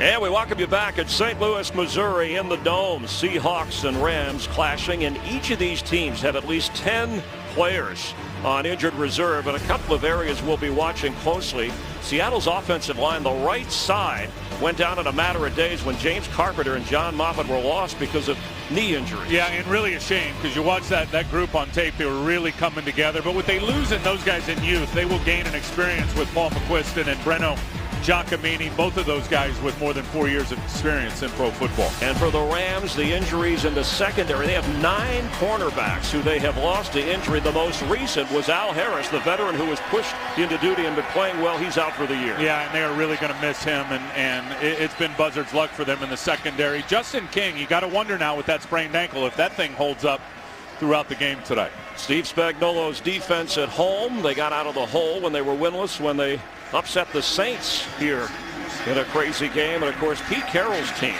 And we welcome you back at St. Louis, Missouri in the Dome. Seahawks and Rams clashing, and each of these teams have at least 10 players on injured reserve, and a couple of areas we'll be watching closely. Seattle's offensive line, the right side, went down in a matter of days when James Carpenter and John Moffitt were lost because of knee injuries. Yeah, and really a shame, because you watch that group on tape, they were really coming together. But what they lose in those guys in youth, they will gain an experience with Paul McQuiston and Breno Giacomini, both of those guys with more than 4 years of experience in pro football. And for the Rams, the injuries in the secondary, they have 9 cornerbacks who they have lost to injury. The most recent was Al Harris, the veteran who was pushed into duty and been playing well. He's out for the year. Yeah, and they are really going to miss him, and it's been buzzard's luck for them in the secondary. Justin King, you got to wonder now with that sprained ankle if that thing holds up throughout the game today. Steve Spagnuolo's defense at home, they got out of the hole when they were winless when they upset the Saints here in a crazy game. And of course, Pete Carroll's team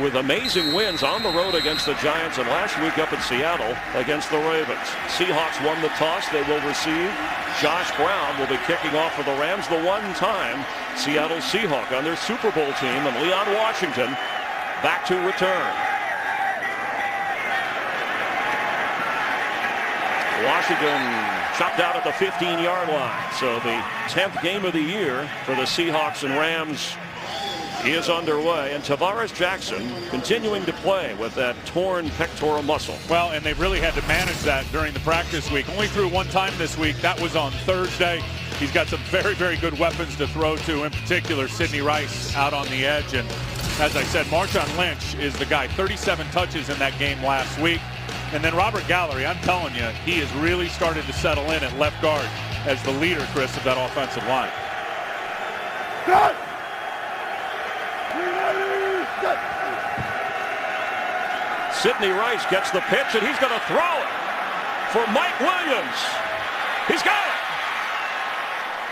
with amazing wins on the road against the Giants and last week up in Seattle against the Ravens. Seahawks won the toss. They will receive. Josh Brown will be kicking off for the Rams, the one-time Seattle Seahawk on their Super Bowl team, and Leon Washington back to return. Washington chopped out at the 15-yard line. So the 10th game of the year for the Seahawks and Rams is underway. And Tavares Jackson continuing to play with that torn pectoral muscle. Well, and they've really had to manage that during the practice week. Only threw one time this week. That was on Thursday. He's got some very, very good weapons to throw to, in particular Sidney Rice out on the edge. And as I said, Marshawn Lynch is the guy. 37 touches in that game last week. And then Robert Gallery, I'm telling you, he has really started to settle in at left guard as the leader, Chris, of that offensive line. Sidney Rice gets the pitch, and he's going to throw it for Mike Williams. He's got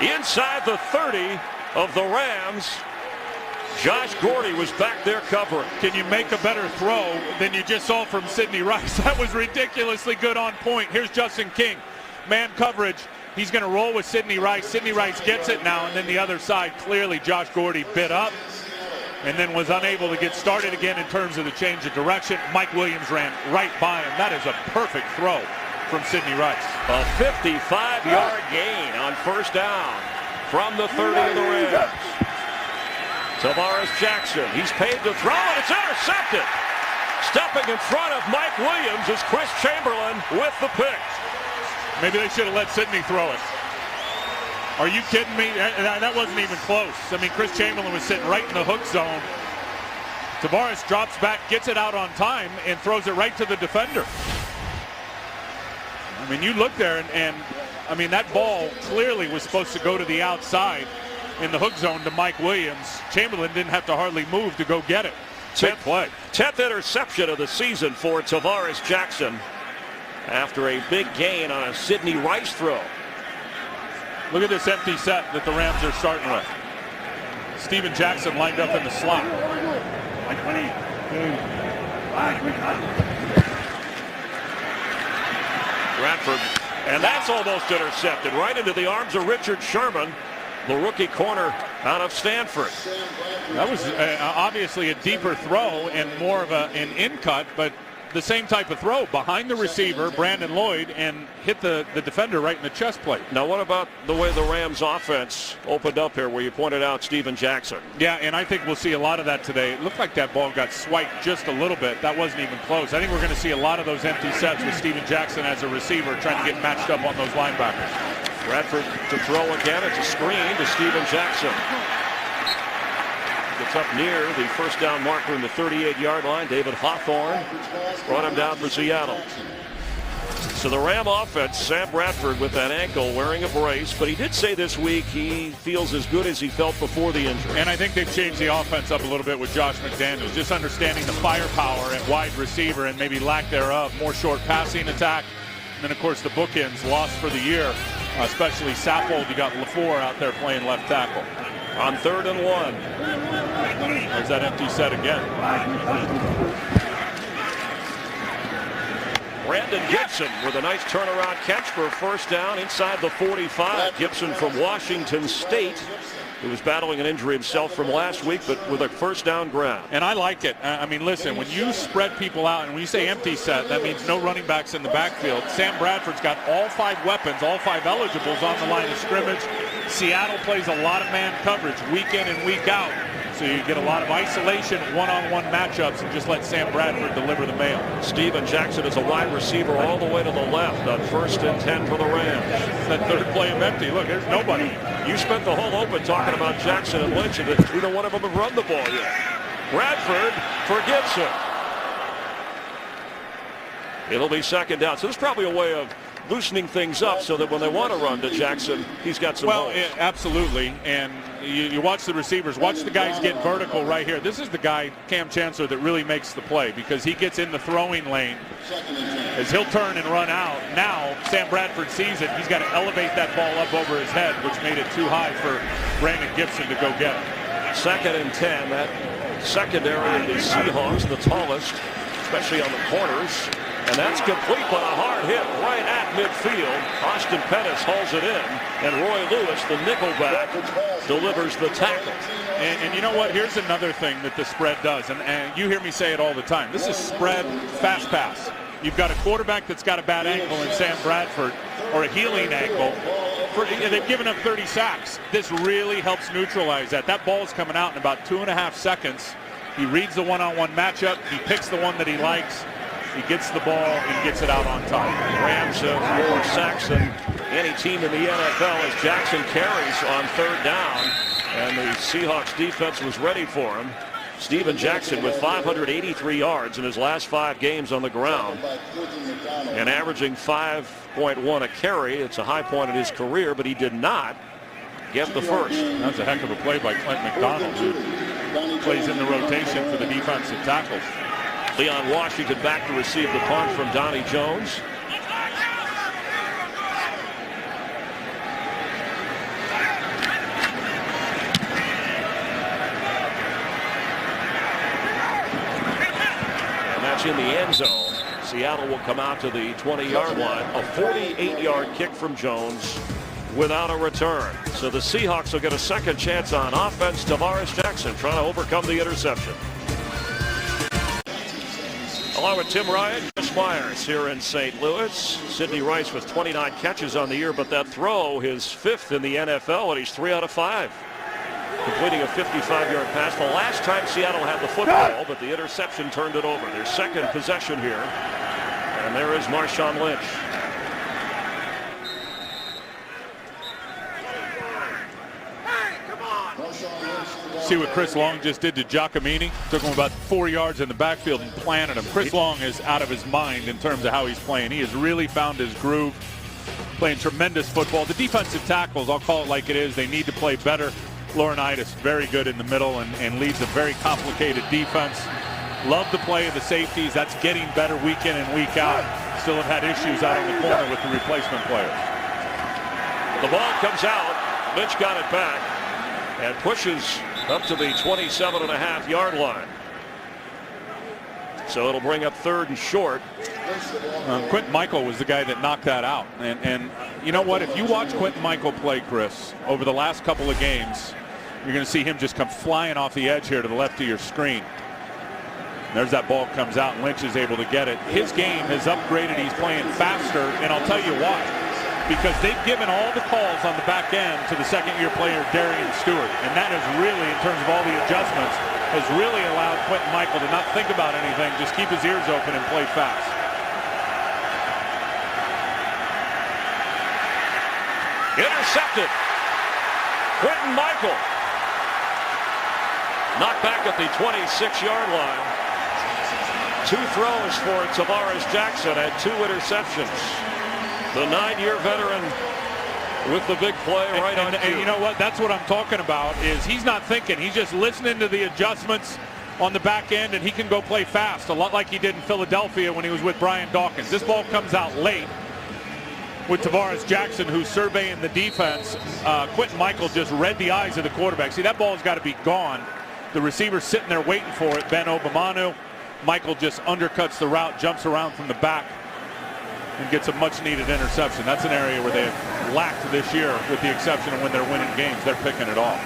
it. Inside the 30 of the Rams. Josh Gordy was back there covering. Can you make a better throw than you just saw from Sidney Rice? That was ridiculously good on point. Here's Justin King. Man coverage. He's going to roll with Sidney Rice. Sidney Rice gets it now, and then the other side, clearly Josh Gordy bit up and then was unable to get started again in terms of the change of direction. Mike Williams ran right by him. That is a perfect throw from Sidney Rice. A 55-yard gain on first down from the 30 of the Rams. Tavares Jackson, he's paid to throw, and it's intercepted. Stepping in front of Mike Williams is Chris Chamberlain with the pick. Maybe they should have let Sidney throw it. Are you kidding me? That wasn't even close. I mean, Chris Chamberlain was sitting right in the hook zone. Tavares drops back, gets it out on time, and throws it right to the defender. I mean, you look there, and I mean, that ball clearly was supposed to go to the outside in the hook zone to Mike Williams. Chamberlain didn't have to hardly move to go get it. Big play. 10th interception of the season for Tavares Jackson after a big gain on a Sidney Rice throw. Look at this empty set that the Rams are starting with. Steven Jackson lined up in the slot. Bradford, and that's almost intercepted right into the arms of Richard Sherman, the rookie corner out of Stanford. That was obviously a deeper throw and more of an in-cut, but the same type of throw behind the receiver, Brandon Lloyd, and hit the defender right in the chest plate. Now, what about the way the Rams offense opened up here where you pointed out Steven Jackson? Yeah, and I think we'll see a lot of that today. It looked like that ball got swiped just a little bit. That wasn't even close. I think we're going to see a lot of those empty sets with Steven Jackson as a receiver trying to get matched up on those linebackers. Bradford to throw again. It's a screen to Steven Jackson. Gets up near the first down marker in the 38-yard line. David Hawthorne brought him down for Seattle. So the Ram offense, Sam Bradford with that ankle wearing a brace, but he did say this week he feels as good as he felt before the injury. And I think they've changed the offense up a little bit with Josh McDaniels, just understanding the firepower at wide receiver and maybe lack thereof, more short passing attack. And then, of course, the bookends lost for the year, especially Saffold. You got LaFleur out there playing left tackle. On 3rd and 1. There's that empty set again. Brandon Gibson with a nice turnaround catch for a first down inside the 45. Gibson from Washington State, who was battling an injury himself from last week, but with a first down grab. And I like it. I mean, listen, when you spread people out, and when you say empty set, that means no running backs in the backfield. Sam Bradford's got all 5 weapons, all 5 eligibles on the line of scrimmage. Seattle plays a lot of man coverage week in and week out. So you get a lot of isolation, one-on-one matchups, and just let Sam Bradford deliver the mail. Steven Jackson is a wide receiver all the way to the left on 1st and 10 for the Rams. That third play him empty. Look, there's nobody. You spent the whole open talking about Jackson and Lynch, and neither one of them have run the ball yet. Bradford for Gibson. It'll be second down. So there's probably a way of loosening things up so that when they want to run to Jackson, he's got some holes. Absolutely. And you watch the receivers, watch the guys get vertical right here. This is the guy, Cam Chancellor, that really makes the play because he gets in the throwing lane as he'll turn and run out. Now, Sam Bradford sees it. He's got to elevate that ball up over his head, which made it too high for Brandon Gibson to go get it. 2nd and 10. That secondary of the Seahawks, the tallest, especially on the corners. And that's complete, but a hard hit right at midfield. Austin Pettis hauls it in, and Roy Lewis, the nickelback, delivers the tackle. And you know what? Here's another thing that the spread does, and you hear me say it all the time. This is spread fast pass. You've got a quarterback that's got a bad ankle in Sam Bradford, or a healing ankle. They've given up 30 sacks. This really helps neutralize that. That ball is coming out in about 2.5 seconds. He reads the one-on-one matchup. He picks the one that he likes. He gets the ball and gets it out on time. Rams have more sacks than any team in the NFL as Jackson carries on 3rd down. And the Seahawks defense was ready for him. Steven Jackson with 583 yards in his last 5 games on the ground. And averaging 5.1 a carry. It's a high point in his career, but he did not get the first. That's a heck of a play by Clint McDonald, who plays in the rotation for the defensive tackles. Leon Washington back to receive the punt from Donnie Jones. And that's in the end zone. Seattle will come out to the 20-yard line. A 48-yard kick from Jones without a return. So the Seahawks will get a second chance on offense. Tavares Jackson trying to overcome the interception. Along with Tim Ryan, Chris Myers here in St. Louis. Sidney Rice with 29 catches on the year, but that throw, his 5th in the NFL, and he's 3 out of 5. Completing a 55-yard pass. The last time Seattle had the football, but the interception turned it over. Their second possession here. And there is Marshawn Lynch. See what Chris Long just did to Giacomini? Took him about 4 yards in the backfield and planted him. Chris Long is out of his mind in terms of how he's playing. He has really found his groove, playing tremendous football. The defensive tackles, I'll call it like it is, they need to play better. Laurinaitis, very good in the middle and leads a very complicated defense. Love the play of the safeties. That's getting better week in and week out. Still have had issues out on the corner with the replacement players. The ball comes out. Lynch got it back and pushes up to the 27.5-yard line. So it'll bring up 3rd and short. Quentin Michael was the guy that knocked that out. And you know what? If you watch Quentin Michael play, Chris, over the last couple of games, you're going to see him just come flying off the edge here to the left of your screen. There's that ball comes out, and Lynch is able to get it. His game has upgraded. He's playing faster, and I'll tell you why. Because they've given all the calls on the back end to the second-year player, Darian Stewart. And that has really, in terms of all the adjustments, has really allowed Quentin Michael to not think about anything, just keep his ears open and play fast. Intercepted. Quentin Michael. Knocked back at the 26-yard line. 2 throws for Tavares Jackson and 2 interceptions. The 9-year veteran with the big play right on cue. And you know what? That's what I'm talking about, is he's not thinking. He's just listening to the adjustments on the back end, and he can go play fast, a lot like he did in Philadelphia when he was with Brian Dawkins. This ball comes out late with Tavares Jackson, who's surveying the defense. Quentin Michael just read the eyes of the quarterback. See, that ball's got to be gone. The receiver's sitting there waiting for it, Ben Obamanu. Michael just undercuts the route, jumps around from the back, and gets a much-needed interception. That's an area where they have lacked this year, with the exception of when they're winning games. They're picking it off.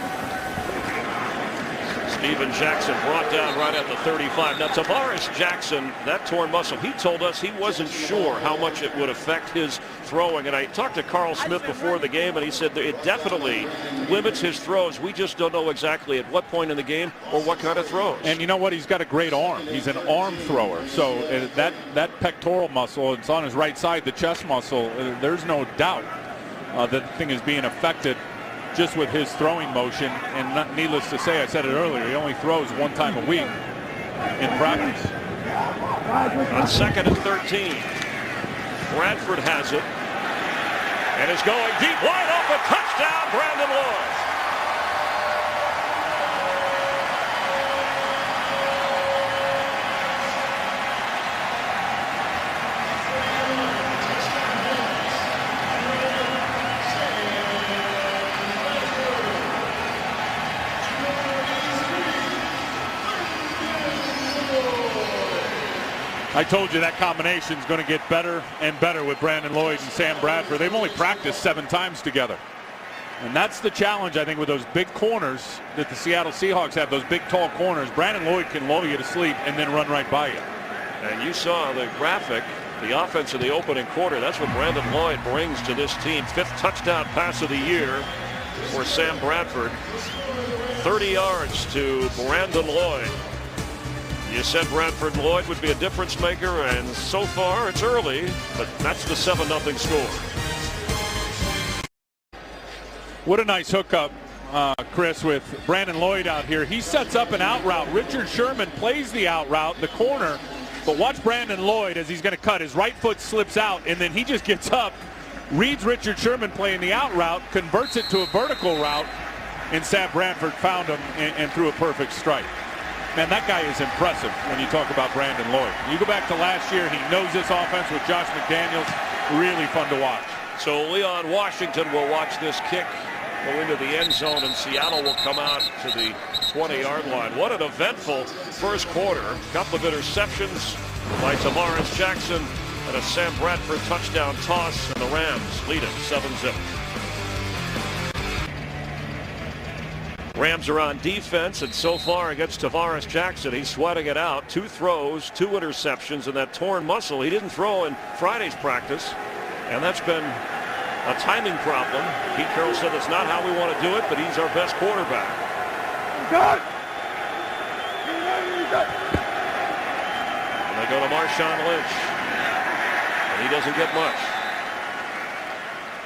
Steven Jackson brought down right at the 35. Now, Tavares Jackson, that torn muscle, he told us he wasn't sure how much it would affect his throwing. And I talked to Carl Smith before the game, and he said that it definitely limits his throws. We just don't know exactly at what point in the game or what kind of throws. And you know what? He's got a great arm. He's an arm thrower. So that pectoral muscle, it's on his right side, the chest muscle, there's no doubt that the thing is being affected just with his throwing motion. And not, needless to say, I said it earlier, he only throws one time a week in practice. On 2nd and 13, Bradford has it and is going deep, wide open, touchdown, Brandon Lloyd. I told you that combination is going to get better and better with Brandon Lloyd and Sam Bradford. They've only practiced 7 times together. And that's the challenge, I think, with those big corners that the Seattle Seahawks have, those big, tall corners. Brandon Lloyd can lull you to sleep and then run right by you. And you saw the graphic, the offense in the opening quarter. That's what Brandon Lloyd brings to this team. 5th touchdown pass of the year for Sam Bradford. 30 yards to Brandon Lloyd. You said Bradford Lloyd would be a difference maker, and so far it's early, but that's the 7-0 score. What a nice hookup, Chris, with Brandon Lloyd out here. He sets up an out route. Richard Sherman plays the out route, the corner, but watch Brandon Lloyd as he's going to cut. His right foot slips out, and then he just gets up, reads Richard Sherman playing the out route, converts it to a vertical route, and Sam Bradford found him and threw a perfect strike. Man, that guy is impressive when you talk about Brandon Lloyd. You go back to last year, he knows this offense with Josh McDaniels. Really fun to watch. So Leon Washington will watch this kick go into the end zone, and Seattle will come out to the 20-yard line. What an eventful first quarter. A couple of interceptions by Tavares Jackson and a Sam Bradford touchdown toss, and the Rams lead it 7-0. Rams are on defense, and so far against Tavares Jackson, he's sweating it out. 2 throws, 2 interceptions, and that torn muscle he didn't throw in Friday's practice, and that's been a timing problem. Pete Carroll said that's not how we want to do it, but he's our best quarterback. And they go to Marshawn Lynch, and he doesn't get much.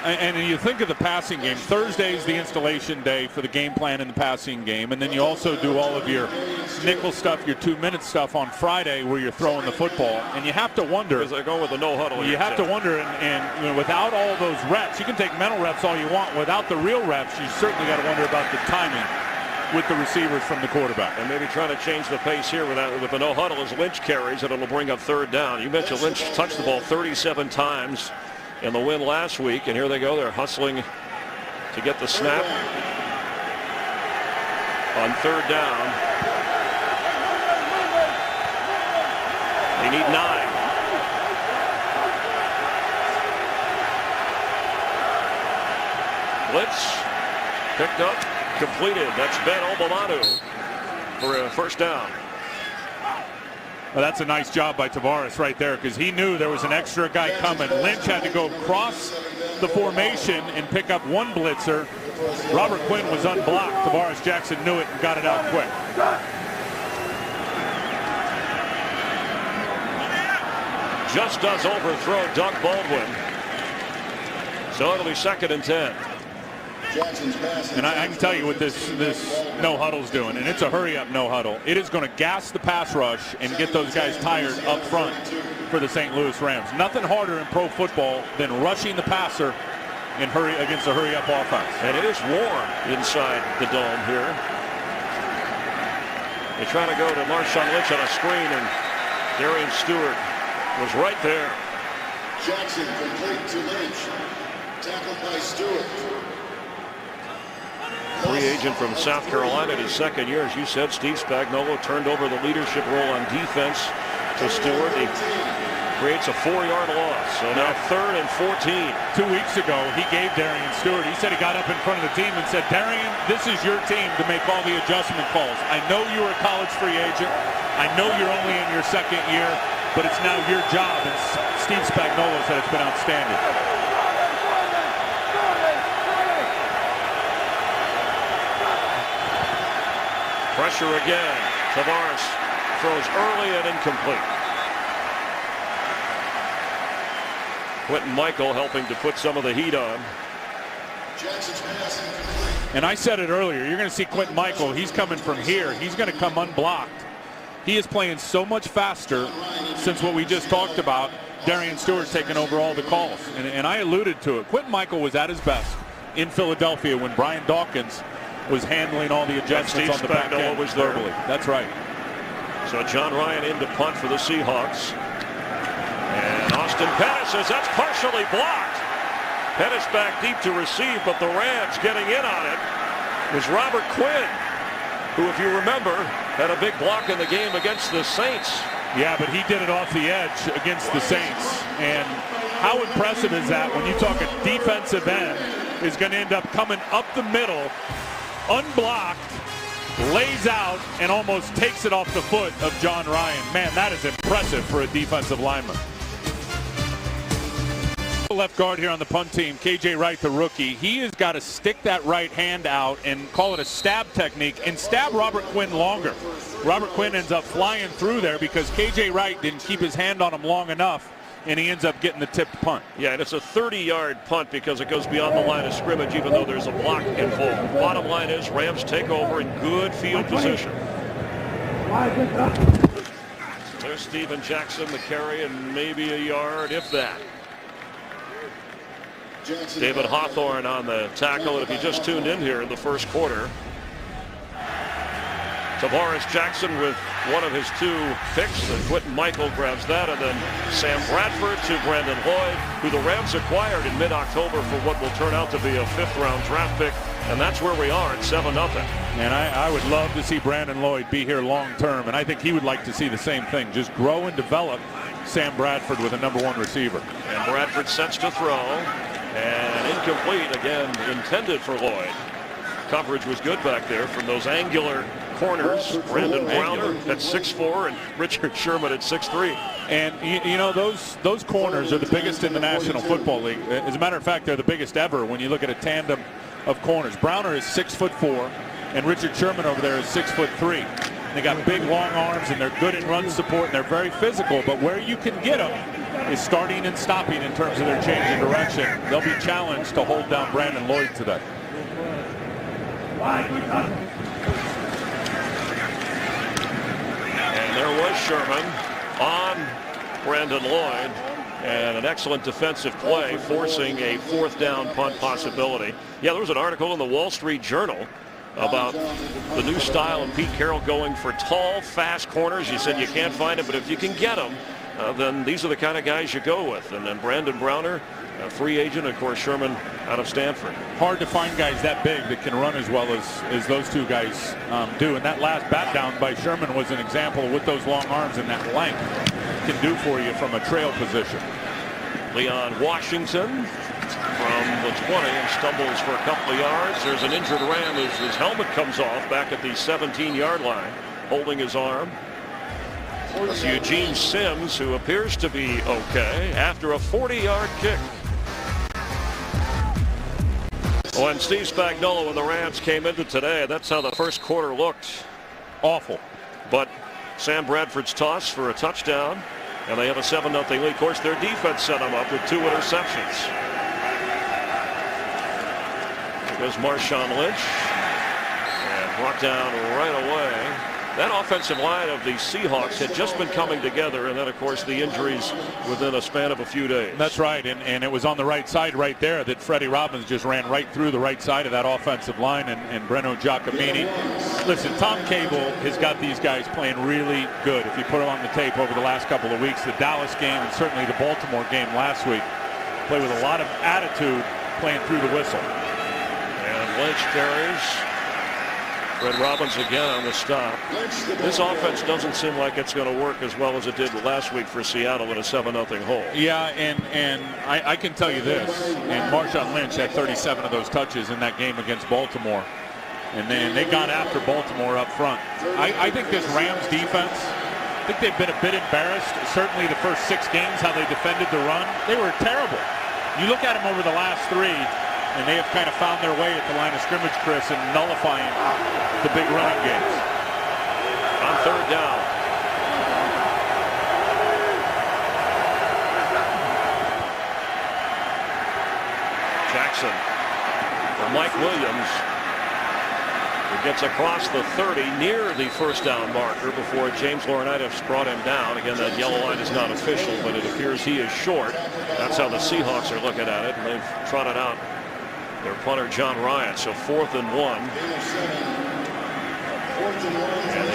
And you think of the passing game. Thursday's the installation day for the game plan in the passing game. And then you also do all of your nickel stuff, your 2-minute stuff on Friday where you're throwing the football. And you have to wonder. Because they're going with the no huddle. You have to wonder, and you know, without all those reps, you can take mental reps all you want. Without the real reps, you certainly got to wonder about the timing with the receivers from the quarterback. And maybe trying to change the pace here with the no huddle as Lynch carries, and it'll bring up 3rd down. You mentioned Lynch touched the ball 37 times in the win last week, and here they go. They're hustling to get the snap on 3rd down. They need 9. Blitz picked up, completed. That's Ben Obamanu for a 1st down. Well, that's a nice job by Tavares right there, because he knew there was an extra guy coming. Lynch had to go across the formation and pick up 1 blitzer. Robert Quinn was unblocked. Tavares Jackson knew it and got it out quick. Just does overthrow Doug Baldwin. So it'll be 2nd and 10. And I can tell you what this no huddle's doing, and it's a hurry-up no huddle. It is going to gas the pass rush and get those guys tired up front for the St. Louis Rams. Nothing harder in pro football than rushing the passer and against a hurry-up offense. And it is warm inside the dome here. They try to go to Marshawn Lynch on a screen, and Darian Stewart was right there. Jackson complete to Lynch. Tackled by Stewart. Free agent from South Carolina in his 2nd year. As you said, Steve Spagnuolo turned over the leadership role on defense to Stewart. He creates a 4-yard loss. So now 3rd and 14. 2 weeks ago, he gave Darian Stewart. He said he got up in front of the team and said, Darian, this is your team to make all the adjustment calls. I know you were a college free agent. I know you're only in your 2nd year, but it's now your job. And Steve Spagnuolo said it's been outstanding. Pressure again. Tavares throws early and incomplete. Quentin Michael helping to put some of the heat on. And I said it earlier, you're going to see Quentin Michael. He's coming from here. He's going to come unblocked. He is playing so much faster since what we just talked about, Darian Stewart taking over all the calls. And I alluded to it. Quentin Michael was at his best in Philadelphia when Brian Dawkins was handling all the adjustments on the back end. Was there. Verbally. That's right. So John Ryan in to punt for the Seahawks. And Austin Pettis says that's partially blocked. Pettis back deep to receive, but the Rams getting in on it was Robert Quinn, who, if you remember, had a big block in the game against the Saints. Yeah, but he did it off the edge against the Saints. And how impressive is that when you talk a defensive end is going to end up coming up the middle, unblocked, lays out, and almost takes it off the foot of John Ryan. Man, that is impressive for a defensive lineman. Left guard here on the punt team, KJ Wright, the rookie. He has got to stick that right hand out and call it a stab technique and stab Robert Quinn longer. Robert Quinn ends up flying through there because KJ Wright didn't keep his hand on him long enough, and he ends up getting the tipped punt. Yeah, and it's a 30-yard punt because it goes beyond the line of scrimmage, even though there's a block involved. Bottom line is Rams take over in good field position. There's Steven Jackson, the carry, and maybe a yard, if that. David Hawthorne on the tackle, and if you just tuned in here in the first quarter, Tavares Jackson with one of his 2 picks, and Quentin Michael grabs that, and then Sam Bradford to Brandon Lloyd, who the Rams acquired in mid-October for what will turn out to be a 5th-round draft pick, and that's where we are at 7-0. And I would love to see Brandon Lloyd be here long-term, and I think he would like to see the same thing, just grow and develop Sam Bradford with a #1 receiver. And Bradford sets to throw, and incomplete again, intended for Lloyd. Coverage was good back there from those angular corners. Brandon Browner at 6'4" and Richard Sherman at 6'3". And you know, those corners are the biggest in the National Football League. As a matter of fact, they're the biggest ever when you look at a tandem of corners. Browner is 6'4", and Richard Sherman over there is 6'3". They got big, long arms, and they're good in run support, and they're very physical. But where you can get them is starting and stopping in terms of their change of direction. They'll be challenged to hold down Brandon Lloyd today. And there was Sherman on Brandon Lloyd, and an excellent defensive play, forcing a 4th down punt possibility. Yeah, there was an article in the Wall Street Journal about the new style of Pete Carroll going for tall, fast corners. You said you can't find it, but if you can get them, then these are the kind of guys you go with. And then Brandon Browner, a free agent, of course, Sherman out of Stanford. Hard to find guys that big that can run as well as those 2 guys do. And that last bat down by Sherman was an example of what those long arms and that length can do for you from a trail position. Leon Washington from the 20 and stumbles for a couple of yards. There's an injured Ram as his helmet comes off back at the 17-yard line, holding his arm. It's Eugene Sims, who appears to be okay after a 40-yard kick. When Steve Spagnuolo and the Rams came into today, that's how the first quarter looked. Awful. But Sam Bradford's toss for a touchdown, and they have a 7-0 lead. Of course, their defense set them up with 2 interceptions. Here goes Marshawn Lynch, and brought down right away. That offensive line of the Seahawks had just been coming together, and then, of course, the injuries within a span of a few days. That's right, and it was on the right side right there that Freddie Robbins just ran right through the right side of that offensive line, and Breno Giacomini. Listen, Tom Cable has got these guys playing really good. If you put them on the tape over the last couple of weeks, the Dallas game and certainly the Baltimore game last week, play with a lot of attitude playing through the whistle. And Lynch carries Fred Robbins again on the stop. This offense doesn't seem like it's going to work as well as it did last week for Seattle in a 7-0 hole. Yeah, and I can tell you this, and Marshawn Lynch had 37 of those touches in that game against Baltimore. And then they got after Baltimore up front. I think this Rams defense, I think they've been a bit embarrassed. Certainly the first 6 games, how they defended the run. They were terrible. You look at them over the last 3, and they have kind of found their way at the line of scrimmage, Chris, and nullifying the big running games. On 3rd down. Jackson for Mike Williams. He gets across the 30 near the 1st down marker before James Laurinaitis brought him down. Again, that yellow line is not official, but it appears he is short. That's how the Seahawks are looking at it, and they've trotted out their punter John Ryan. So 4th and 1. And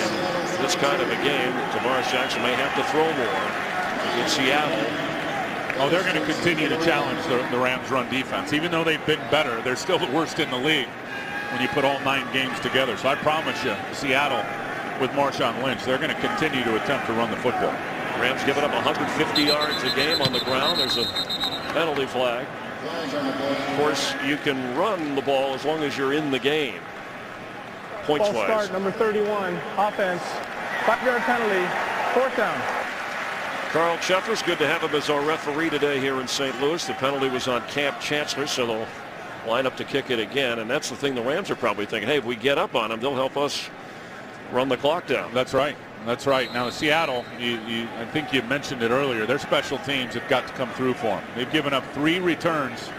in this kind of a game, Tavares Jackson may have to throw more in Seattle. Oh, they're going to continue to challenge the Rams' run defense. Even though they've been better, they're still the worst in the league when you put all 9 games together. So I promise you, Seattle with Marshawn Lynch, they're going to continue to attempt to run the football. Rams giving up 150 yards a game on the ground. There's a penalty flag. Of course, you can run the ball as long as you're in the game. Points False wise. start, number 31, offense, 5-yard penalty, 4th down. Carl Cheffers, good to have him as our referee today here in St. Louis. The penalty was on Camp Chancellor, so they'll line up to kick it again. And that's the thing the Rams are probably thinking, hey, if we get up on them, they'll help us run the clock down. That's right. That's right. Now, Seattle, I think you mentioned it earlier, their special teams have got to come through for them. They've given up 3 returns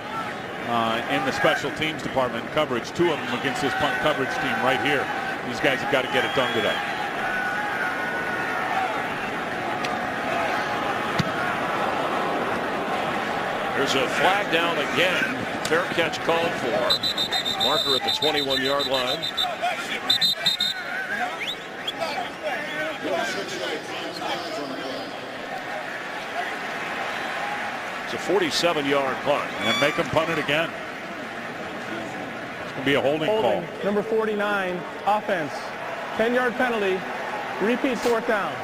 in the special teams department coverage, 2 of them against this punt coverage team right here. These guys have got to get it done today. There's a flag down again. Fair catch called for. Marker at the 21-yard line. It's a 47-yard punt. And make them punt it again. It's going to be a holding call. Number 49, offense, 10-yard penalty, repeat 4th down.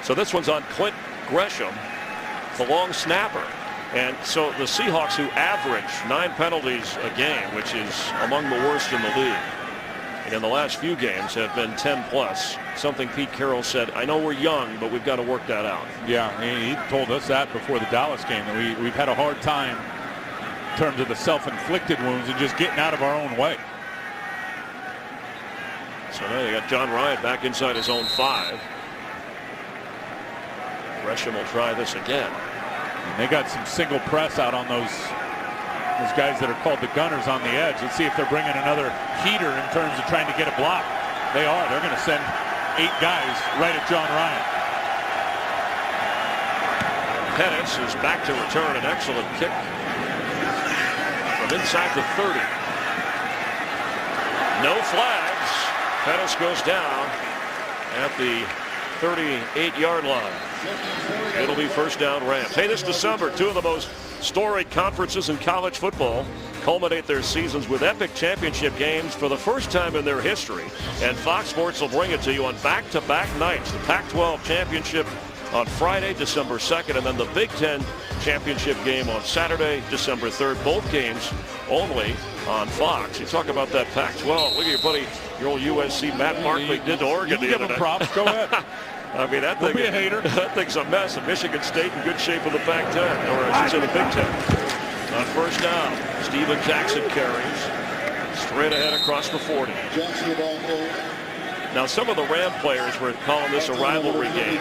So this one's on Clint Gresham, the long snapper. And so the Seahawks, who average 9 penalties a game, which is among the worst in the league, and in the last few games have been 10 plus. Something Pete Carroll said, I know we're young, but we've got to work that out. Yeah, he told us that before the Dallas game, that we've had a hard time in terms of the self-inflicted wounds and just getting out of our own way. So now they got John Ryan back inside his own 5. Gresham will try this again. And they got some single press out on those guys that are called the gunners on the edge. Let's see if they're bringing another heater in terms of trying to get a block. They are. They're going to send 8 guys right at John Ryan. Pettis is back to return an excellent kick from inside the 30. No flags. Pettis goes down at the 38-yard line. It'll be 1st down Rams. Hey, this December, 2 of the most storied conferences in college football culminate their seasons with epic championship games for the first time in their history. And Fox Sports will bring it to you on back-to-back nights. The Pac-12 championship on Friday, December 2nd, and then the Big Ten championship game on Saturday, December 3rd. Both games only on Fox. You talk about that Pac-12. Look at your buddy, your old USC Matt Barkley did to Oregon the other day. Give him props. Go ahead. I mean, that thing, be a hater. That thing's a mess. And Michigan State in good shape in the Pac-10, or I should say the Big Ten. On 1st down, Steven Jackson carries straight ahead across the 40. Now, some of the Ram players were calling this a rivalry game.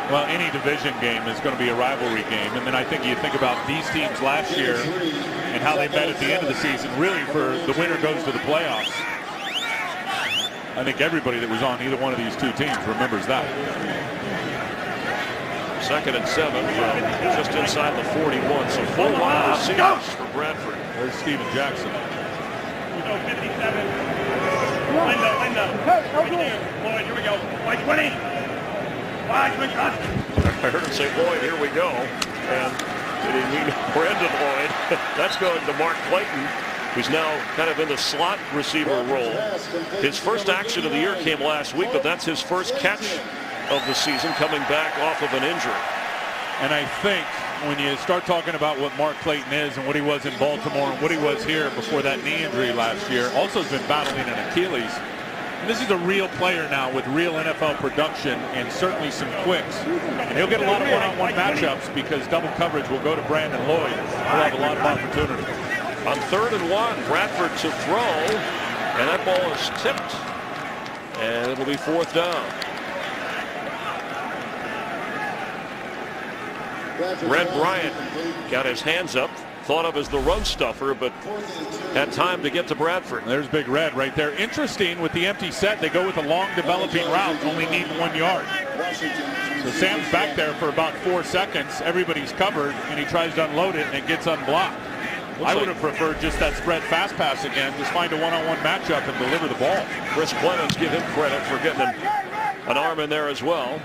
Well, any division game is going to be a rivalry game. And then I think you think about these teams last year and how they met at the end of the season. Really, for the winner goes to the playoffs. I think everybody that was on either one of these 2 teams remembers that. 2nd and 7 from just inside the 41. So full wide receivers for Bradford. There's Steven Jackson. 57. Window. Right there. Lloyd, here we go. Wide 20. Wide 20. I heard him say, Lloyd, here we go. And did he mean Brandon Lloyd? That's going to Mark Clayton. He's now kind of in the slot receiver role. His first action of the year came last week, but that's his first catch of the season, coming back off of an injury. And I think when you start talking about what Mark Clayton is and what he was in Baltimore and what he was here before that knee injury last year, also has been battling an Achilles. And this is a real player now with real NFL production and certainly some quicks. And he'll get a lot of one-on-one matchups because double coverage will go to Brandon Lloyd. He'll have a lot of opportunity. On 3rd and 1, Bradford to throw, and that ball is tipped, and it'll be 4th down. Red Bryant got his hands up, thought of as the run stuffer, but had time to get to Bradford. There's Big Red right there. Interesting, with the empty set, they go with a long developing route, only need 1 yard. So Sam's back there for about 4 seconds. Everybody's covered, and he tries to unload it, and it gets unblocked. I would have preferred just that spread fast pass again, just find a one-on-one matchup and deliver the ball. Chris Clemens, give him credit for getting an arm in there as well.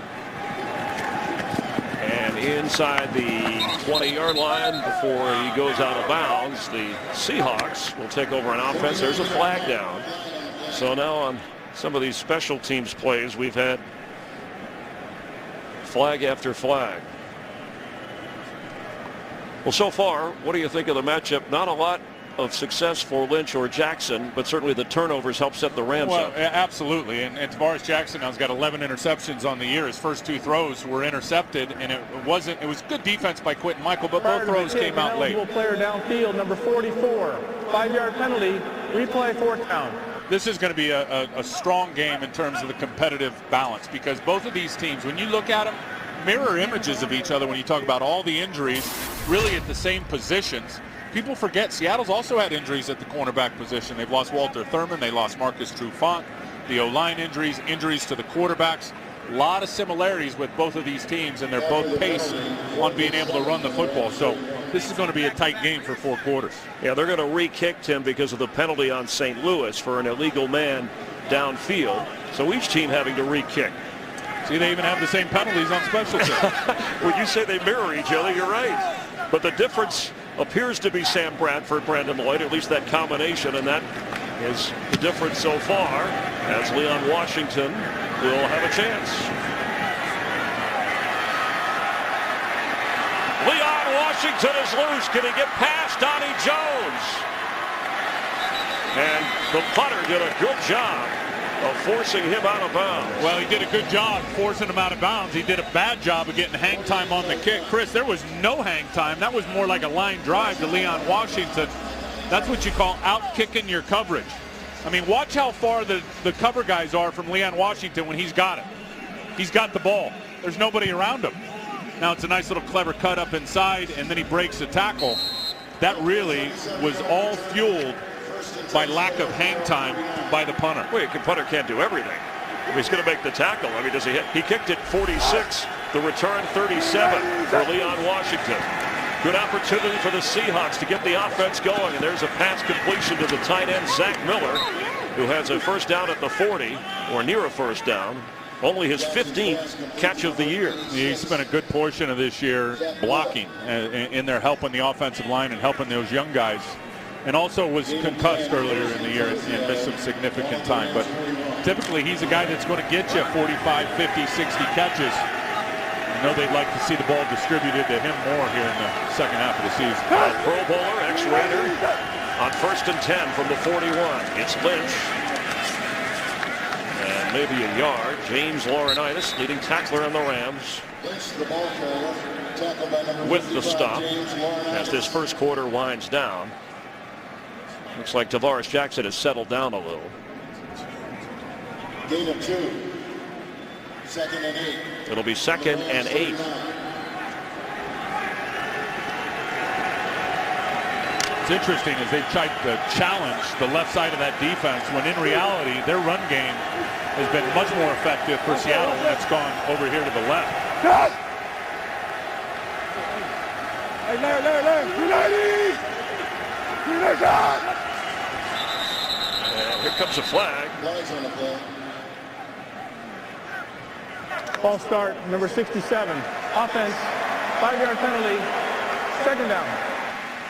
And inside the 20-yard line before he goes out of bounds, the Seahawks will take over an offense. There's a flag down. So now on some of these special teams plays, we've had flag after flag. Well, so far, what do you think of the matchup? Not a lot of success for Lynch or Jackson, but certainly the turnovers help set the Rams up. Absolutely. And Tavares Jackson now's got 11 interceptions on the year. His first 2 throws were intercepted, and it was good defense by Quentin Michael, but both throws came out late. Player downfield, number 44, 5-yard penalty, replay, 4th down. This is going to be a strong game in terms of the competitive balance, because both of these teams, when you look at them, mirror images of each other when you talk about all the injuries really at the same positions. People forget Seattle's also had injuries at the cornerback position. They've lost Walter Thurman. They lost Marcus Trufant. The O-line injuries to the quarterbacks. A lot of similarities with both of these teams, and they're both paced on being able to run the football. So this is going to be a tight game for 4 quarters. Yeah, they're going to re-kick Tim because of the penalty on St. Louis for an illegal man downfield. So each team having to re-kick. See, they even have the same penalties on special teams. When you say they mirror each other, you're right. But the difference appears to be Sam Bradford, Brandon Lloyd, at least that combination, and that is the difference so far, as Leon Washington will have a chance. Leon Washington is loose. Can he get past Donnie Jones? And the punter did a good job of forcing him out of bounds. Well, he did a good job forcing him out of bounds. He did a bad job of getting hang time on the kick. Chris, there was no hang time. That was more like a line drive to Leon Washington. That's what you call out-kicking your coverage. I mean, watch how far the cover guys are from Leon Washington when he's got it. He's got the ball. There's nobody around him. Now it's a nice little clever cut up inside, and then he breaks the tackle. That really was all fueled by lack of hang time by the punter. Well, the punter can't do everything. If he's going to make the tackle, I mean, does he hit? He kicked it 46. The return 37 for Leon Washington. Good opportunity for the Seahawks to get the offense going, and there's a pass completion to the tight end, Zach Miller, who has a first down at the 40, or near a first down. Only his 15th catch of the year. He spent a good portion of this year blocking in there, helping the offensive line and helping those young guys. And also was concussed earlier in the year and missed some significant time. But typically he's a guy that's going to get you 45, 50, 60 catches. I know they'd like to see the ball distributed to him more here in the second half of the season. Pro Bowler, ex-Raider, on 1st and 10 from the 41. It's Lynch. And maybe a yard. James Laurinaitis, leading tackler on the Rams, with the stop as this first quarter winds down. Looks like Tavares Jackson has settled down a little. Gain of 2. 2nd and 8. It'll be 2nd and 8. It's interesting as they tried to challenge the left side of that defense when in reality their run game has been much more effective for Seattle when it's gone over here to the left. Hey, Larry. And here comes a flag. False start, number 67. Offense, 5-yard penalty, 2nd down.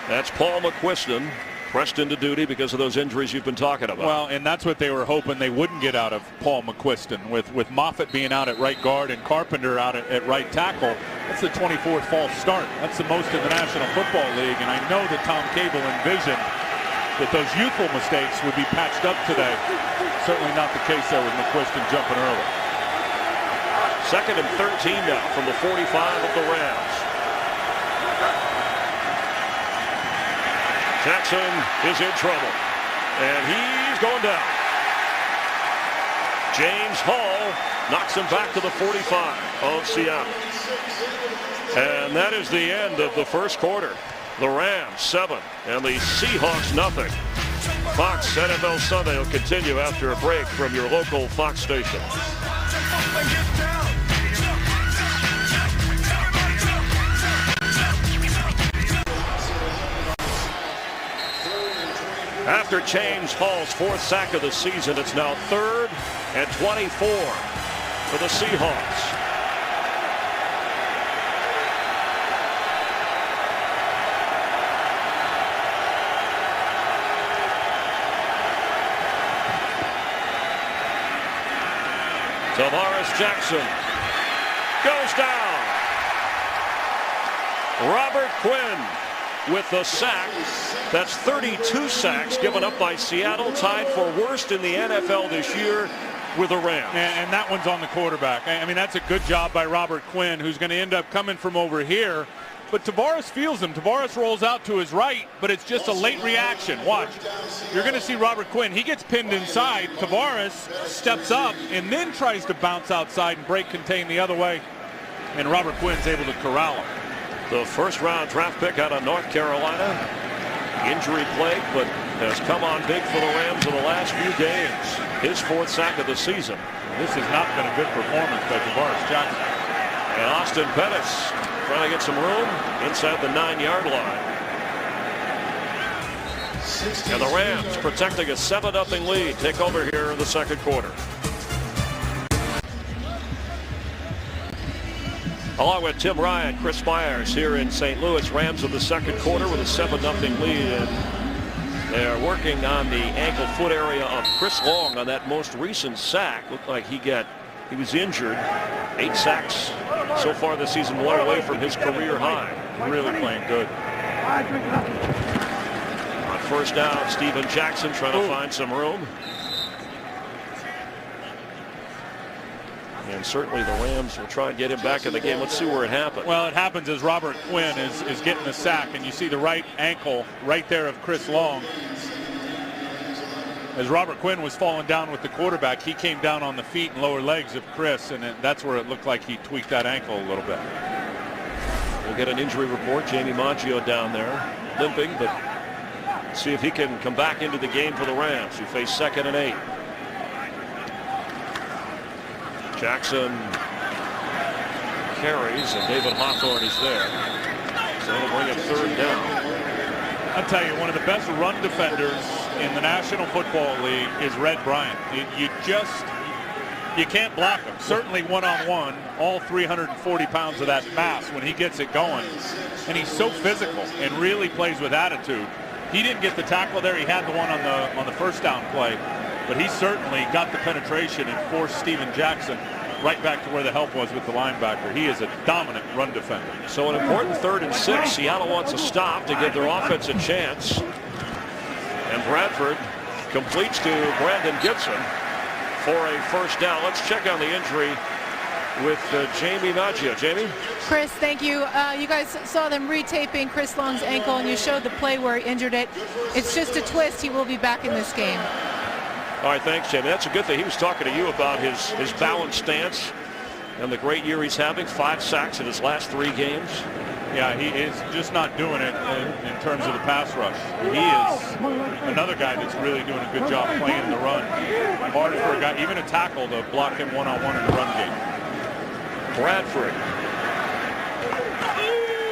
That's Paul McQuiston, Pressed into duty because of those injuries you've been talking about. Well, and that's what they were hoping they wouldn't get out of Paul McQuiston. With Moffitt being out at right guard and Carpenter out at right tackle, that's the 24th false start. That's the most in the National Football League, and I know that Tom Cable envisioned that those youthful mistakes would be patched up today. Certainly not the case there with McQuiston jumping early. 2nd and 13 now from the 45 of the Rams. Jackson is in trouble, and he's going down. James Hall knocks him back to the 45 of Seattle. And that is the end of the first quarter. The Rams 7 and the Seahawks nothing. Fox NFL Sunday will continue after a break from your local Fox station. After James Hall's 4th sack of the season, it's now 3rd and 24 for the Seahawks. Tavares Jackson goes down. Robert Quinn with the sack. That's 32 sacks given up by Seattle, tied for worst in the NFL this year with the Rams. And that one's on the quarterback. I mean, that's a good job by Robert Quinn, who's going to end up coming from over here. But Tavares feels him. Tavares rolls out to his right, but it's just a late reaction. Watch. You're going to see Robert Quinn. He gets pinned inside. Tavares steps up and then tries to bounce outside and break contain the other way. And Robert Quinn's able to corral him. The first-round draft pick out of North Carolina. Injury plagued, but has come on big for the Rams in the last few games. His 4th sack of the season. This has not been a good performance by Tavares Jackson. And Austin Pettis trying to get some room inside the 9-yard line. And the Rams protecting a 7-0 lead. Take over here in the second quarter. Along with Tim Ryan, Chris Myers here in St. Louis. Rams in the second quarter with a 7-0 lead. And they're working on the ankle foot area of Chris Long on that most recent sack. Looked like he was injured. 8 sacks so far this season, 1 away from his career high. Really playing good. On first down, Steven Jackson trying to find some room. And certainly the Rams will try and get him back in the game. Let's see where it happens. Well, it happens as Robert Quinn is getting the sack, and you see the right ankle right there of Chris Long. As Robert Quinn was falling down with the quarterback, he came down on the feet and lower legs of Chris, and that's where it looked like he tweaked that ankle a little bit. We'll get an injury report. Jamie Maggio down there limping, but see if he can come back into the game for the Rams, who face 2nd and 8. Jackson carries, and David Hawthorne is there. So it'll bring up 3rd down. I'll tell you, one of the best run defenders in the National Football League is Red Bryant. You can't block him. Certainly one-on-one, all 340 pounds of that mass when he gets it going. And he's so physical and really plays with attitude. He didn't get the tackle there. He had the one on the first down play. But he certainly got the penetration and forced Steven Jackson right back to where the help was with the linebacker. He is a dominant run defender. So an important 3rd and 6. Seattle wants a stop to give their offense a chance. And Bradford completes to Brandon Gibson for a first down. Let's check on the injury with Jamie Maggio. Jamie? Chris, thank you. You guys saw them retaping Chris Long's ankle, and you showed the play where he injured it. It's just a twist. He will be back in this game. All right, thanks, Jamie. That's a good thing. He was talking to you about his balanced stance and the great year he's having. 5 sacks in his last 3 games. Yeah, he is just not doing it in terms of the pass rush. He is another guy that's really doing a good job playing the run. Hard for a guy, even a tackle, to block him one-on-one in the run game. Bradford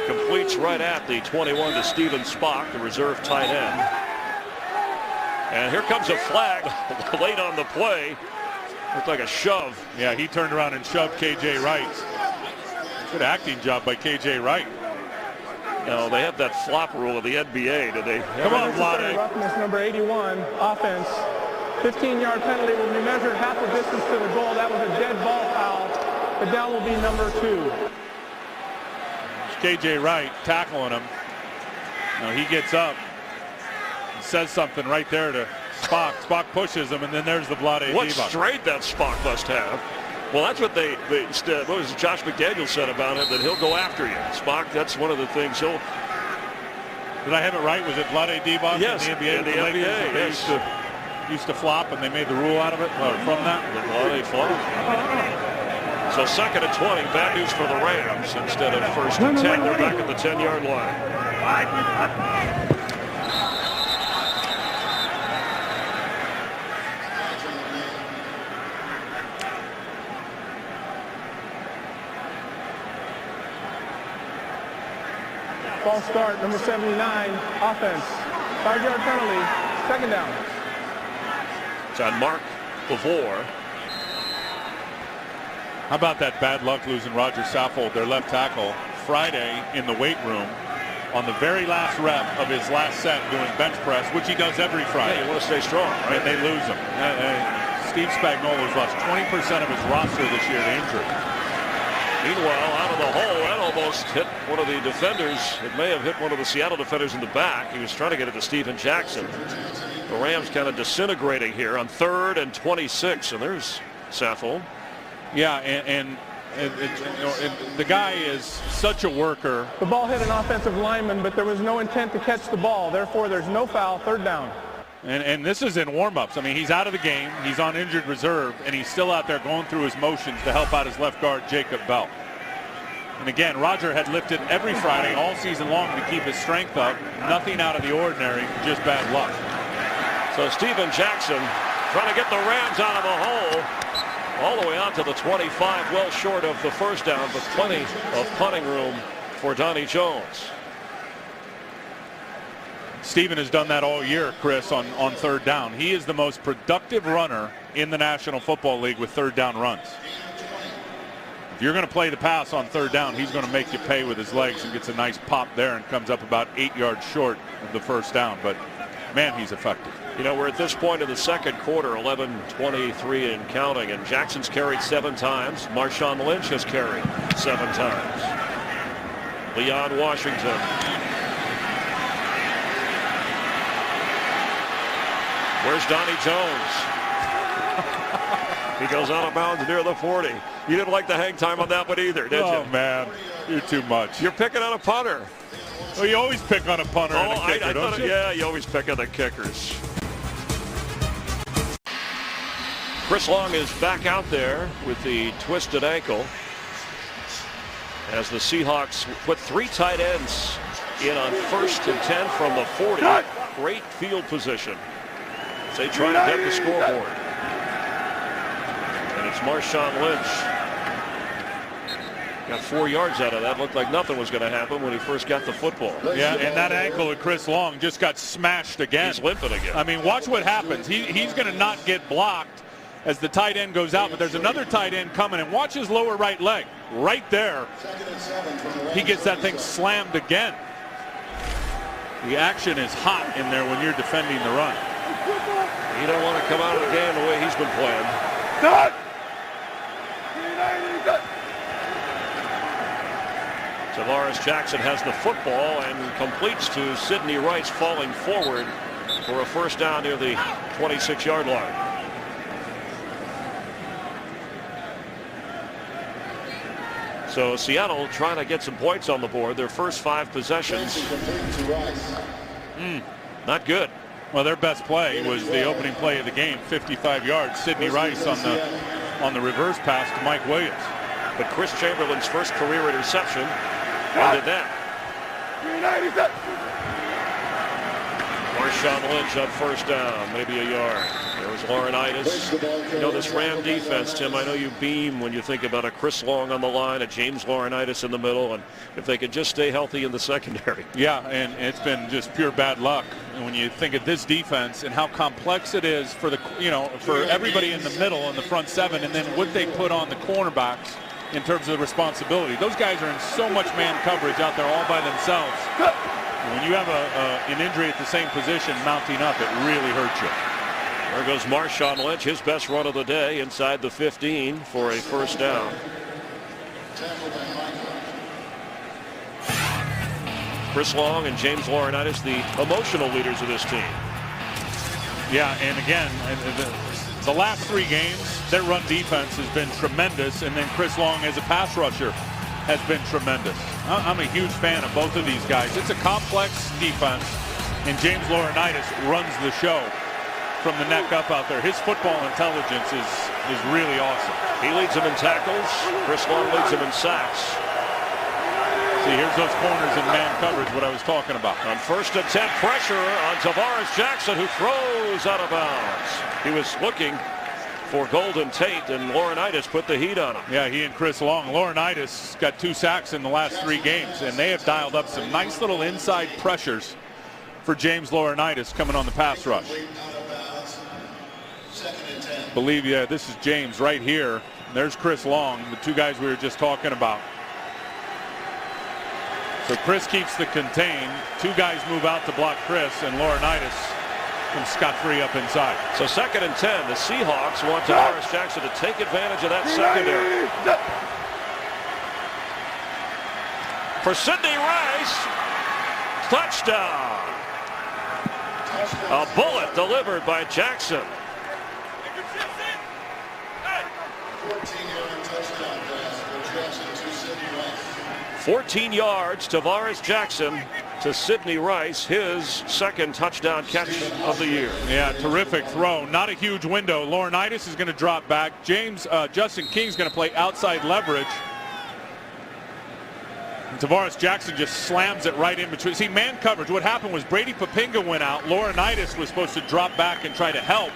completes right at the 21 to Steven Spock, the reserve tight end. And here comes a flag late on the play. Looked like a shove. Yeah, he turned around and shoved K.J. Wright. Good acting job by K.J. Wright. They have that flop rule of the NBA. Do they? Come on, Unnecessary Vlade. roughness number 81, offense. 15-yard penalty will be measured half the distance to the goal. That was a dead ball foul. The down will be number 2. K.J. Wright tackling him. Now he gets up and says something right there to Spock. Spock pushes him, and then there's the Vlade What Divac. straight that Spock must have. Well, that's what what was Josh McDaniels said about him, that he'll go after you. Spock, that's one of the things he'll. Did I have it right? Was it Vlade Divac Yes, in the NBA? in the Lakers, NBA, they yes. used to flop, and they made the rule out of it, or from that. The Vlade flop. So 2nd and 20, bad news for the Rams. Instead of 1st and 10, they're back at the 10-yard line. False start, number 79, offense. 5-yard penalty, 2nd down. It's on Mark Bavor. How about that bad luck losing Roger Saffold, their left tackle, Friday in the weight room on the very last rep of his last set doing bench press, which he does every Friday. Yeah, you want to stay strong, right? And they lose him. Steve Spagnuolo's lost 20% of his roster this year to injury. Meanwhile, out of the hole, that almost hit one of the defenders. It may have hit one of the Seattle defenders in the back. He was trying to get it to Steven Jackson. The Rams kind of disintegrating here on 3rd and 26. And there's Saffold. Yeah, and the guy is such a worker. The ball hit an offensive lineman, but there was no intent to catch the ball. Therefore, there's no foul, 3rd down. And this is in warm-ups. I mean, he's out of the game. He's on injured reserve, and he's still out there going through his motions to help out his left guard, Jacob Bell. And again, Roger had lifted every Friday all season long to keep his strength up. Nothing out of the ordinary, just bad luck. So Steven Jackson trying to get the Rams out of the hole. All the way out to the 25, well short of the 1st down, but plenty of punting room for Donnie Jones. Steven has done that all year, Chris, on 3rd down. He is the most productive runner in the National Football League with 3rd down runs. If you're going to play the pass on 3rd down, he's going to make you pay with his legs and gets a nice pop there and comes up about 8 yards short of the 1st down. But, man, he's effective. You know, we're at this point in the 2nd quarter, 11:23 and counting, and Jackson's carried 7 times. Marshawn Lynch has carried 7 times. Leon Washington. Where's Donnie Jones? He goes out of bounds near the 40. You didn't like the hang time on that one either, did you? Oh, man, you're too much. You're picking on a punter. Well, you always pick on a punter and a kicker, don't you? Yeah, you always pick on the kickers. Chris Long is back out there with the twisted ankle as the Seahawks put 3 tight ends in on 1st and 10 from the 40. Great field position as they try to hit the scoreboard. And it's Marshawn Lynch. Got 4 yards out of that. Looked like nothing was going to happen when he first got the football. Yeah, and that ankle of Chris Long just got smashed again. He's limping again. I mean, watch what happens. He's going to not get blocked as the tight end goes out, but there's another tight end coming, and watch his lower right leg. Right there, he gets that thing slammed again. The action is hot in there when you're defending the run. You don't want to come out of the game the way he's been playing. Tavares Jackson has the football and completes to Sidney Rice, falling forward for a 1st down near the 26-yard line. So Seattle trying to get some points on the board. Their first 5 possessions. Not good. Well, their best play was the opening play of the game, 55 yards. Sidney Rice on the reverse pass to Mike Williams. But Chris Chamberlain's first career interception ended that. Marshawn Lynch on 1st down, maybe a yard. There was Laurinaitis. You know, this Ram defense, Tim, I know you beam when you think about a Chris Long on the line, a James Laurinaitis in the middle, and if they could just stay healthy in the secondary. Yeah, and it's been just pure bad luck. And when you think of this defense and how complex it is for for everybody in the middle in the front 7, and then what they put on the cornerbacks in terms of the responsibility. Those guys are in so much man coverage out there all by themselves. When you have an injury at the same position mounting up, it really hurts you. There goes Marshawn Lynch, his best run of the day inside the 15 for a first down. Chris Long and James Laurinaitis, the emotional leaders of this team. Yeah, and again, the last 3 games, their run defense has been tremendous, and then Chris Long as a pass rusher has been tremendous. I'm a huge fan of both of these guys. It's a complex defense, and James Laurinaitis runs the show from the neck up out there. His football intelligence is really awesome. He leads them in tackles. Chris Long leads them in sacks. See, here's those corners in man coverage, what I was talking about. On first attempt, pressure on Tavares Jackson, who throws out of bounds. He was looking for Golden Tate, and Laurinaitis put the heat on him. Yeah, he and Chris Long. Laurinaitis got 2 sacks in the last 3 games, and they have dialed up some nice little inside pressures for James Laurinaitis coming on the pass rush. Believe you, this is James right here. There's Chris Long, the 2 guys we were just talking about. So Chris keeps the contain. 2 guys move out to block Chris, and Laurinaitis comes scot-free up inside. So 2nd and 10. The Seahawks want Tavares Jackson to take advantage of that secondary. For Sidney Rice, touchdown. A bullet delivered by Jackson. 14-yard touchdown pass for Jackson to Sidney Rice. 14 yards, Tavares Jackson to Sidney Rice, his 2nd touchdown catch of the year. Yeah, terrific throw. Not a huge window. Laurinaitis is going to drop back. Justin King's going to play outside leverage. And Tavares Jackson just slams it right in between. See, man coverage. What happened was Brady Papinga went out. Laurinaitis was supposed to drop back and try to help.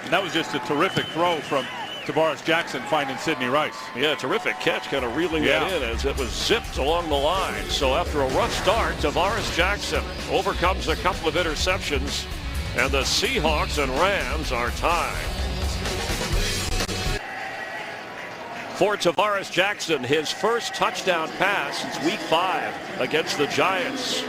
And that was just a terrific throw from Tavares Jackson finding Sidney Rice. Yeah, terrific catch, kind of reeling that in as it was zipped along the line. So after a rough start, Tavares Jackson overcomes a couple of interceptions, and the Seahawks and Rams are tied. For Tavares Jackson, his first touchdown pass since week 5 against the Giants.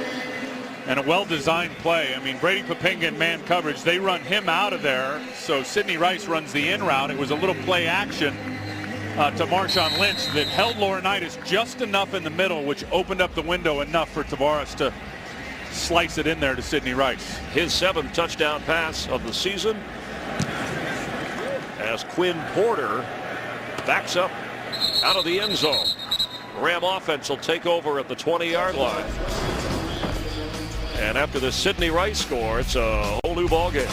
And a well-designed play. I mean, Brady Papinga in man coverage, they run him out of there. So Sidney Rice runs the in route. It was a little play action to Marshawn Lynch that held Laurinaitis just enough in the middle, which opened up the window enough for Tavares to slice it in there to Sidney Rice. His 7th touchdown pass of the season as Quinn Porter backs up out of the end zone. Ram offense will take over at the 20-yard line. And after the Sidney Rice score, it's a whole new ballgame.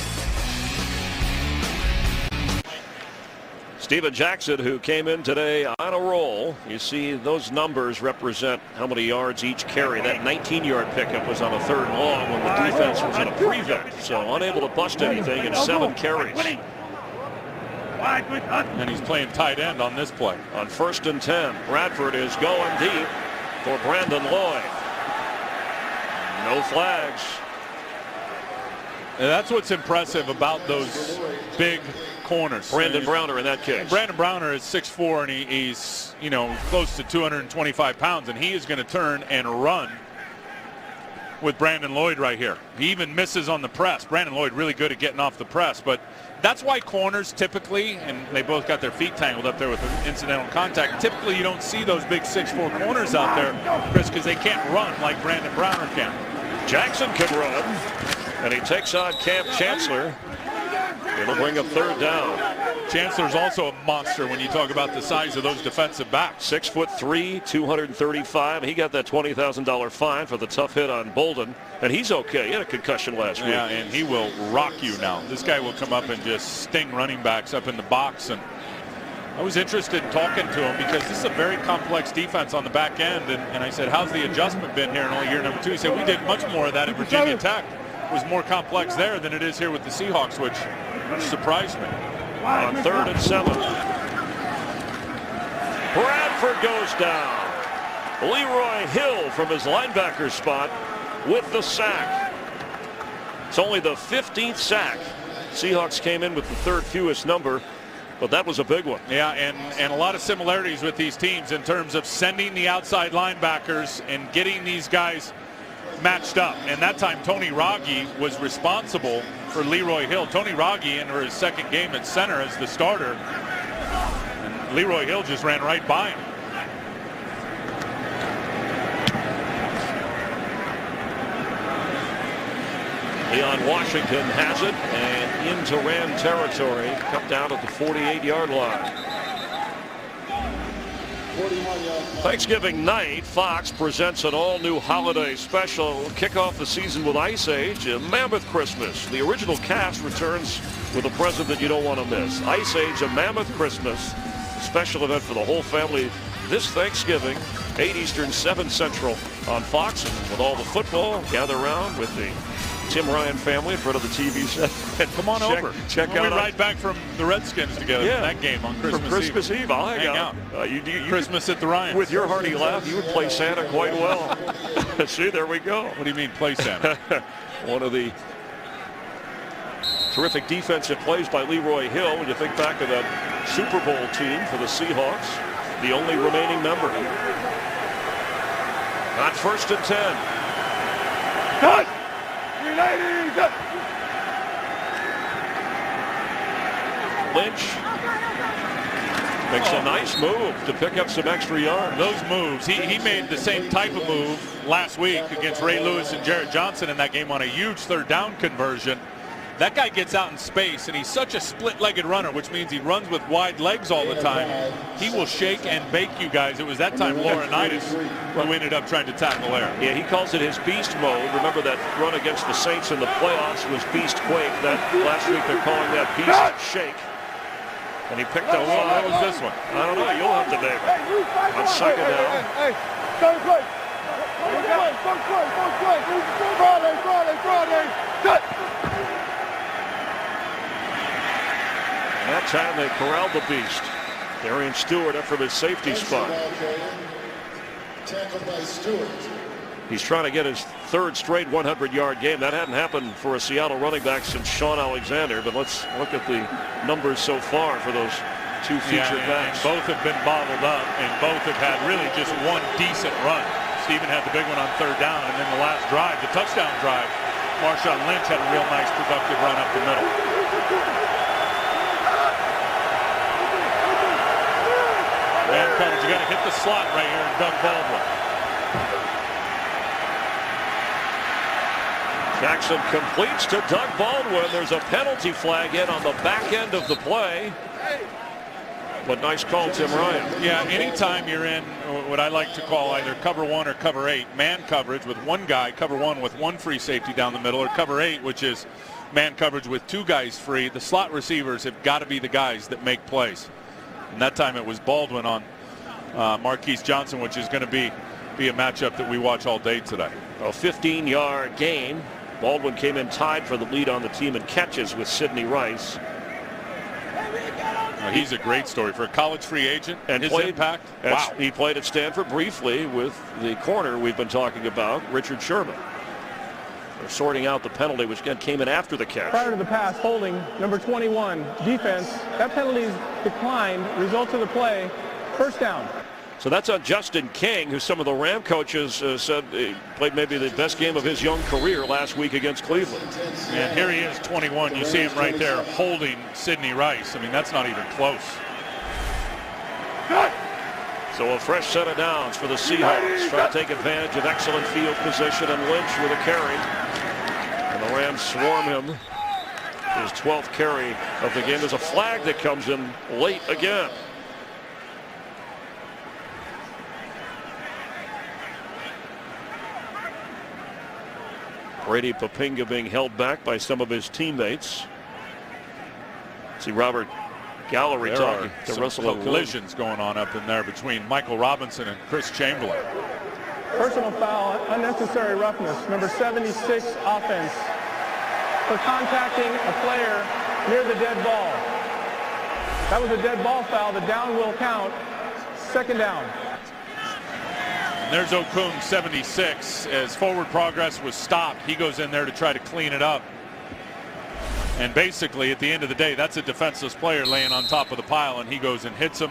Steven Jackson, who came in today on a roll. You see those numbers represent how many yards each carry. That 19-yard pickup was on a 3rd and long when the defense was in a prevent. So unable to bust anything in 7 carries. And he's playing tight end on this play. On 1st and 10, Bradford is going deep for Brandon Lloyd. No flags. And that's what's impressive about those big corners. Brandon Browner in that case. Brandon Browner is 6'4", and he's close to 225 pounds, and he is going to turn and run with Brandon Lloyd right here. He even misses on the press. Brandon Lloyd really good at getting off the press, but that's why corners typically, and they both got their feet tangled up there with the incidental contact, typically you don't see those big 6'4" corners out there, Chris, because they can't run like Brandon Browner can. Jackson can run, and he takes on Cam Chancellor. It'll bring up 3rd down. Chancellor's also a monster when you talk about the size of those defensive backs. 6'3", 235. He got that $20,000 fine for the tough hit on Bolden, and he's okay. He had a concussion last week. Yeah, and he will rock you now. This guy will come up and just sting running backs up in the box. And I was interested in talking to him because this is a very complex defense on the back end. And I said, how's the adjustment been here in only year number 2? He said, we did much more of that at Virginia Tech. It was more complex there than it is here with the Seahawks, which surprised me. On 3rd and 7. Bradford goes down. Leroy Hill from his linebacker spot with the sack. It's only the 15th sack. Seahawks came in with the 3rd fewest number but that was a big one. Yeah, and a lot of similarities with these teams in terms of sending the outside linebackers and getting these guys matched up. And that time, Tony Raggi was responsible for Leroy Hill. Tony Raggi in his second game at center as the starter. And Leroy Hill just ran right by him. Leon Washington has it and into Ram territory, cut down at the 48-yard line. 41-yard. Thanksgiving night, Fox presents an all-new holiday special. Kick off the season with Ice Age, a Mammoth Christmas. The original cast returns with a present that you don't want to miss. Ice Age, a Mammoth Christmas, a special event for the whole family this Thanksgiving, 8 Eastern, 7 Central on Fox. And with all the football, gather around with the Tim Ryan family in front of the TV set. Come on over. Check out. We ride back from the Redskins together in that game on Christmas Eve. I'll hang out. You Christmas at the Ryans. With your hearty laugh, you would play Santa quite well. See, there we go. What do you mean play Santa? One of the terrific defensive plays by Leroy Hill. When you think back to that Super Bowl team for the Seahawks, the only remaining member. Not 1st and 10. Cut! Lynch makes a nice move to pick up some extra yards. Those moves, he made the same type of move last week against Ray Lewis and Jarrett Johnson in that game on a huge third down conversion. That guy gets out in space, and he's such a split-legged runner, which means he runs with wide legs all the time. He will shake and bake you guys. It was that time Laurinaitis who ended up trying to tackle there. Yeah, he calls it his beast mode. Remember that run against the Saints in the playoffs was beast quake. That last week they're calling that beast shake. And he picked up what was this one? I don't know. You'll have to name it. On second down. That time they corralled the beast. Darian Stewart up from his safety spot. Tackled by Stewart. He's trying to get his 3rd straight 100-yard game. That hadn't happened for a Seattle running back since Sean Alexander. But let's look at the numbers so far for those two featured backs. Both have been bottled up, and both have had really just one decent run. Steven had the big one on 3rd down, and then the last drive, the touchdown drive, Marshawn Lynch had a real nice productive run up the middle. Man coverage, you got to hit the slot right here in Doug Baldwin. Jackson completes to Doug Baldwin. There's a penalty flag in on the back end of the play. But nice call, Tim Ryan. Yeah, anytime you're in what I like to call either cover 1 or cover 8, man coverage with one guy, cover 1 with one free safety down the middle, or cover 8, which is man coverage with 2 guys free, the slot receivers have got to be the guys that make plays. And that time it was Baldwin on Marquise Johnson, which is going to be a matchup that we watch all day today. A 15-yard gain. Baldwin came in tied for the lead on the team in catches with Sidney Rice. He's a great story for a college free agent and his impact. Wow. He played at Stanford briefly with the corner we've been talking about, Richard Sherman. They're sorting out the penalty, which again came in after the catch. Prior to the pass, holding number 21, defense. That penalty declined. Result of the play, 1st down. So that's on Justin King, who some of the Ram coaches said he played maybe the best game of his young career last week against Cleveland. And here he is, 21. You see him right there holding Sidney Rice. I mean, that's not even close. So a fresh set of downs for the Seahawks. Trying to take advantage of excellent field position, and Lynch with a carry. And the Rams swarm him. His 12th carry of the game. There's a flag that comes in late again. Brady Papinga being held back by some of his teammates. See Robert Gallery talking to Russell Okung. Collisions going on up in there between Michael Robinson and Chris Chamberlain. Personal foul, unnecessary roughness, number 76 offense, for contacting a player near the dead ball. That was a dead ball foul. The down will count. 2nd down. And there's Okung, 76. As forward progress was stopped, he goes in there to try to clean it up. And basically, at the end of the day, that's a defenseless player laying on top of the pile, and he goes and hits him.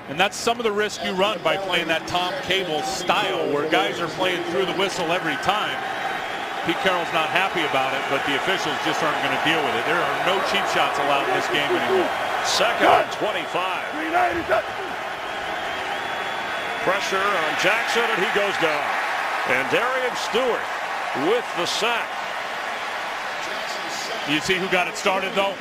And that's some of the risk you run by playing that Tom Cable style, where guys are playing through the whistle every time. Pete Carroll's not happy about it, but the officials just aren't going to deal with it. There are no cheap shots allowed in this game anymore. Second and 25. Pressure on Jackson, and he goes down. And Darian Stewart with the sack. You see who got it started, though?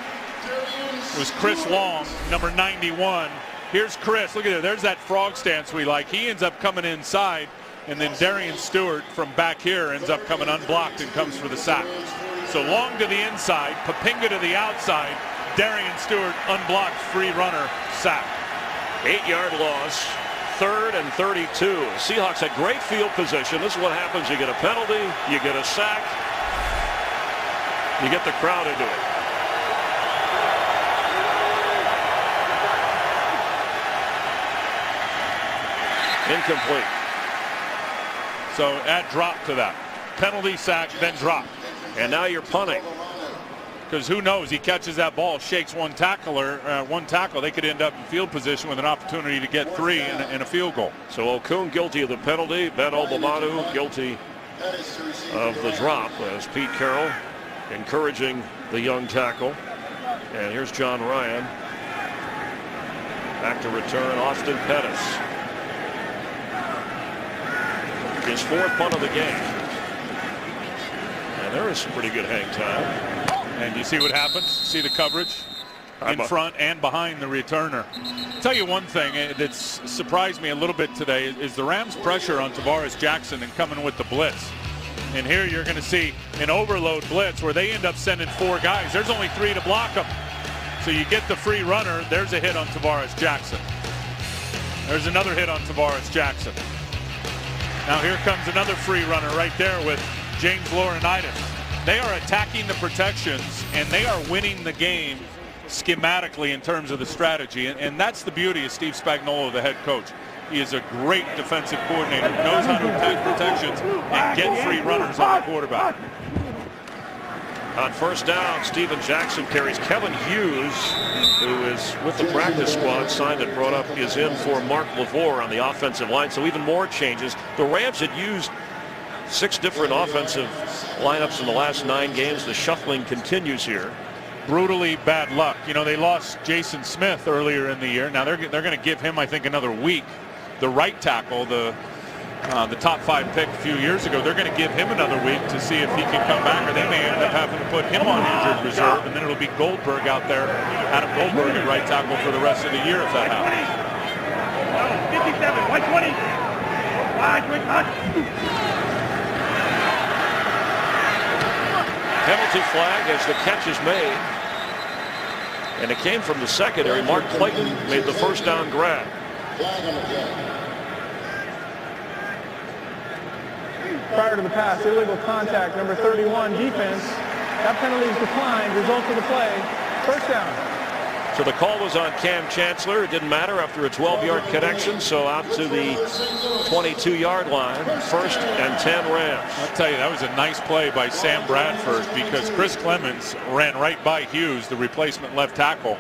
It was Chris Long, number 91. Here's Chris. Look at it. There's that frog stance we like. He ends up coming inside, and then Darian Stewart from back here ends up coming unblocked and comes for the sack. So Long to the inside, Papinga to the outside, Darian Stewart unblocked, free runner, sack. 8-yard loss, 3rd and 32. Seahawks had great field position. This is what happens. You get a penalty, you get a sack, you get the crowd into it. Incomplete. So add drop to that. Penalty, sack, then drop. And now you're punting. Because who knows, he catches that ball, shakes one tackle, they could end up in field position with an opportunity to get 3 and a field goal. So Okun guilty of the penalty, Ben Obamanu guilty of the drop, as Pete Carroll encouraging the young tackle. And here's John Ryan. Back to return, Austin Pettis. His 4th punt of the game. And there is some pretty good hang time. And you see what happens? See the coverage in front and behind the returner. I'll tell you one thing that's surprised me a little bit today is the Rams' pressure on Tavares Jackson and coming with the blitz. And here you're going to see an overload blitz where they end up sending 4 guys. There's only 3 to block them. So you get the free runner. There's a hit on Tavares Jackson. There's another hit on Tavares Jackson. Now here comes another free runner right there with James Laurinaitis. They are attacking the protections, and they are winning the game schematically in terms of the strategy. And that's the beauty of Steve Spagnuolo, the head coach. He is a great defensive coordinator, knows how to attack protections and get free runners on the quarterback. On first down, Steven Jackson carries Kevin Hughes, who is with the practice squad, signed and brought up, is in for Mark LaVore on the offensive line. So even more changes. The Rams had used 6 different offensive lineups in the last 9 games. The shuffling continues here. Brutally bad luck. You know, they lost Jason Smith earlier in the year. Now they're going to give him, I think, another week. The right tackle, the top 5 pick a few years ago, they're going to give him another week to see if he can come back, or they may end up having to put him on injured reserve, and then it'll be Goldberg out there, Adam Goldberg at right tackle for the rest of the year if that happens. 57, 120. Penalty flag as the catch is made. And it came from the secondary. Mark Clayton made the first down grab. Prior to the pass, illegal contact, number 31, defense. That penalty is declined. Result of the play, first down. So the call was on Cam Chancellor. It didn't matter after a 12-yard connection. So out to the 22-yard line. 1st and 10 Rams. I'll tell you, that was a nice play by Sam Bradford, because Chris Clemens ran right by Hughes, the replacement left tackle.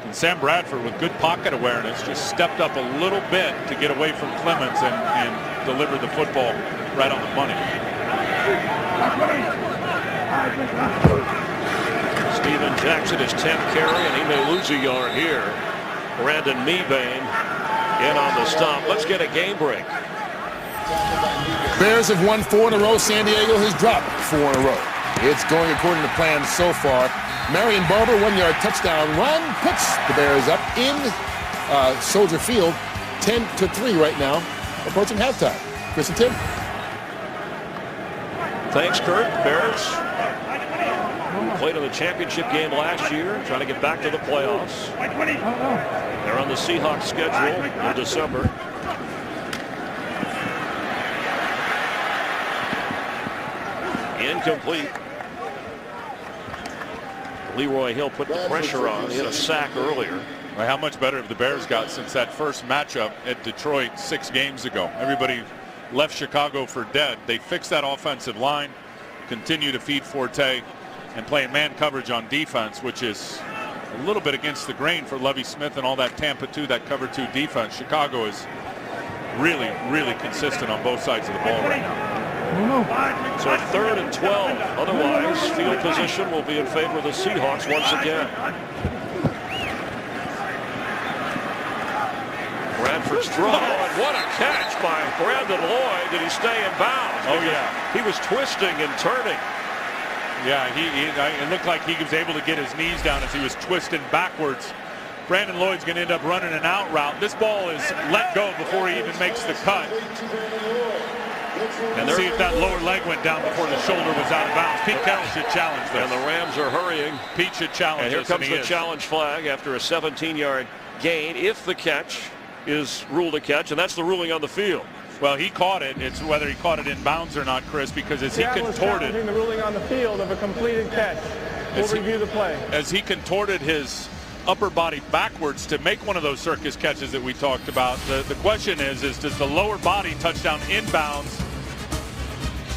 And Sam Bradford, with good pocket awareness, just stepped up a little bit to get away from Clemens and delivered the football right on the money. Steven Jackson is 10th carry, and he may lose a yard here. Brandon Mebane in on the stop. Let's get a game break. Bears have won 4 in a row. San Diego has dropped 4 in a row. It's going according to plan so far. Marion Barber, 1-yard touchdown run, puts the Bears up in Soldier Field, 10-3 right now, approaching halftime. Chris and Tim. Thanks, Kurt. Bears played in the championship game last year, trying to get back to the playoffs. They're on the Seahawks schedule in December. Incomplete. Leroy Hill put the pressure on. He had a sack earlier. Well, how much better have the Bears got since that first matchup at Detroit 6 games ago? Everybody left Chicago for dead. They fixed that offensive line, continue to feed Forte. and playing man coverage on defense, which is a little bit against the grain for Lovie Smith and all that Tampa 2, that cover 2 defense. Chicago is really, really consistent on both sides of the ball right now. So 3rd and 12. Otherwise, field position will be in favor of the Seahawks once again. Bradford's throw, and what a catch by Brandon Lloyd. Did he stay in bounds? Oh, yeah. He was twisting and turning. Yeah, it looked like he was able to get his knees down as he was twisting backwards. Brandon Lloyd's going to end up running an out route. This ball is let go before he even makes the cut. And see if that lower leg went down before the shoulder was out of bounds. Pete Carroll should challenge this. And the Rams are hurrying. Pete should challenge this. And here comes the challenge flag after a 17-yard gain if the catch is ruled a catch, and that's the ruling on the field. Well, he caught it. It's whether he caught it in bounds or not, Chris, because as he contorted. The ruling on the field of a completed catch. We'll review the play. As he contorted his upper body backwards to make one of those circus catches that we talked about, the question is does the lower body touch down inbounds?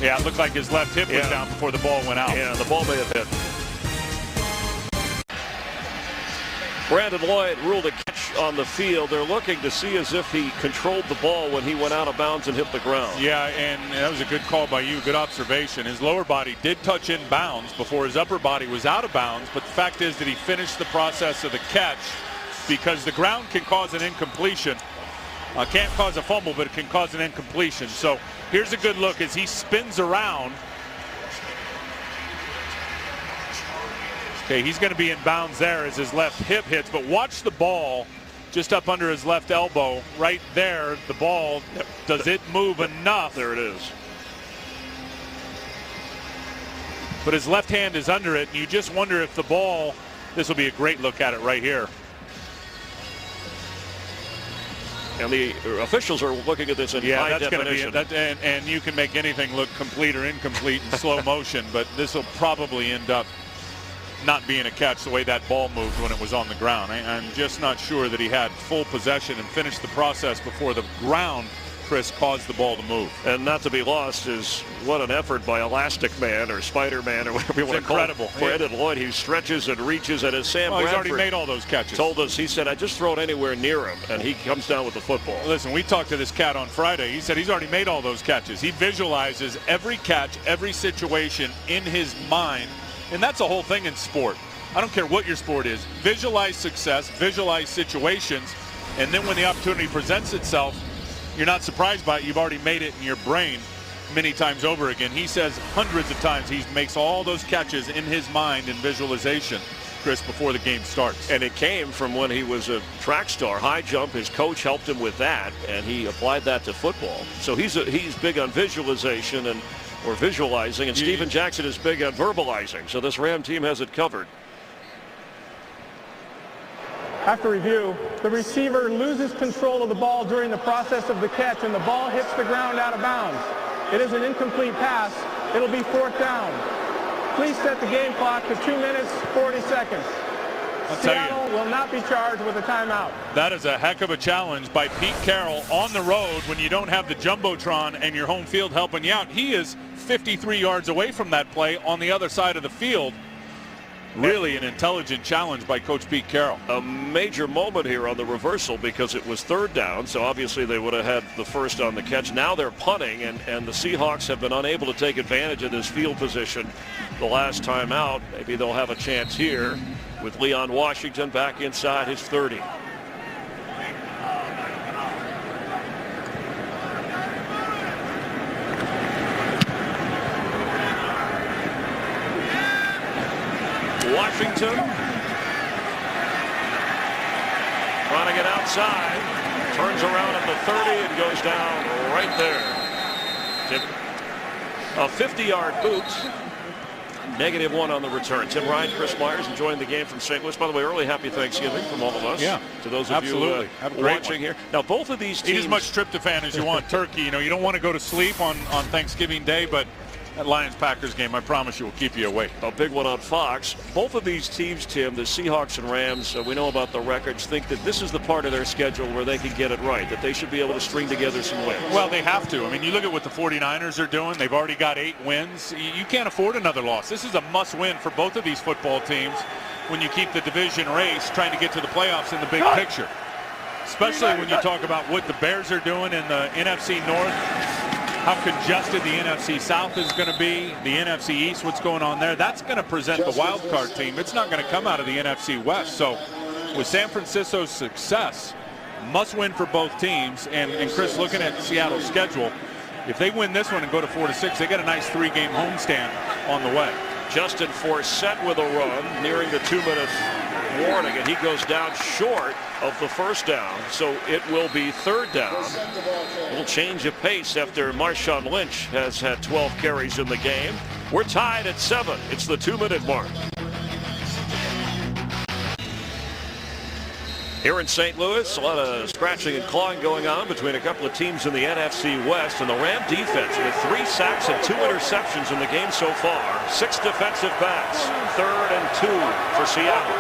Yeah, it looked like his left hip was down before the ball went out. Yeah, the ball may have hit. Brandon Lloyd ruled a catch on the field. They're looking to see as if he controlled the ball when he went out of bounds and hit the ground. Yeah, and that was a good call by you. Good observation. His lower body did touch in bounds before his upper body was out of bounds, but the fact is that he finished the process of the catch because the ground can cause an incompletion. Can't cause a fumble, but it can cause an incompletion. So here's a good look as he spins around. Okay, he's going to be in bounds there as his left hip hits, but watch the ball just up under his left elbow. Right there, the ball, does it move enough? There it is. But his left hand is under it, and you just wonder if the ball, this will be a great look at it right here. And the officials are looking at this in high definition. Going to be and you can make anything look complete or incomplete in slow motion, but this will probably end up not being a catch the way that ball moved when it was on the ground. I'm just not sure that he had full possession and finished the process before the ground, Chris, caused the ball to move. And not to be lost is what an effort by Elastic Man or Spider-Man or whatever you want to call it. Incredible. Brandon Lloyd, he stretches and reaches, and as Sam Bradford he's already made all those catches. Told us, he said, I just throw it anywhere near him, and he comes down with the football. Listen, we talked to this cat on Friday. He said he's already made all those catches. He visualizes every catch, every situation in his mind, and that's the whole thing in sport. I don't care what your sport is. Visualize success, visualize situations, and then when the opportunity presents itself, you're not surprised by it. You've already made it in your brain many times over again. He says hundreds of times he makes all those catches in his mind in visualization, Chris, before the game starts. And it came from when he was a track star, high jump. His coach helped him with that, and he applied that to football. So he's big on visualization or visualizing, and Steven Jackson is big on verbalizing. So this Ram team has it covered. After review, the receiver loses control of the ball during the process of the catch, and the ball hits the ground out of bounds. It is an incomplete pass. It'll be 4th down. Please set the game clock to 2 minutes, 40 seconds. Seattle will not be charged with a timeout. That is a heck of a challenge by Pete Carroll on the road when you don't have the Jumbotron and your home field helping you out. He is 53 yards away from that play on the other side of the field. Really an intelligent challenge by Coach Pete Carroll. A major moment here on the reversal because it was 3rd down, so obviously they would have had the first on the catch. Now they're punting, and the Seahawks have been unable to take advantage of this field position the last time out. Maybe they'll have a chance here with Leon Washington back inside his 30. Washington trying to get outside, turns around at the 30 and goes down right there. A 50-yard boot. -1 on the return. Tim Ryan, Chris Myers enjoying the game from St. Louis. By the way, early happy Thanksgiving from all of us. Yeah, to those of you watching here. Now, both of these teams. Eat as much tryptophan as you want. Turkey, you know, you don't want to go to sleep on Thanksgiving Day, but That Lions-Packers game, I promise you, will keep you awake. A big one on Fox. Both of these teams, Tim, the Seahawks and Rams, we know about the records, think that this is the part of their schedule where they can get it right, that they should be able to string together some wins. Well, they have to. I mean, you look at what the 49ers are doing. They've already got 8 wins. You can't afford another loss. This is a must-win for both of these football teams when you keep the division race trying to get to the playoffs in the big picture. Especially when you talk about what the Bears are doing in the NFC North, how congested the NFC South is going to be, the NFC East, what's going on there. That's going to present the wild card team. It's not going to come out of the NFC West. So with San Francisco's success, must win for both teams. And Chris, looking at Seattle's schedule, if they win this one and go to 4-6, they got a nice 3-game homestand on the way. Justin Forsett with a run, nearing the 2-minute warning, and he goes down short of the first down, so it will be 3rd down. A little change of pace after Marshawn Lynch has had 12 carries in the game. We're tied at 7. It's the 2-minute mark. Here in St. Louis, a lot of scratching and clawing going on between a couple of teams in the NFC West, and the Ram defense with 3 sacks and 2 interceptions in the game so far. 6 defensive backs. 3rd and 2 for Seattle.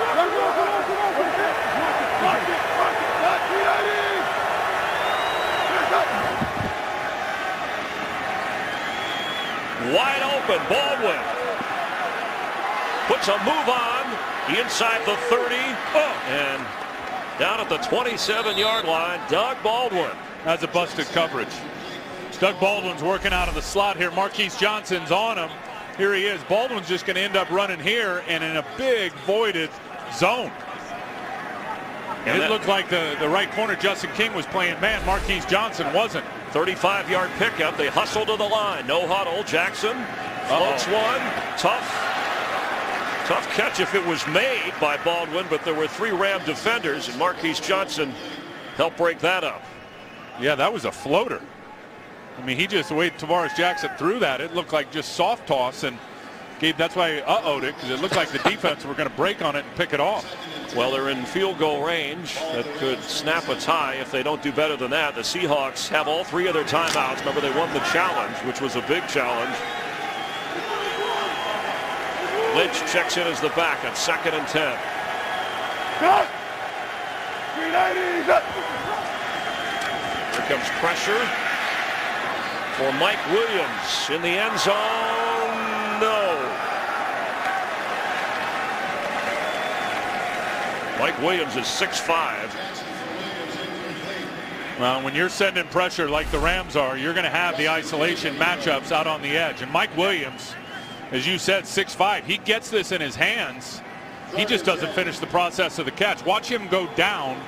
Wide open, Baldwin puts a move on inside the 30, and down at the 27-yard line, Doug Baldwin. That's a busted coverage. Doug Baldwin's working out of the slot here. Marquise Johnson's on him. Here he is. Baldwin's just going to end up running here and in a big voided zone. And it looked like the right corner, Justin King, was playing man. Marquise Johnson wasn't. 35-yard pickup. They hustle to the line. No huddle. Jackson floats one. Tough catch if it was made by Baldwin, but there were 3 Ram defenders, and Marquise Johnson helped break that up. Yeah, that was a floater. I mean, he just, the way Tavares Jackson threw that, it looked like just soft toss, and that's why he uh-oh'd it, because it looked like the defense were going to break on it and pick it off. Well, they're in field goal range. That could snap a tie if they don't do better than that. The Seahawks have all 3 of their timeouts. Remember, they won the challenge, which was a big challenge. Lynch checks in as the back at 2nd and 10. Here comes pressure for Mike Williams in the end zone. No. Mike Williams is 6'5". Well, when you're sending pressure like the Rams are, you're going to have the isolation matchups out on the edge. And Mike Williams, as you said, 6'5". He gets this in his hands. He just doesn't finish the process of the catch. Watch him go down.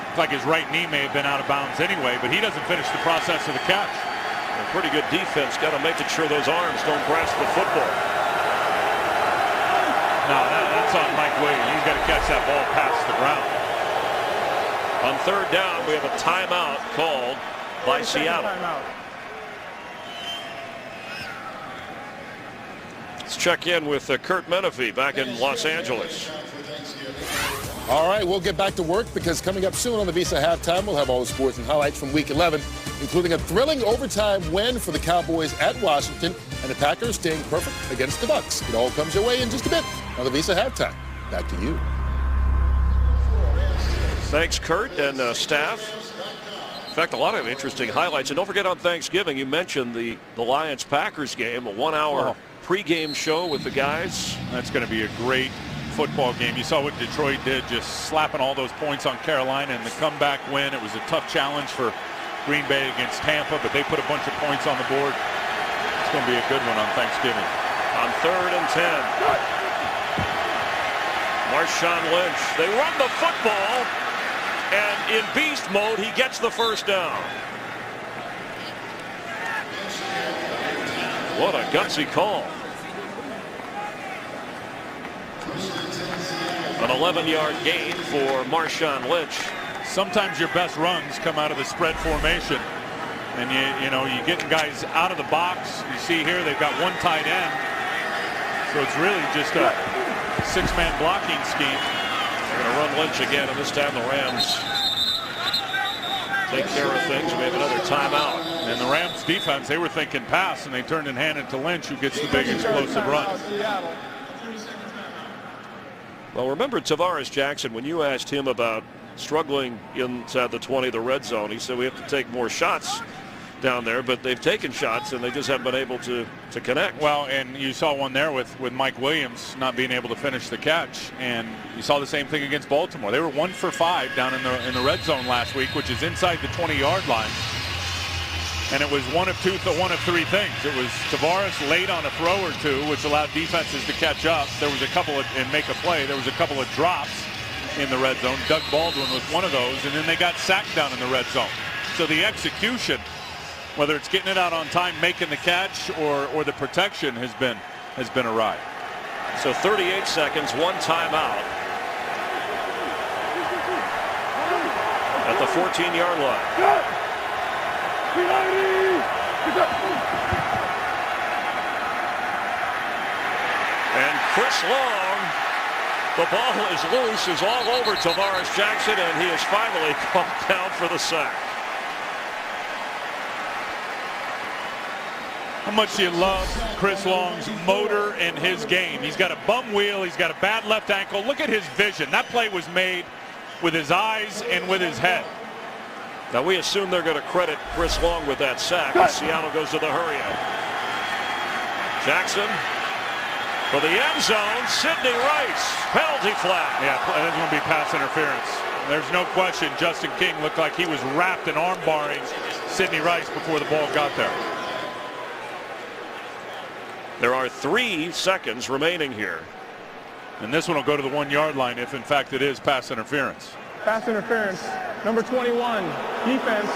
Looks like his right knee may have been out of bounds anyway, but he doesn't finish the process of the catch. A pretty good defense. Got to make sure those arms don't grasp the football. No, that's on Mike Williams. He's got to catch that ball past the ground. On 3rd down, we have a timeout called by Seattle. Let's check in with Kurt Menefee back in Los Angeles. All right, we'll get back to work because coming up soon on the Visa Halftime, we'll have all the sports and highlights from Week 11, including a thrilling overtime win for the Cowboys at Washington and the Packers staying perfect against the Bucs. It all comes your way in just a bit on the Visa Halftime. Back to you. Thanks, Kurt and staff. In fact, a lot of interesting highlights. And don't forget, on Thanksgiving, you mentioned the Lions-Packers game, a 1-hour pregame show with the guys. That's going to be a great football game. You saw what Detroit did, just slapping all those points on Carolina in the comeback win. It was a tough challenge for Green Bay against Tampa, but they put a bunch of points on the board. It's going to be a good one on Thanksgiving. On 3rd and 10. Marshawn Lynch. They run the football, and in beast mode, he gets the first down. What a gutsy call. An 11-yard gain for Marshawn Lynch. Sometimes your best runs come out of the spread formation, and you getting guys out of the box. You see here they've got 1 tight end, so it's really just a 6-man blocking scheme. They're going to run Lynch again, and this time the Rams take care of things. We have another timeout. And the Rams defense, they were thinking pass, and they turned and handed to Lynch, who gets the big explosive run. Well, remember Tavares Jackson, when you asked him about struggling inside the 20, the red zone, he said we have to take more shots down there, but they've taken shots and they just haven't been able to connect. Well, and you saw one there with Mike Williams not being able to finish the catch, and you saw the same thing against Baltimore. They were 1 for 5 down in the red zone last week, which is inside the 20-yard line. And it was one of three things. It was Tavares late on a throw or two, which allowed defenses to catch up. There was a couple and make a play. There was a couple of drops in the red zone. Doug Baldwin was one of those, and then they got sacked down in the red zone. So the execution, whether it's getting it out on time, making the catch, or the protection has been awry. So 38 seconds, one timeout at the 14-yard line. And Chris Long, the ball is loose, is all over Tavares Jackson, and he is finally called down for the sack. How much do you love Chris Long's motor and his game? He's got a bum wheel. He's got a bad left ankle. Look at his vision. That play was made with his eyes and with his head. Now we assume they're going to credit Chris Long with that sack. And Seattle goes to the hurry-up. Jackson for the end zone. Sidney Rice, penalty flag. Yeah, that's going to be pass interference. There's no question Justin King looked like he was wrapped in arm barring Sidney Rice before the ball got there. There are 3 seconds remaining here. And this one will go to the 1-yard line if, in fact, it is pass interference. Pass interference, number 21, defense.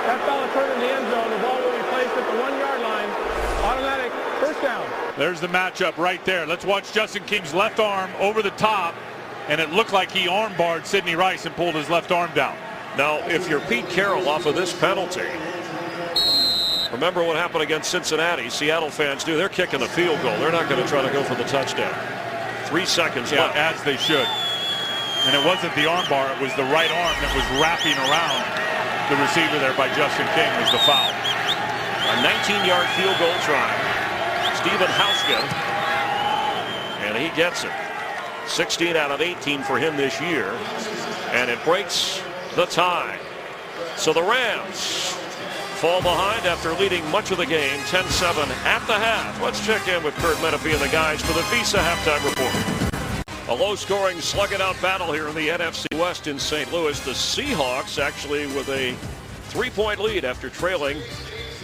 That foul occurred in the end zone. The ball will be placed at the 1-yard line. Automatic first down. There's the matchup right there. Let's watch Justin King's left arm over the top, and it looked like he arm barred Sidney Rice and pulled his left arm down. Now, if you're Pete Carroll off of this penalty, remember what happened against Cincinnati. Seattle fans do. They're kicking the field goal. They're not going to try to go for the touchdown. 3 seconds left. As they should. And it wasn't the arm bar, it was the right arm that was wrapping around the receiver there by Justin King was the foul. A 19-yard field goal try. Stephen Hauska, and he gets it. 16 out of 18 for him this year, and it breaks the tie. So the Rams fall behind after leading much of the game, 10-7 at the half. Let's check in with Kurt Menefee and the guys for the Visa Halftime Report. A low-scoring, slug-it-out battle here in the NFC West in St. Louis. The Seahawks actually with a 3-point lead after trailing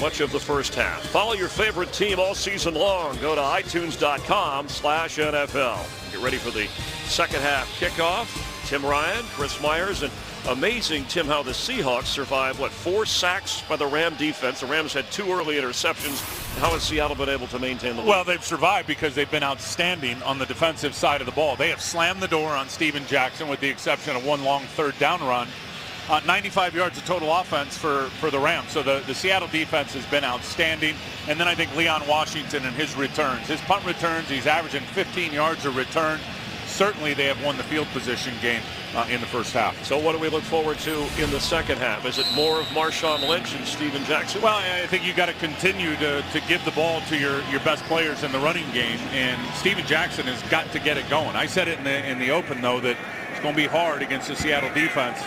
much of the first half. Follow your favorite team all season long. Go to itunes.com/NFL. Get ready for the second half kickoff. Tim Ryan, Chris Myers, and amazing, Tim, how the Seahawks survived, 4 sacks by the Ram defense. The Rams had 2 early interceptions. How has Seattle been able to maintain the lead? Well, they've survived because they've been outstanding on the defensive side of the ball. They have slammed the door on Steven Jackson with the exception of one long third down run. 95 yards of total offense for the Rams. So the Seattle defense has been outstanding. And then I think Leon Washington and his returns. His punt returns, he's averaging 15 yards a return. Certainly they have won the field position game in the first half. So what do we look forward to in the second half? Is it more of Marshawn Lynch and Steven Jackson? Well, I think you got to continue to give the ball to your best players in the running game, and Steven Jackson has got to get it going. I said it in the open, though, that it's going to be hard against the Seattle defense.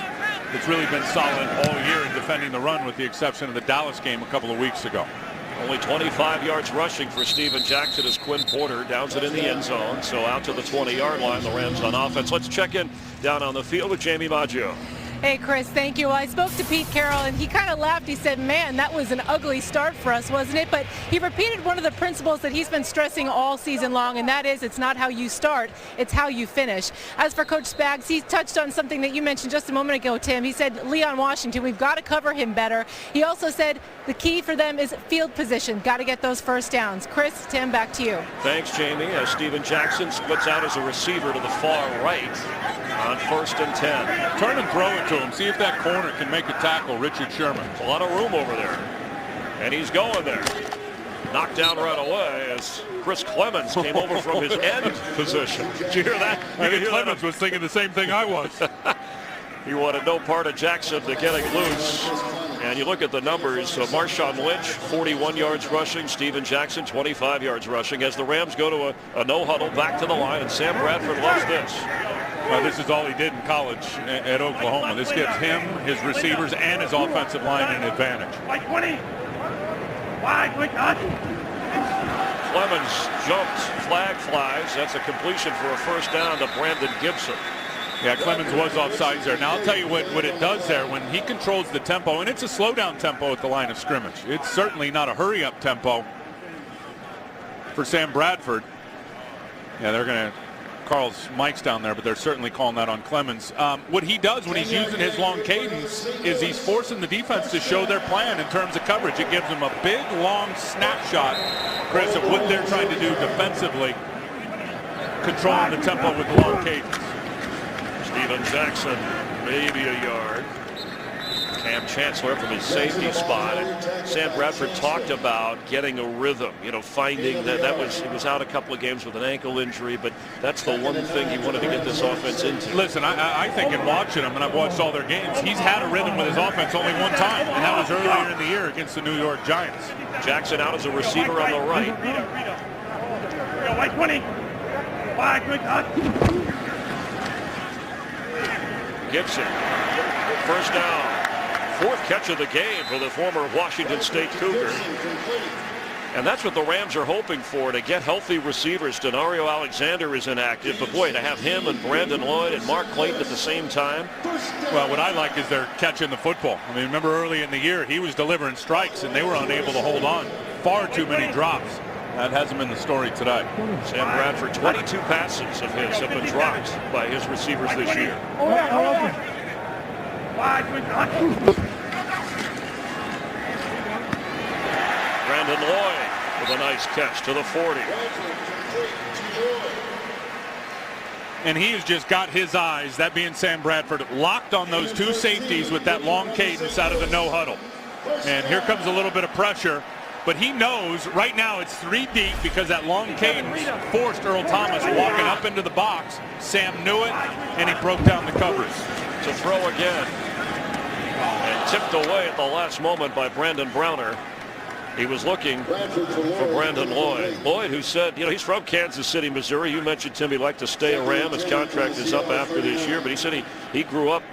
It's really been solid all year in defending the run with the exception of the Dallas game a couple of weeks ago. Only 25 yards rushing for Steven Jackson as Quinn Porter downs it in the end zone. So out to the 20-yard line, the Rams on offense. Let's check in down on the field with Jamie Maggio. Hey, Chris, thank you. Well, I spoke to Pete Carroll, and he kind of laughed. He said, man, that was an ugly start for us, wasn't it? But he repeated one of the principles that he's been stressing all season long, and that is it's not how you start, it's how you finish. As for Coach Spags, he touched on something that you mentioned just a moment ago, Tim. He said, Leon Washington, we've got to cover him better. He also said the key for them is field position. Got to get those first downs. Chris, Tim, back to you. Thanks, Jamie. As Steven Jackson splits out as a receiver to the far right on 1st and 10. Turn and throw it to him. See if that corner can make a tackle, Richard Sherman. A lot of room over there. And he's going there. Knocked down right away as Chris Clemens came over from his end position. Did you hear that? I think Clemens was thinking the same thing I was. He wanted no part of Jackson to getting loose. And you look at the numbers. So Marshawn Lynch, 41 yards rushing. Steven Jackson, 25 yards rushing. As the Rams go to a no-huddle back to the line. And Sam Bradford loves this. Well, this is all he did in college at Oklahoma. This gives him, his receivers, and his offensive line an advantage. Like 20. Wide, quick, Clemens jumped, flag flies. That's a completion for a first down to Brandon Gibson. Yeah, Clemens was offsides there. Now, I'll tell you what it does there when he controls the tempo, and it's a slow-down tempo at the line of scrimmage. It's certainly not a hurry-up tempo for Sam Bradford. Yeah, they're going to Carl's mic's down there, but they're certainly calling that on Clemens. What he does when he's using his long cadence is he's forcing the defense to show their plan in terms of coverage. It gives them a big, long snapshot, Chris, of what they're trying to do defensively, controlling the tempo with the long cadence. Steven Jackson, maybe a yard. Cam Chancellor from his safety spot. And Sam Bradford talked about getting a rhythm, finding that he was out a couple of games with an ankle injury, but that's the one thing he wanted to get this offense into. Listen, I think in watching him, and I've watched all their games, he's had a rhythm with his offense only one time, and that was earlier in the year against the New York Giants. Jackson out as a receiver on the right. White 20. Wide, quick, Gibson, first down. Fourth catch of the game for the former Washington State Cougar. And that's what the Rams are hoping for, to get healthy receivers. Denario Alexander is inactive, but boy, to have him and Brandon Lloyd and Mark Clayton at the same time. Well, what I like is they're catching the football. I mean, remember early in the year, he was delivering strikes, and they were unable to hold on. Far too many drops. That hasn't been the story today. Sam Bradford, 22 passes of his have been dropped by his receivers this year. Brandon Lloyd with a nice catch to the 40. And he has just got his eyes, that being Sam Bradford, locked on those two safeties with that long cadence out of the no huddle. And here comes a little bit of pressure. But he knows right now it's 3 deep because that long cadence forced Earl Thomas walking up into the box. Sam knew it, and he broke down the coverage. To throw again. And tipped away at the last moment by Brandon Browner. He was looking for Brandon Lloyd. Lloyd, who said, he's from Kansas City, Missouri. You mentioned, Tim, he'd like to stay a Ram. His contract is up after this year. But he said he grew up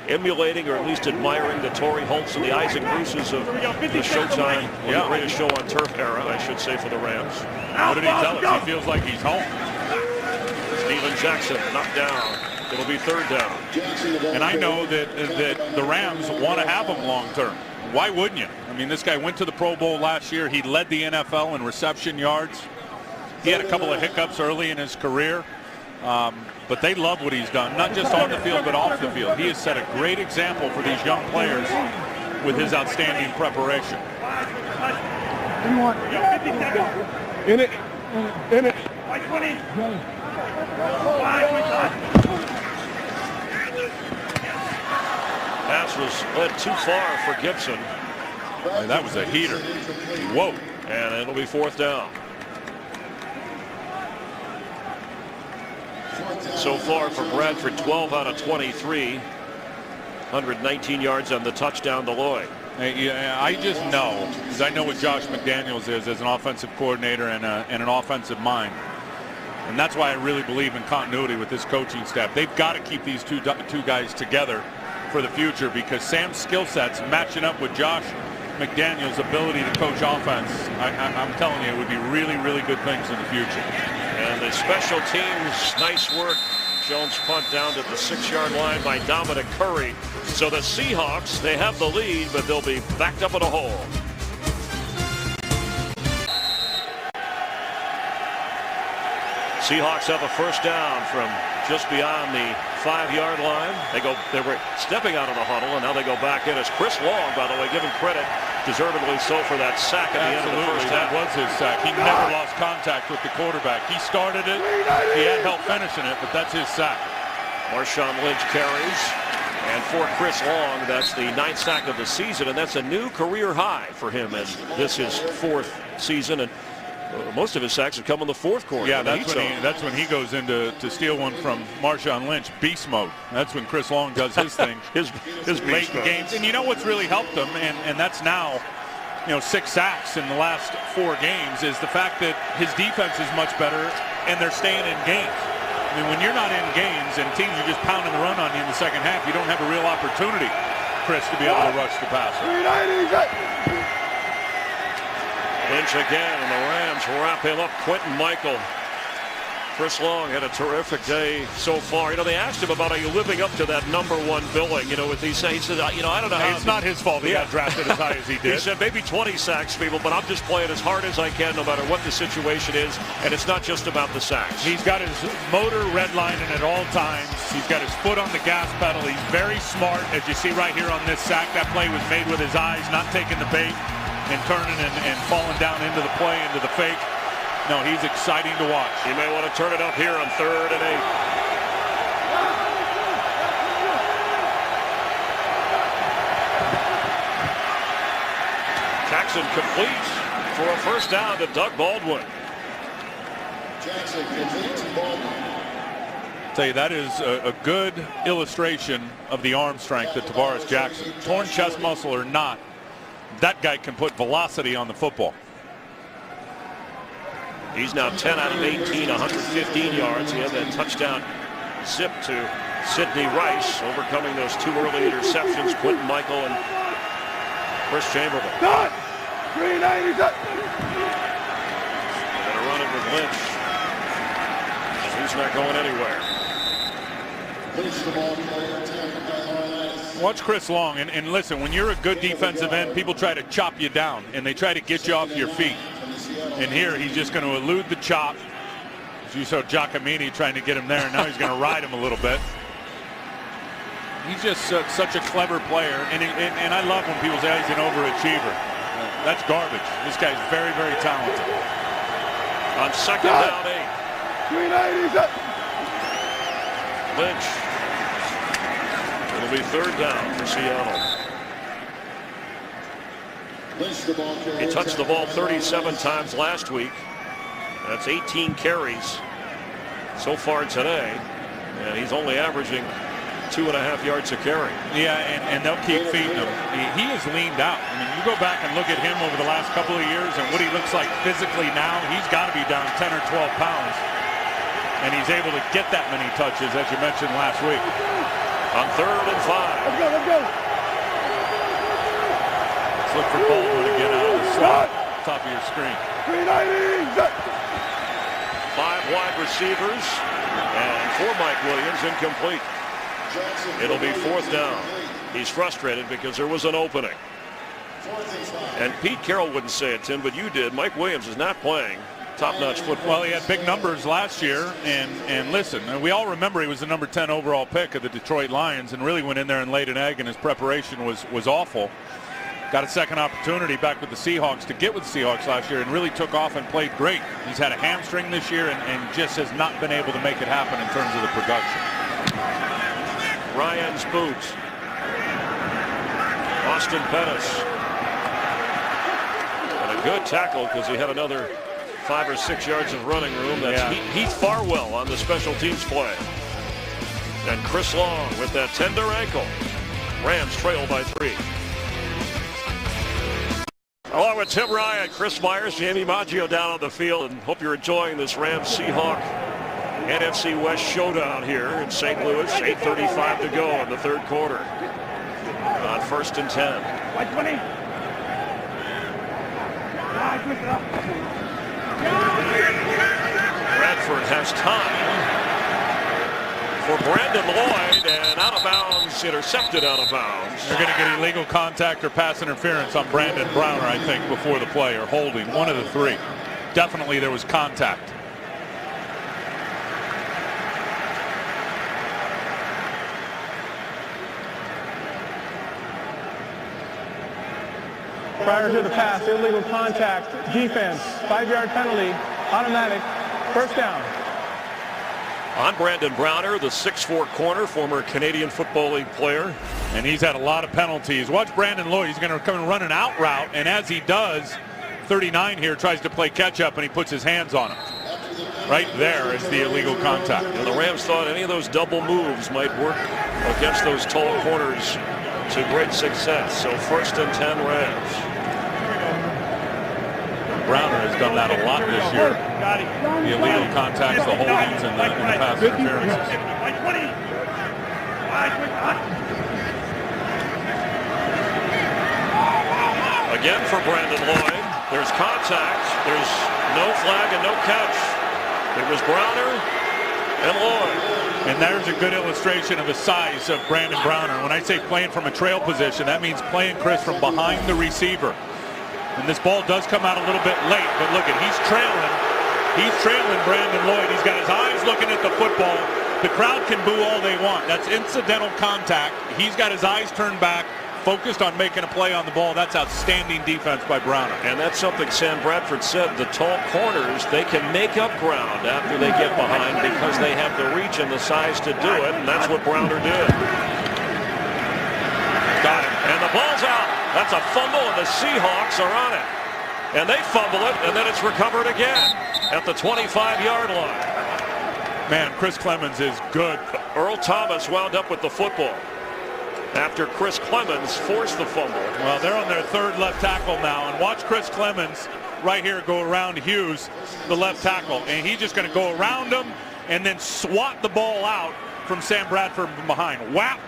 emulating, or at least admiring, the Torrey Holtz and the Isaac Bruces of the Showtime, or the greatest show on turf era, I should say, for the Rams. What did he tell us? He feels like he's home. Steven Jackson knocked down. It'll be third down. And I know that the Rams want to have him long term. Why wouldn't you? I mean, this guy went to the Pro Bowl last year. He led the NFL in reception yards. He had a couple of hiccups early in his career. But they love what he's done, not just on the field, but off the field. He has set a great example for these young players with his outstanding preparation. In it. Pass was led too far for Gibson. And that was a heater. Whoa. And it'll be fourth down. So far for Bradford, 12 out of 23. 119 yards on the touchdown to Lloyd. I just know, because I know what Josh McDaniels is as an offensive coordinator and an offensive mind. And that's why I really believe in continuity with this coaching staff. They've got to keep these two guys together for the future, because Sam's skill sets matching up with Josh McDaniels' ability to coach offense, I'm telling you, it would be really, really good things in the future. And the special teams, nice work. Jones punt down to the 6-yard line by Dominic Curry. So the Seahawks, they have the lead, but they'll be backed up in a hole. Seahawks have a first down from just beyond the 5-yard line. They were stepping out of the huddle, and now they go back in. As Chris Long, by the way, give him credit, deservedly so, for that sack at the end of the first half. That was his sack. He never lost contact with the quarterback. He started it. He had help finishing it, but that's his sack. Marshawn Lynch carries. And for Chris Long, that's the 9th sack of the season, and that's a new career high for him, and this is 4th season. And Most of his sacks have come in the fourth quarter. Yeah, that's when he goes in to steal one from Marshawn Lynch, beast mode. That's when Chris Long does his thing. his late games. And you know what's really helped him, and that's now, 6 sacks in the last 4 games, is the fact that his defense is much better and they're staying in games. I mean, when you're not in games and teams are just pounding the run on you in the second half, you don't have a real opportunity, Chris, to be able to rush the passer. Lynch again, and the Rams wrap him up. Quentin Michael. Chris Long had a terrific day so far. They asked him about, are you living up to that #1 billing? With these, he said, I don't know how. It's not his fault he got drafted as high as he did. He said maybe 20 sacks, people, but I'm just playing as hard as I can no matter what the situation is, and it's not just about the sacks. He's got his motor redlining at all times. He's got his foot on the gas pedal. He's very smart, as you see right here on this sack. That play was made with his eyes, not taking the bait and turning and falling down into the play, into the fake. No, he's exciting to watch. You may want to turn it up here on 3rd and 8. Jackson completes for a first down to Doug Baldwin. Jackson completes to Baldwin. Tell you, that is a good illustration of the arm strength of Tavares Jackson. Torn chest muscle or not, that guy can put velocity on the football. He's now 10 out of 18, 115 yards. He had that touchdown zip to Sidney Rice, overcoming those 2 early interceptions, Quentin Michael and Chris Chamberlain. They're going to run it with Lynch. He's not going anywhere. Watch Chris Long, and listen, when you're a good defensive end, people try to chop you down, and they try to get you off your feet. And here he's just going to elude the chop. As you saw Giacomini trying to get him there, and now he's going to ride him a little bit. He's just such a clever player, and I love when people say he's an overachiever. That's garbage. This guy's very, very talented. On 2nd down 8. Lynch. It'll be 3rd down for Seattle. He touched the ball 37 times last week. That's 18 carries so far today. And he's only averaging 2.5 yards a carry. Yeah, and they'll keep feeding him. He has leaned out. I mean, you go back and look at him over the last couple of years and what he looks like physically now, he's got to be down 10 or 12 pounds. And he's able to get that many touches, as you mentioned last week. On 3rd and 5. Let's go. Look for Baldwin again out of the slot, top of your screen. 5 wide receivers, and for Mike Williams, incomplete. It'll be 4th down. He's frustrated because there was an opening. And Pete Carroll wouldn't say it, Tim, but you did. Mike Williams is not playing top-notch football. Well, he had big numbers last year, and listen, we all remember he was the number 10 overall pick of the Detroit Lions and really went in there and laid an egg, and his preparation was awful. Got a second opportunity back with the Seahawks to get with the Seahawks last year and really took off and played great. He's had a hamstring this year and just has not been able to make it happen in terms of the production. Ryan's boot. Austin Pettis. And a good tackle because he had another 5 or 6 yards of running room. That's Heath Farwell on the special teams play. And Chris Long with that tender ankle. Rams trail by 3. Along with Tim Ryan, Chris Myers, Jamie Maggio down on the field, and hope you're enjoying this Rams-Seahawk NFC West showdown here in St. Louis. 8:35 to go in the 3rd quarter. On 1st and 10. Bradford has time for Brandon Lloyd, and out of bounds, intercepted out of bounds. They're going to get illegal contact or pass interference on Brandon Browner, I think, before the play, or holding, one of the 3. Definitely there was contact. Prior to the pass, illegal contact, defense, 5-yard penalty, automatic, 1st down. On Brandon Browner, the 6'4" corner, former Canadian Football League player. And he's had a lot of penalties. Watch Brandon Lloyd. He's going to come and run an out route, and as he does, 39 here tries to play catch up and he puts his hands on him. Right there is the illegal contact. And the Rams thought any of those double moves might work against those tall corners to great success. So 1st and 10 Rams. Browner has done that a lot this year. The illegal contacts, the holdings, and the pass interferences. Again for Brandon Lloyd. There's contact. There's no flag and no catch. It was Browner and Lloyd. And there's a good illustration of the size of Brandon Browner. When I say playing from a trail position, that means playing, Chris, from behind the receiver. And this ball does come out a little bit late, but look at, he's trailing. He's trailing Brandon Lloyd. He's got his eyes looking at the football. The crowd can boo all they want. That's incidental contact. He's got his eyes turned back, focused on making a play on the ball. That's outstanding defense by Browner. And that's something Sam Bradford said. The tall corners, they can make up ground after they get behind because they have the reach and the size to do it, and that's what Browner did. Got it. And the ball's out. That's a fumble, and the Seahawks are on it. And they fumble it, and then it's recovered again at the 25-yard line. Man, Chris Clemens is good. Earl Thomas wound up with the football after Chris Clemens forced the fumble. Well, they're on their 3rd left tackle now, and watch Chris Clemens right here go around Hughes, the left tackle, and he's just going to go around him and then swat the ball out from Sam Bradford from behind. Whap!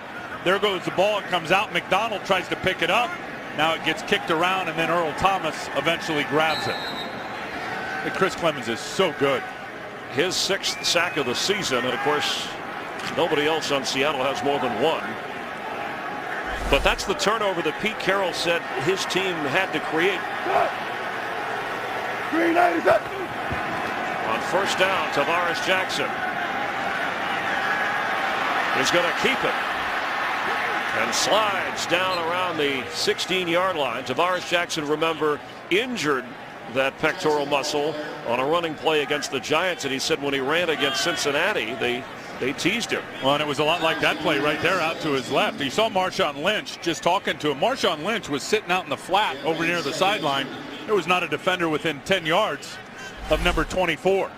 There goes the ball. It comes out. McDonald tries to pick it up. Now it gets kicked around, and then Earl Thomas eventually grabs it. And Chris Clemens is so good. His 6th sack of the season, and of course, nobody else on Seattle has more than 1. But that's the turnover that Pete Carroll said his team had to create. On 1st down, Tavares Jackson is going to keep it and slides down around the 16-yard line. Tavares Jackson, remember, injured that pectoral muscle on a running play against the Giants, and he said when he ran against Cincinnati, they teased him. Well, and it was a lot like that play right there out to his left. You saw Marshawn Lynch just talking to him. Marshawn Lynch was sitting out in the flat over near the sideline. There was not a defender within 10 yards of number 24.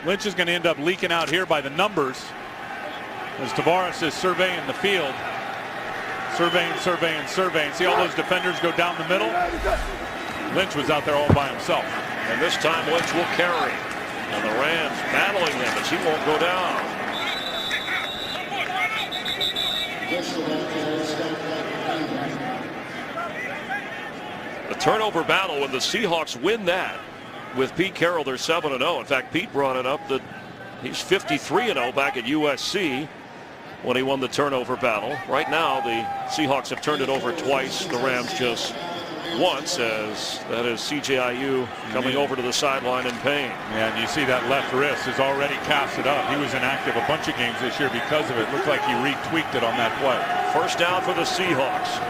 Lynch is going to end up leaking out here by the numbers as Tavares is surveying the field. Surveying. See all those defenders go down the middle? Lynch was out there all by himself. And this time Lynch will carry. And the Rams battling him as he won't go down. The turnover battle, when the Seahawks win that with Pete Carroll, they're 7-0. In fact, Pete brought it up that he's 53-0 back at USC when he won the turnover battle. Right now, the Seahawks have turned it over twice. The Rams just once, as that is CJIU coming over to the sideline in pain. Yeah, and you see that left wrist is already casted up. He was inactive a bunch of games this year because of it. Looked like he retweaked it on that play. 1st down for the Seahawks.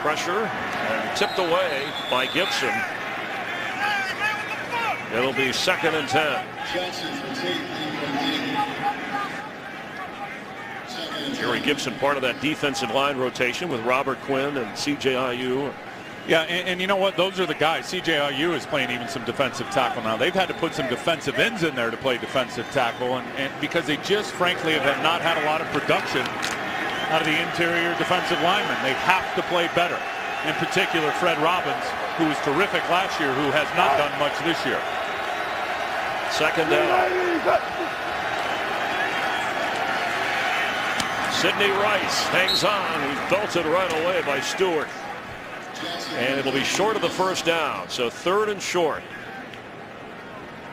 Pressure and tipped away by Gibson. It'll be 2nd and 10. Jerry Gibson, part of that defensive line rotation with Robert Quinn and CJIU. Yeah, and you know what? Those are the guys. CJIU is playing even some defensive tackle now. They've had to put some defensive ends in there to play defensive tackle, and because they just, frankly, have not had a lot of production out of the interior defensive linemen. They have to play better. In particular, Fred Robbins, who was terrific last year, who has not done much this year. 2nd down. Sidney Rice hangs on. He's belted right away by Stewart. And it'll be short of the 1st down. So 3rd and short.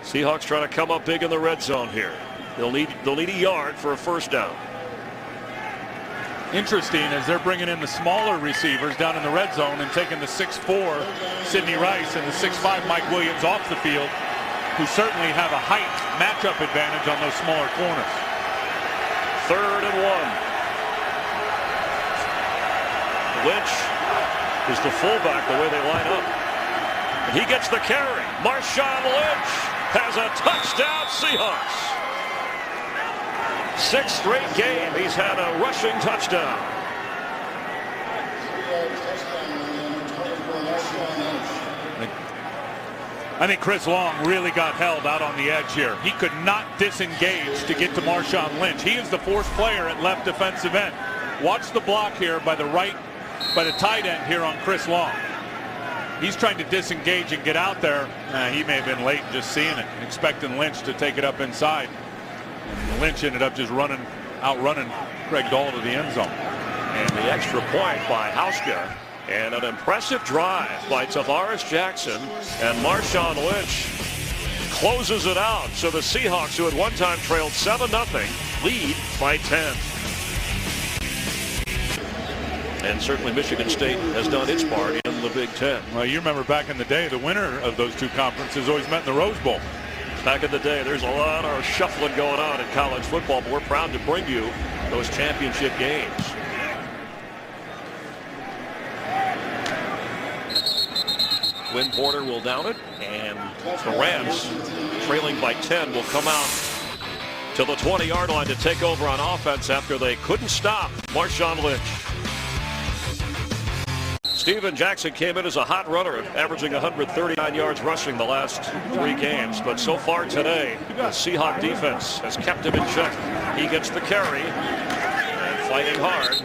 Seahawks trying to come up big in the red zone here. They'll need a yard for a 1st down. Interesting as they're bringing in the smaller receivers down in the red zone and taking the 6'4" Sidney Rice and the 6'5" Mike Williams off the field, who certainly have a height matchup advantage on those smaller corners. 3rd and 1. Lynch is the fullback the way they line up. And he gets the carry. Marshawn Lynch has a touchdown, Seahawks. 6th straight game he's had a rushing touchdown. I think Chris Long really got held out on the edge here. He could not disengage to get to Marshawn Lynch. He is the fourth player at left defensive end. Watch the block here by the tight end here on Chris Long. He's trying to disengage and get out there. He may have been late just seeing it, expecting Lynch to take it up inside. And Lynch ended up just outrunning Greg Dahl to the end zone. And the extra point by Hauschka. And an impressive drive by Tavares Jackson, and Marshawn Lynch closes it out. So the Seahawks, who at one time trailed 7-0, lead by 10. And certainly Michigan State has done its part in the Big Ten. Well, you remember back in the day, the winner of those two conferences always met in the Rose Bowl. Back in the day, there's a lot of shuffling going on in college football, but we're proud to bring you those championship games. Quinn Porter will down it, and the Rams, trailing by 10, will come out to the 20-yard line to take over on offense after they couldn't stop Marshawn Lynch. Steven Jackson came in as a hot runner, averaging 139 yards rushing the last 3 games. But so far today, the Seahawk defense has kept him in check. He gets the carry, and fighting hard.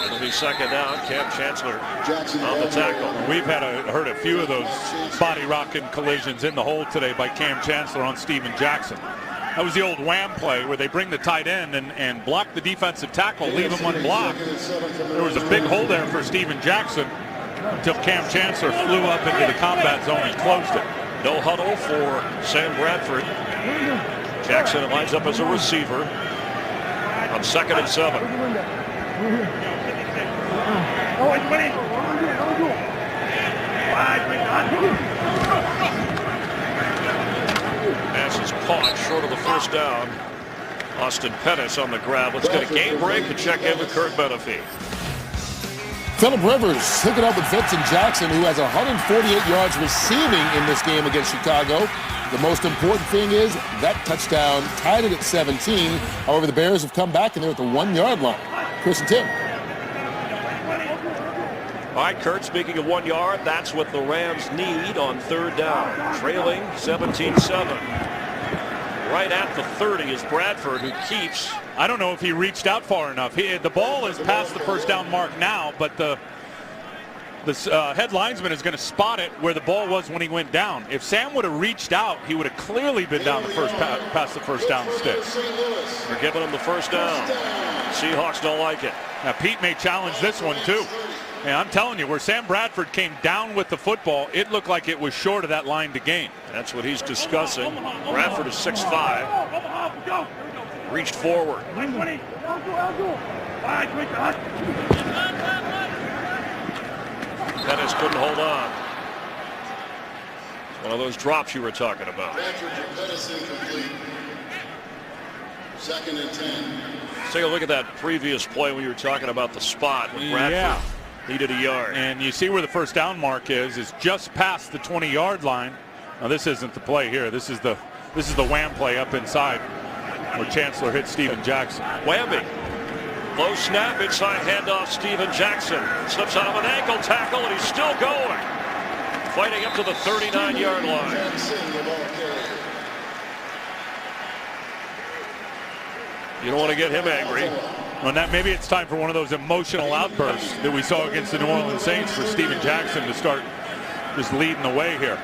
It'll be second down. Cam Chancellor on the tackle. We've heard a few of those body-rocking collisions in the hole today by Cam Chancellor on Steven Jackson. That was the old wham play where they bring the tight end and block the defensive tackle, leave him unblocked. There was a big hole there for Steven Jackson until Cam Chancellor flew up into the combat zone and closed it. No huddle for Sam Bradford. Jackson lines up as a receiver on 2nd and 7. Pass is caught short of the first down. Austin Pettis on the grab. Let's get a game break and check in with Kurt Menefee. Phillip Rivers hooking up with Vincent Jackson, who has 148 yards receiving in this game against Chicago. The most important thing is that touchdown tied it at 17. However, the Bears have come back and they're at the 1-yard line. Chris and Tim. All right, Kurt, speaking of 1 yard, that's what the Rams need on 3rd down. Trailing 17-7. Right at the 30 is Bradford, who keeps. I don't know if he reached out far enough. The ball is past the first down mark now, but the head linesman is going to spot it where the ball was when he went down. If Sam would have reached out, he would have clearly been down past the first down sticks. They're giving him the first down. Seahawks don't like it. Now Pete may challenge this one too. And I'm telling you, where Sam Bradford came down with the football, it looked like it was short of that line to gain. That's what he's discussing. Bradford is 6'5". Reached forward. Pettis couldn't hold on. It's one of those drops you were talking about. Bradford to Pettis incomplete. 2nd and 10. Let's take a look at that previous play when you were talking about the spot when Bradford needed a yard. And you see where the first down mark is just past the 20-yard line. Now this isn't the play here. This is the wham play up inside where Chancellor hit Steven Jackson. Whammy. Low snap, inside handoff, Steven Jackson. Slips out of an ankle tackle, and he's still going. Fighting up to the 39-yard line. You don't want to get him angry. Well, now maybe it's time for one of those emotional outbursts that we saw against the New Orleans Saints for Steven Jackson to start just leading the way here.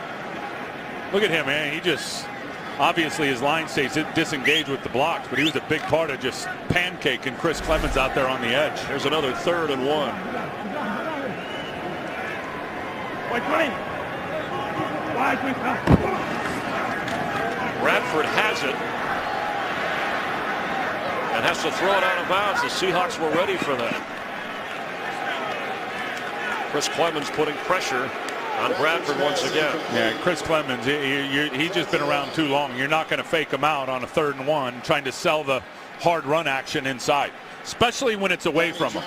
Look at him, man. He just, obviously his line stays disengaged with the blocks, but he was a big part of just pancaking Chris Clemens out there on the edge. There's another 3rd and 1. Bradford has it. And has to throw it out of bounds. The Seahawks were ready for that. Chris Clemens putting pressure on Bradford once again. Yeah, Chris Clemens, he's just been around too long. You're not going to fake him out on a 3rd and 1, trying to sell the hard run action inside, especially when it's away from him.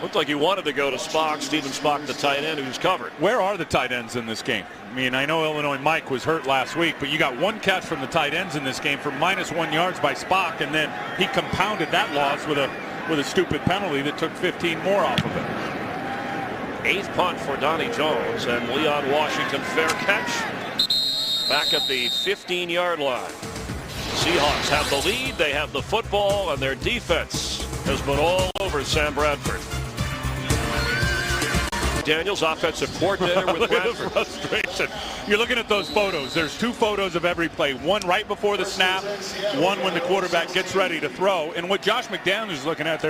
Looked like he wanted to go to Spock, Steven Spock, the tight end, who's covered. Where are the tight ends in this game? I mean, I know Illinois Mike was hurt last week, but you got 1 catch from the tight ends in this game for -1 yards by Spock, and then he compounded that loss with a stupid penalty that took 15 more off of it. 8th punt for Donnie Jones, and Leon Washington fair catch back at the 15-yard line. Seahawks have the lead, they have the football, and their defense has been all over Sam Bradford. Daniels, offensive coordinator with Bradford. Frustration. You're looking at those photos. There's 2 photos of every play. One right before the snap, one when the quarterback gets ready to throw. And what Josh McDaniels is looking at,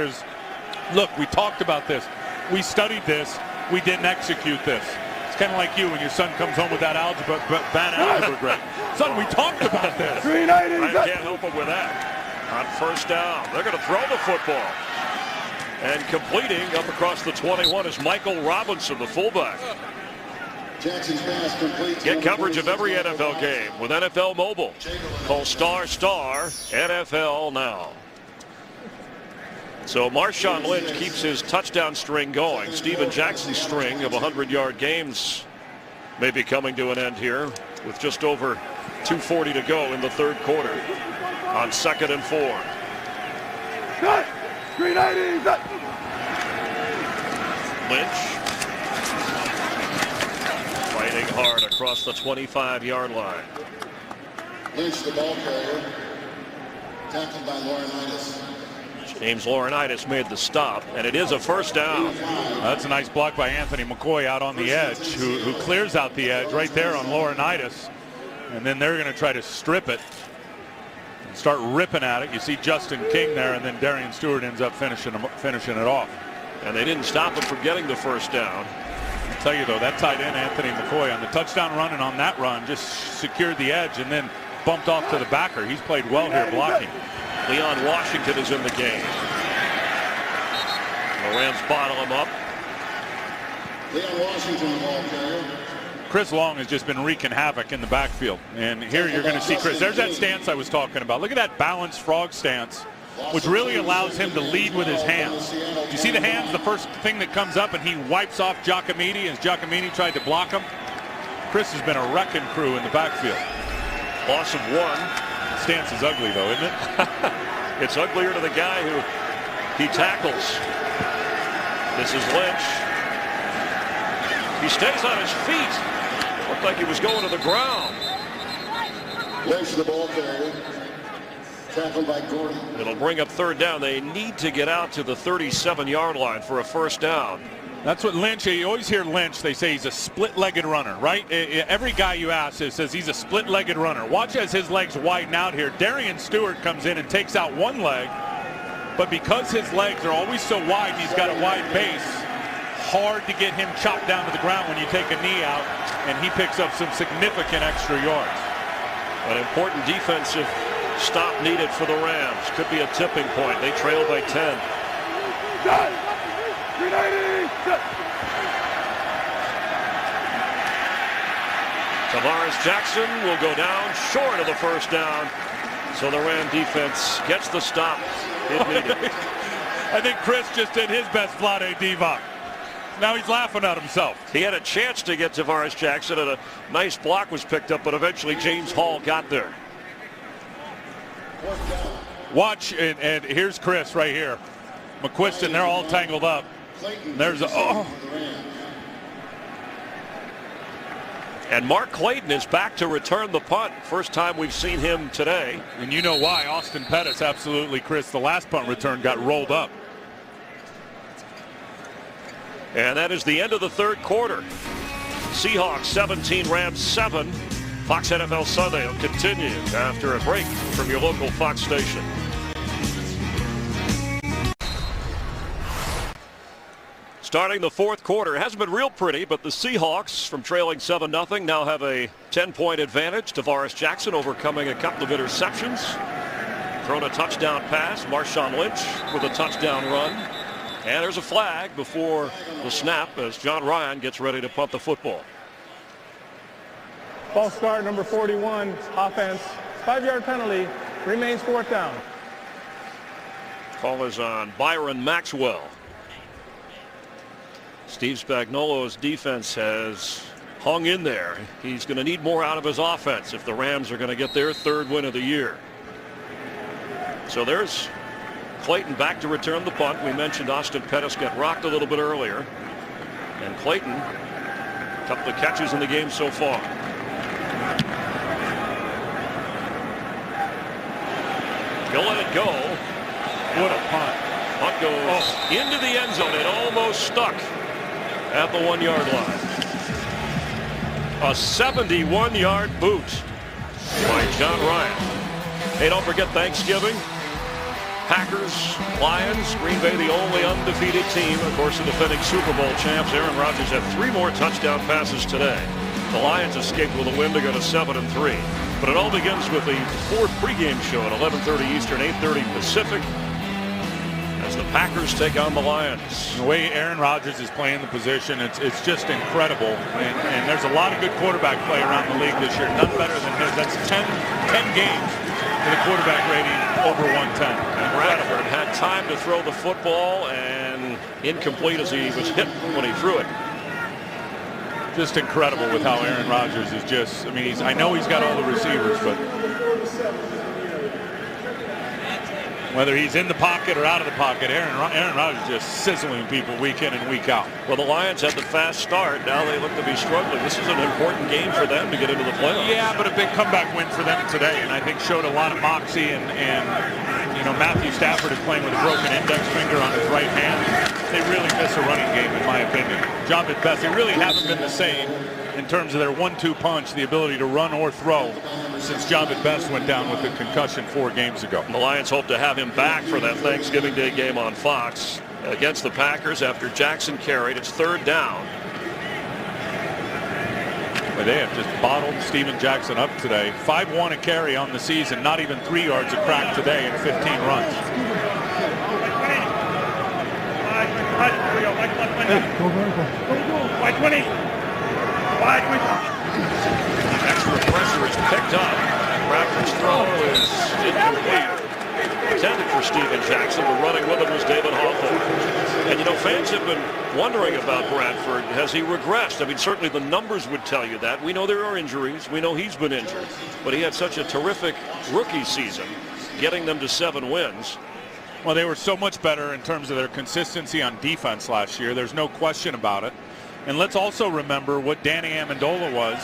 look, we talked about this. We studied this. We didn't execute this. It's kind of like you when your son comes home with that bad algebra grade. Son, we talked about this. I can't help him with that. On first down, they're going to throw the football. And completing up across the 21 is Michael Robinson, the fullback. Jackson's pass complete. Get coverage of every NFL game with NFL Mobile. Call ** NFL now. So Marshawn Lynch keeps his touchdown string going. Steven Jackson's string of 100-yard games may be coming to an end here with just over 2:40 to go in the third quarter on 2nd and 4. Cut! 390! Lynch fighting hard across the 25-yard line. Lynch, the ball carrier, tackled by Laurinaitis. James Laurinaitis made the stop, and it is a first down. That's a nice block by Anthony McCoy out on the edge, who clears out the edge right there on Laurinaitis. And then they're going to try to strip it and start ripping at it. You see Justin King there, and then Darian Stewart ends up finishing it off. And they didn't stop him from getting the first down. I'll tell you, though, that tight end, Anthony McCoy, on the touchdown run and on that run, just secured the edge and then bumped off to the backer. He's played well here blocking. Leon Washington is in the game. The Rams bottle him up. Leon Washington, the ball carrier. Chris Long has just been wreaking havoc in the backfield. And here you're going to see Chris. There's that stance I was talking about. Look at that balanced frog stance, which really allows him to lead with his hands. You see the hands, the first thing that comes up, and he wipes off Giacomini as Giacomini tried to block him. Chris has been a wrecking crew in the backfield. Loss of 1. Stance is ugly, though, isn't it? It's uglier to the guy who he tackles. This is Lynch. He stays on his feet. Looked like he was going to the ground. Lynch, the ball carrier, tackled by Gordon. It'll bring up third down. They need to get out to the 37-yard line for a first down. That's what Lynch, you always hear Lynch, they say he's a split-legged runner, right? Every guy you ask says he's a split-legged runner. Watch as his legs widen out here. Darian Stewart comes in and takes out one leg, but because his legs are always so wide, he's got a wide base, hard to get him chopped down to the ground when you take a knee out, and he picks up some significant extra yards. An important defensive stop needed for the Rams. Could be a tipping point. They trail by 10. Tavares Jackson will go down short of the first down. So the Ram defense gets the stop it needed. I think Chris just did his best Vlade Divac. Now he's laughing at himself. He had a chance to get Tavares Jackson, and a nice block was picked up, but eventually James Hall got there. Watch, and here's Chris right here. McQuiston, they're all tangled up. There's a, And Mark Clayton is back to return the punt. First time we've seen him today. And you know why. Austin Pettis, absolutely, Chris. The last punt return got rolled up. And that is the end of the third quarter. Seahawks 17, Rams 7. Fox NFL Sunday will continue after a break from your local Fox station. Starting the fourth quarter. It hasn't been real pretty, but the Seahawks, from trailing 7-0, now have a 10-point advantage. Tavares Jackson overcoming a couple of interceptions. Thrown a touchdown pass. Marshawn Lynch with a touchdown run. And there's a flag before the snap as John Ryan gets ready to punt the football. False start, number 41, offense. 5-yard penalty, remains fourth down. Call is on Byron Maxwell. Steve Spagnuolo's defense has hung in there. He's going to need more out of his offense if the Rams are going to get their third win of the year. So there's Clayton back to return the punt. We mentioned Austin Pettis got rocked a little bit earlier. And Clayton, a couple of catches in the game so far. He'll let it go. What a punt. Punt goes into the end zone. It almost stuck at the 1-yard line. A 71-yard boot by John Ryan. Hey, don't forget Thanksgiving. Packers, Lions, Green Bay the only undefeated team. Of course, the defending Super Bowl champs. Aaron Rodgers had 3 more touchdown passes today. The Lions escaped with a win to go to 7-3. But it all begins with the 4th pregame show at 11:30 Eastern, 8:30 Pacific, as the Packers take on the Lions. The way Aaron Rodgers is playing the position, it's just incredible. And there's a lot of good quarterback play around the league this year. None better than his. That's 10 games with a quarterback rating over 110. And Bradford had time to throw the football, and incomplete as he was hit when he threw it. Just incredible with how Aaron Rodgers is just, I mean, I know he's got all the receivers, but whether he's in the pocket or out of the pocket, Aaron Rodgers just sizzling people week in and week out. Well, the Lions had the fast start. Now they look to be struggling. This is an important game for them to get into the playoffs. Yeah, but a big comeback win for them today, and I think showed a lot of moxie. And you know, Matthew Stafford is playing with a broken index finger on his right hand. They really miss a running game, in my opinion. Jonathan Best, they really haven't been the same in terms of their 1-2 punch, the ability to run or throw, since Jonathan Best went down with a concussion 4 games ago. The Lions hope to have him back for that Thanksgiving Day game on Fox against the Packers after Jackson carried. It's 3rd down. But they have just bottled Steven Jackson up today. 5-1 a carry on the season, not even 3 yards a crack today in 15 runs. Extra pressure is picked up. Bradford's throw is incomplete. Intended for Steven Jackson, but running with him was David Hawthorne. And you know, fans have been wondering about Bradford. Has he regressed? I mean, certainly the numbers would tell you that. We know there are injuries. We know he's been injured. But he had such a terrific rookie season, getting them to 7 wins. Well, they were so much better in terms of their consistency on defense last year. There's no question about it. And let's also remember what Danny Amendola was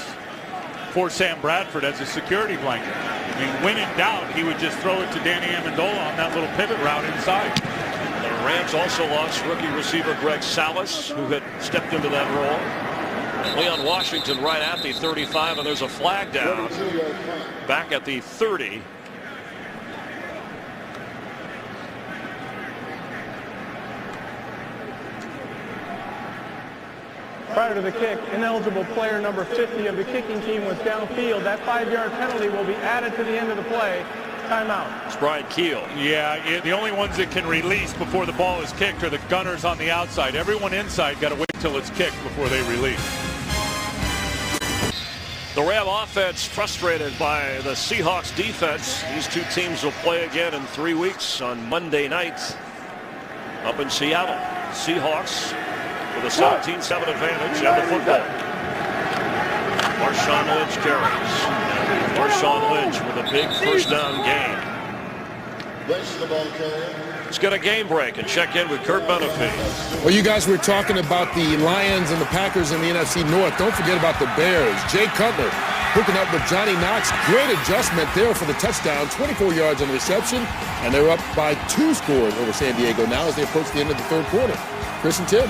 for Sam Bradford as a security blanket. I mean, when in doubt, he would just throw it to Danny Amendola on that little pivot route inside. The Rams also lost rookie receiver Greg Salas, who had stepped into that role. Leon Washington right at the 35, and there's a flag down back at the 30. Prior to the kick, ineligible player number 50 of the kicking team was downfield. That 5-yard penalty will be added to the end of the play. Timeout. It's Brian Keel. Yeah, the only ones that can release before the ball is kicked are the gunners on the outside. Everyone inside got to wait till it's kicked before they release. The Ram offense frustrated by the Seahawks defense. These two teams will play again in 3 weeks on Monday night up in Seattle. Seahawks with a 17-7 advantage and the football. Marshawn Lynch carries. Marshawn Lynch with a big first down gain. Let's get a game break and check in with Kurt Benefield. Well, you guys were talking about the Lions and the Packers in the NFC North. Don't forget about the Bears. Jay Cutler hooking up with Johnny Knox. Great adjustment there for the touchdown. 24 yards on the reception, and they're up by 2 scores over San Diego now as they approach the end of the 3rd quarter. Chris and Tim.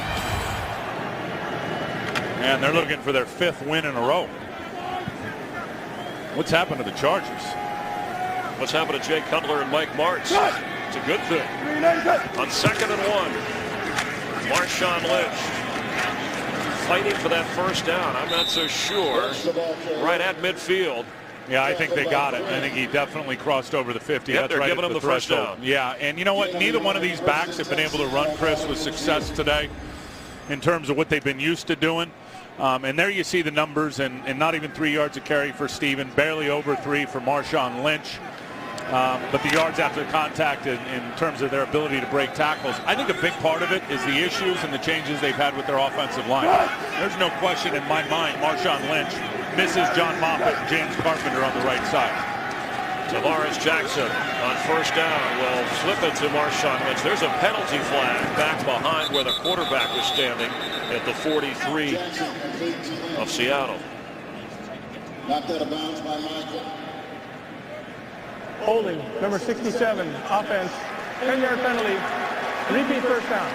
And they're looking for their 5th win in a row. What's happened to the Chargers? What's happened to Jay Cutler and Mike Martz? It's a good thing. On 2nd and 1, Marshawn Lynch fighting for that first down. I'm not so sure. Right at midfield. Yeah, I think they got it. I think he definitely crossed over the 50. Yep, That's they're right giving him the first down. Yeah, and you know what? Neither one of these backs have been able to run, Chris, with success today in terms of what they've been used to doing. And there you see the numbers, and not even 3 yards a carry for Steven, barely over 3 for Marshawn Lynch. But the yards after contact in terms of their ability to break tackles, I think a big part of it is the issues and the changes they've had with their offensive line. There's no question in my mind Marshawn Lynch misses John Moffitt and James Carpenter on the right side. Tavares Jackson on first down will slip it to Marshawn Lynch. There's a penalty flag back behind where the quarterback was standing at the 43 of Seattle. Knocked out of bounds by Michael. Holding, number 67, offense, 10-yard penalty, repeat first down.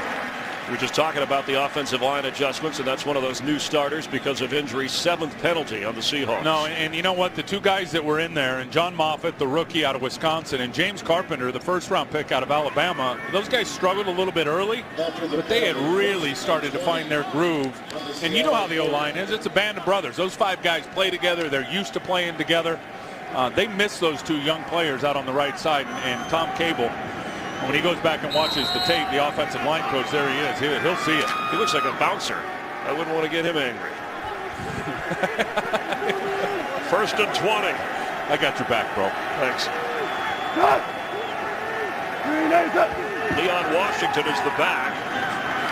We're just talking about the offensive line adjustments, and that's one of those new starters because of injury. 7th penalty on the Seahawks. No, and you know what? The two guys that were in there, and John Moffitt, the rookie out of Wisconsin, and James Carpenter, the first-round pick out of Alabama, those guys struggled a little bit early, but they had really started to find their groove. And you know how the O-line is. It's a band of brothers. Those 5 guys play together. They're used to playing together. They miss those 2 young players out on the right side, and Tom Cable, when he goes back and watches the tape, the offensive line coach, there he is. He'll see it. He looks like a bouncer. I wouldn't want to get him angry. 1st and 20. I got your back, bro. Thanks. Leon Washington is the back.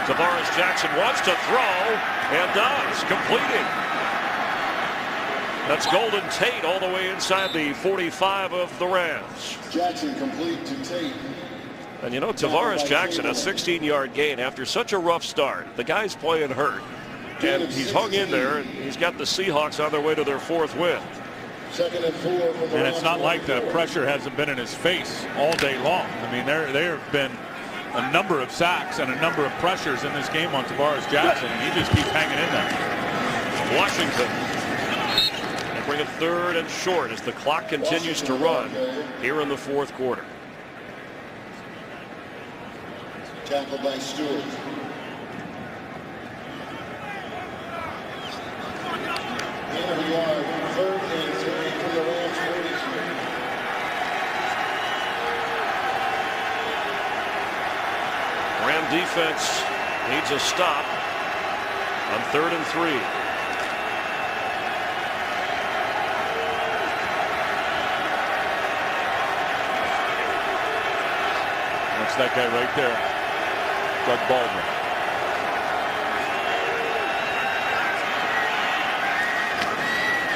Tavares Jackson wants to throw and does, completing. That's Golden Tate all the way inside the 45 of the Rams. Jackson complete to Tate. And you know, Tavares Jackson, a 16-yard gain after such a rough start. The guy's playing hurt, and he's hung in there, and he's got the Seahawks on their way to their 4th win. 2nd and 4 for the And it's not like the pressure hasn't been in his face all day long. I mean, there have been a number of sacks and a number of pressures in this game on Tavares Jackson, and he just keeps hanging in there. Washington. They bring it 3rd and short as the clock continues to run here in the 4th quarter. Tackled by Stewart. End of the yard, 3rd and 3 from the Rams 43. Ram defense needs a stop on 3rd and 3. That's that guy right there. Doug Baldwin.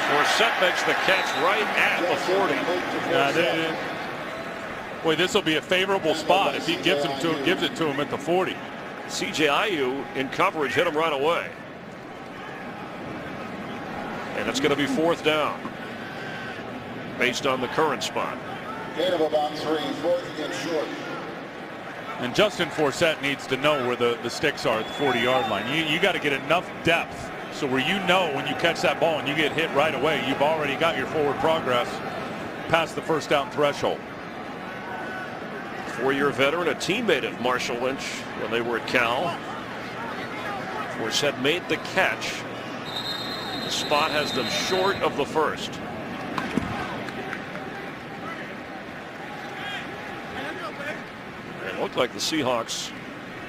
Forsett makes the catch right at the 40. Boy, this will be a favorable spot if he gives it to him at the 40. C.J. Ayu in coverage hit him right away. And it's going to be 4th down based on the current spot. Gain of about 3, 4th and short. And Justin Forsett needs to know where the sticks are at the 40-yard line. You got to get enough depth so where you know when you catch that ball and you get hit right away, you've already got your forward progress past the 1st down threshold. 4-year veteran, a teammate of Marshall Lynch when they were at Cal. Forsett made the catch. The spot has them short of the 1st. It looked like the Seahawks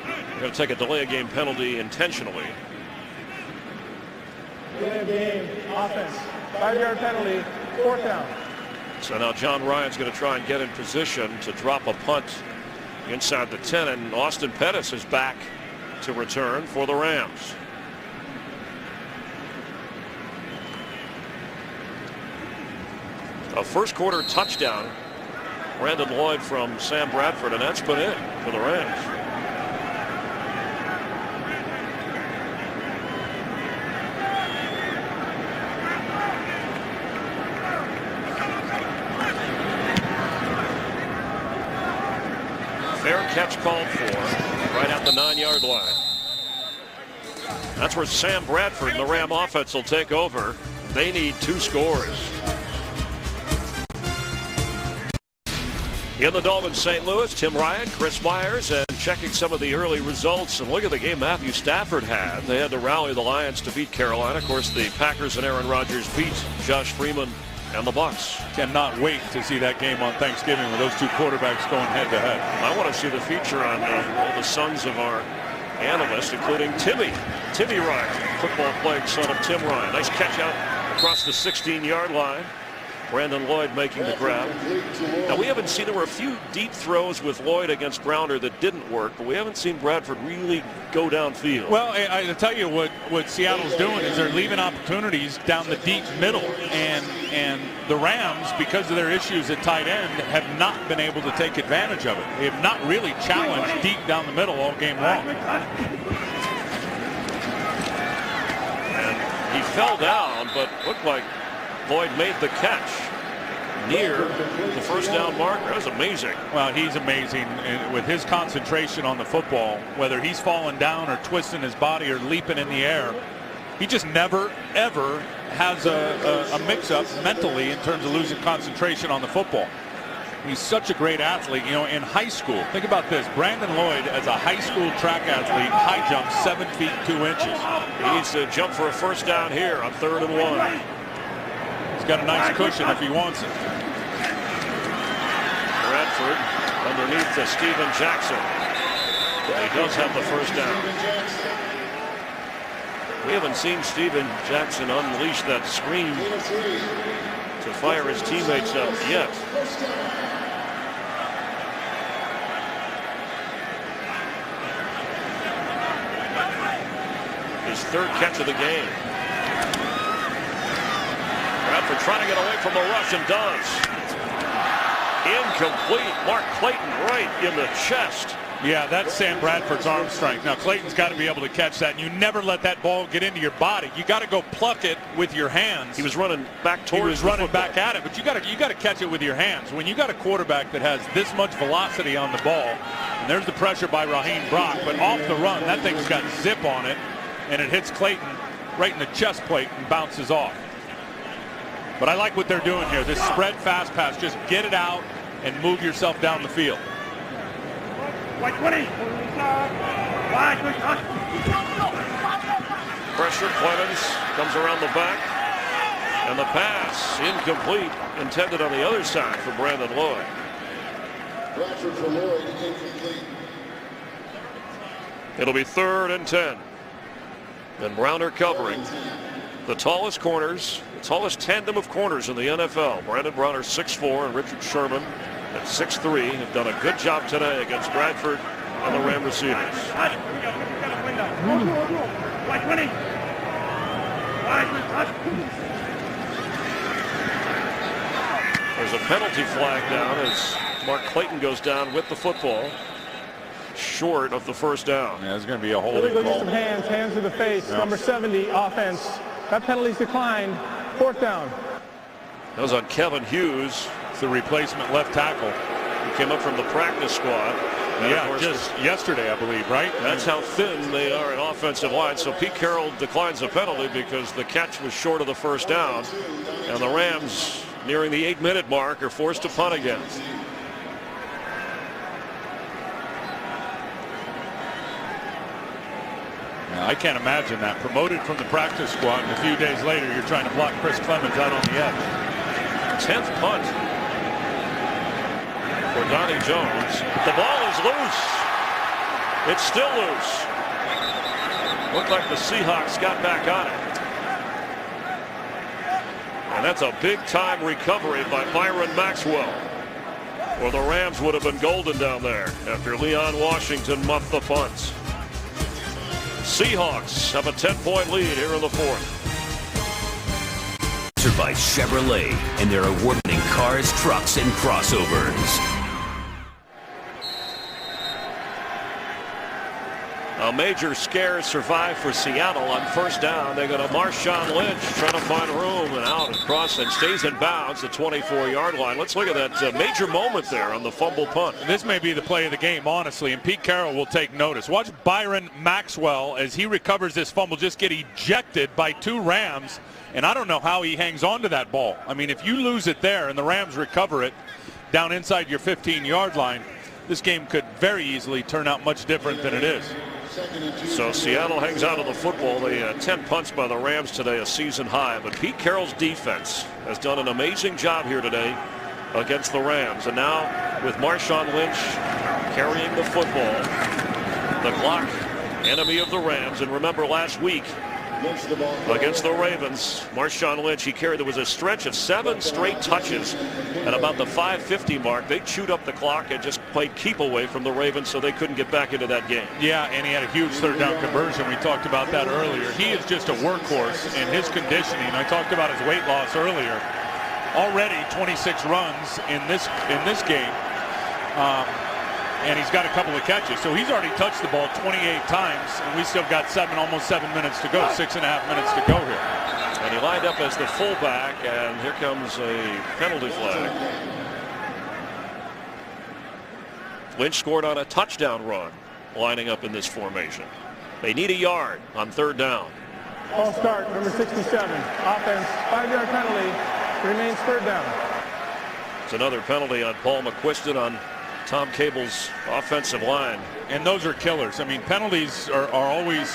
are going to take a delay of game penalty intentionally. Delay of game, offense, 5-yard penalty, 4th down. So now John Ryan's going to try and get in position to drop a punt inside the 10, and Austin Pettis is back to return for the Rams. A 1st quarter touchdown, Brandon Lloyd from Sam Bradford, and that's been it for the Rams. Fair catch called for right at the 9-yard line. That's where Sam Bradford and the Ram offense will take over. They need 2 scores. In the Dome in St. Louis, Tim Ryan, Chris Myers, and checking some of the early results. And look at the game Matthew Stafford had. They had to rally the Lions to beat Carolina. Of course, the Packers and Aaron Rodgers beat Josh Freeman and the Bucs. Cannot wait to see that game on Thanksgiving with those 2 quarterbacks going head to head. I want to see the feature on all the sons of our analysts, including Timmy Ryan, football playing son of Tim Ryan. Nice catch out across the 16-yard line. Brandon Lloyd making the grab. Now, we haven't seen, there were a few deep throws with Lloyd against Browner that didn't work, but we haven't seen Bradford really go downfield. Well, I tell you what Seattle's doing is they're leaving opportunities down the deep middle, and the Rams, because of their issues at tight end, have not been able to take advantage of it. They have not really challenged deep down the middle all game long. And he fell down, but looked like Lloyd made the catch near the first down marker. That was amazing. Well, he's amazing with his concentration on the football, whether he's falling down or twisting his body or leaping in the air. He just never, ever has a mix-up mentally in terms of losing concentration on the football. He's such a great athlete. You know, in high school, think about this. Brandon Lloyd, as a high school track athlete, high jump 7 feet 2 inches. He needs to jump for a first down here on 3rd and 1. He's got a nice cushion if he wants it. Bradford underneath to Steven Jackson. He does have the first down. We haven't seen Steven Jackson unleash that screen to fire his teammates up yet. His 3rd catch of the game. Bradford trying to get away from the rush and does. Incomplete. Mark Clayton right in the chest. Yeah, that's Sam Bradford's arm strength. Now, Clayton's got to be able to catch that, and you never let that ball get into your body. You got to go pluck it with your hands. He was running back towards. He was running back at it, but you got to catch it with your hands. When you got a quarterback that has this much velocity on the ball, and there's the pressure by Raheem Brock, but off the run, that thing's got zip on it, and it hits Clayton right in the chest plate and bounces off. But I like what they're doing here. This spread fast pass, just get it out and move yourself down the field. White 20. Pressure, Clemens comes around the back. And the pass, incomplete, intended on the other side for Brandon Lloyd. Bradford for Lloyd, incomplete. It'll be 3rd and 10. And Browner covering. The tallest corners, the tallest tandem of corners in the NFL. Brandon Browner 6'4", and Richard Sherman at 6'3", have done a good job today against Bradford and the Ram receivers. White 20. There's a penalty flag down as Mark Clayton goes down with the football, short of the first down. Yeah, there's going to be a holding Illegal use call. of hands to the face. Number 70, offense. That penalty's declined. 4th down. That was on Kevin Hughes. It's the replacement left tackle. He came up from the practice squad. And yeah, just yesterday, I believe, right? That's how thin they are in offensive line. So Pete Carroll declines the penalty because the catch was short of the first down. And the Rams, nearing the 8-minute mark, are forced to punt again. Now, I can't imagine that. Promoted from the practice squad, and a few days later, you're trying to block Chris Clemens out on the edge. 10th punt for Donnie Jones. The ball is loose. It's still loose. Looked like the Seahawks got back on it. And that's a big-time recovery by Byron Maxwell. Or the Rams would have been golden down there after Leon Washington muffed the punts. Seahawks have a 10-point lead here in the 4th. Sponsored by Chevrolet and their award-winning cars, trucks, and crossovers. A major scare survived for Seattle on first down. They go to Marshawn Lynch trying to find room and out across and stays in bounds the 24-yard line. Let's look at that major moment there on the fumble punt. This may be the play of the game, honestly, and Pete Carroll will take notice. Watch Byron Maxwell, as he recovers this fumble, just get ejected by 2 Rams, and I don't know how he hangs on to that ball. I mean, if you lose it there and the Rams recover it down inside your 15-yard line, this game could very easily turn out much different than it is. So Seattle hangs out of the football. The 10 punts by the Rams today, a season high. But Pete Carroll's defense has done an amazing job here today against the Rams. And now with Marshawn Lynch carrying the football, the clock, enemy of the Rams. And remember last week, Lynch the ball for against the Ravens. Marshawn Lynch, he carried, there was a stretch of 7 straight touches. At about the 5:50 mark, they chewed up the clock and just played keep away from the Ravens so they couldn't get back into that game. Yeah, and he had a huge third down conversion. We talked about that earlier. He is just a workhorse in his conditioning. I talked about his weight loss earlier. Already 26 runs in this game. And he's got a couple of catches. So he's already touched the ball 28 times, and we still got almost 7 minutes to go, 6.5 minutes to go here. And he lined up as the fullback, and here comes a penalty flag. Lynch scored on a touchdown run, lining up in this formation. They need a yard on third down. False start, number 67. Offense, 5-yard penalty. Remains third down. It's another penalty on Paul McQuiston on Tom Cable's offensive line. And those are killers. I mean, penalties are always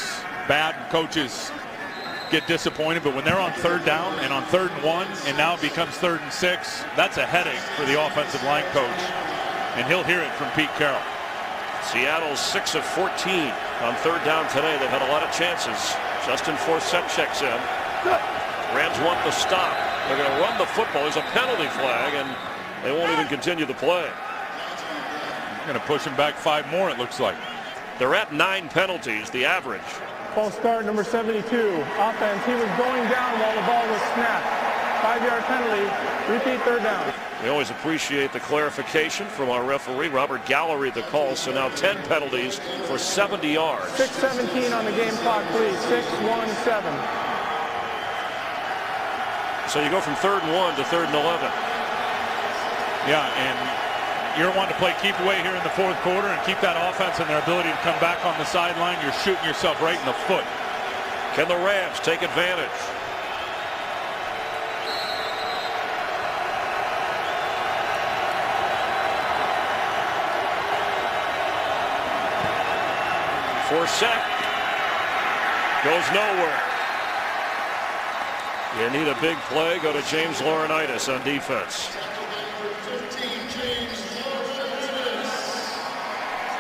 bad. Coaches get disappointed, but when they're on third down and on 3rd and 1, and now it becomes 3rd and 6, that's a headache for the offensive line coach. And he'll hear it from Pete Carroll. Seattle's 6 of 14 on third down today. They've had a lot of chances. Justin Forsett checks in. Rams want the stop. They're going to run the football. There's a penalty flag, and they won't even continue the play. Going to push him back 5 more, it looks like. They're at 9 penalties, the average. False start, number 72. Offense, he was going down while the ball was snapped. 5-yard penalty. Repeat third down. We always appreciate the clarification from our referee, Robert Gallery, the call. So now 10 penalties for 70 yards. 6:17 on the game clock, please. 6-1-7. So you go from 3rd and 1 to 3rd and 11. Yeah, and you're wanting to play keep away here in the 4th quarter and keep that offense and their ability to come back on the sideline. You're shooting yourself right in the foot. Can the Rams take advantage? Forsett goes nowhere. You need a big play, go to James Laurinaitis on defense.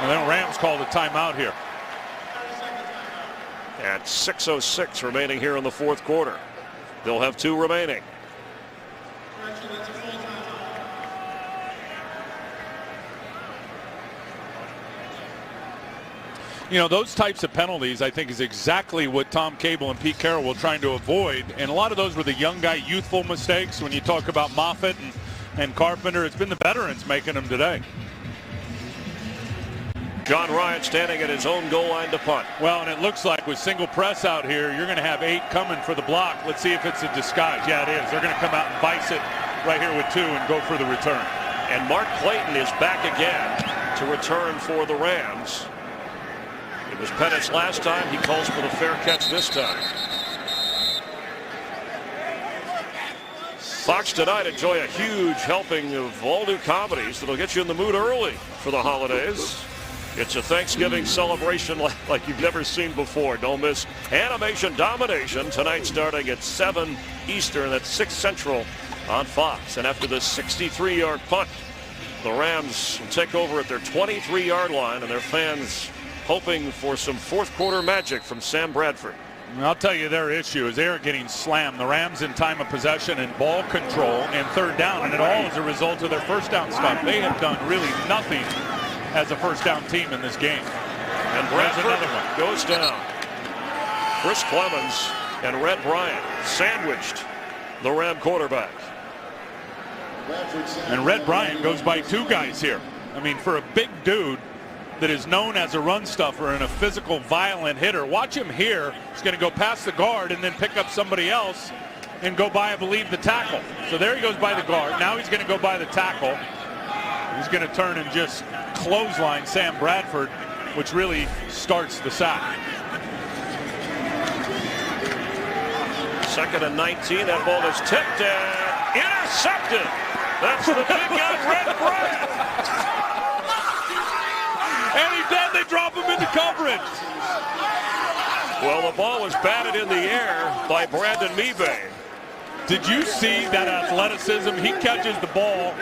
And then Rams called a timeout here. At 6:06 remaining here in the 4th quarter. They'll have 2 remaining. You know, those types of penalties, I think, is exactly what Tom Cable and Pete Carroll were trying to avoid. And a lot of those were the young guy, youthful mistakes. When you talk about Moffitt and Carpenter, it's been the veterans making them today. John Ryan standing at his own goal line to punt. Well, and it looks like with single press out here, you're going to have 8 coming for the block. Let's see if it's a disguise. Yeah, it is. They're going to come out and vice it right here with 2 and go for the return. And Mark Clayton is back again to return for the Rams. It was Pettis last time. He calls for the fair catch this time. Fox tonight, enjoy a huge helping of all new comedies that'll get you in the mood early for the holidays. It's a Thanksgiving celebration like you've never seen before. Don't miss Animation Domination tonight starting at 7 Eastern. That's 6 Central on Fox. And after the 63-yard punt, the Rams will take over at their 23-yard line, and their fans hoping for some 4th quarter magic from Sam Bradford. I'll tell you their issue is they're getting slammed. The Rams in time of possession and ball control and third down, and it all is a result of their first down stuff. They have done really nothing as a first down team in this game. And Bradford goes down. Chris Clemens and Red Bryant sandwiched the Ram quarterback. And Red Bryant goes by 2 guys here. I mean, for a big dude that is known as a run stuffer and a physical, violent hitter, watch him here. He's going to go past the guard and then pick up somebody else and go by, I believe, the tackle. So there he goes by the guard. Now he's going to go by the tackle. He's going to turn and just clothesline Sam Bradford, which really starts the sack. 2nd and 19. That ball is tipped and intercepted. That's the big guy, Red Bryant. And he did. They drop him into coverage. Well, the ball was batted in the air by Brandon Mebe. Did you see that athleticism? He catches the ball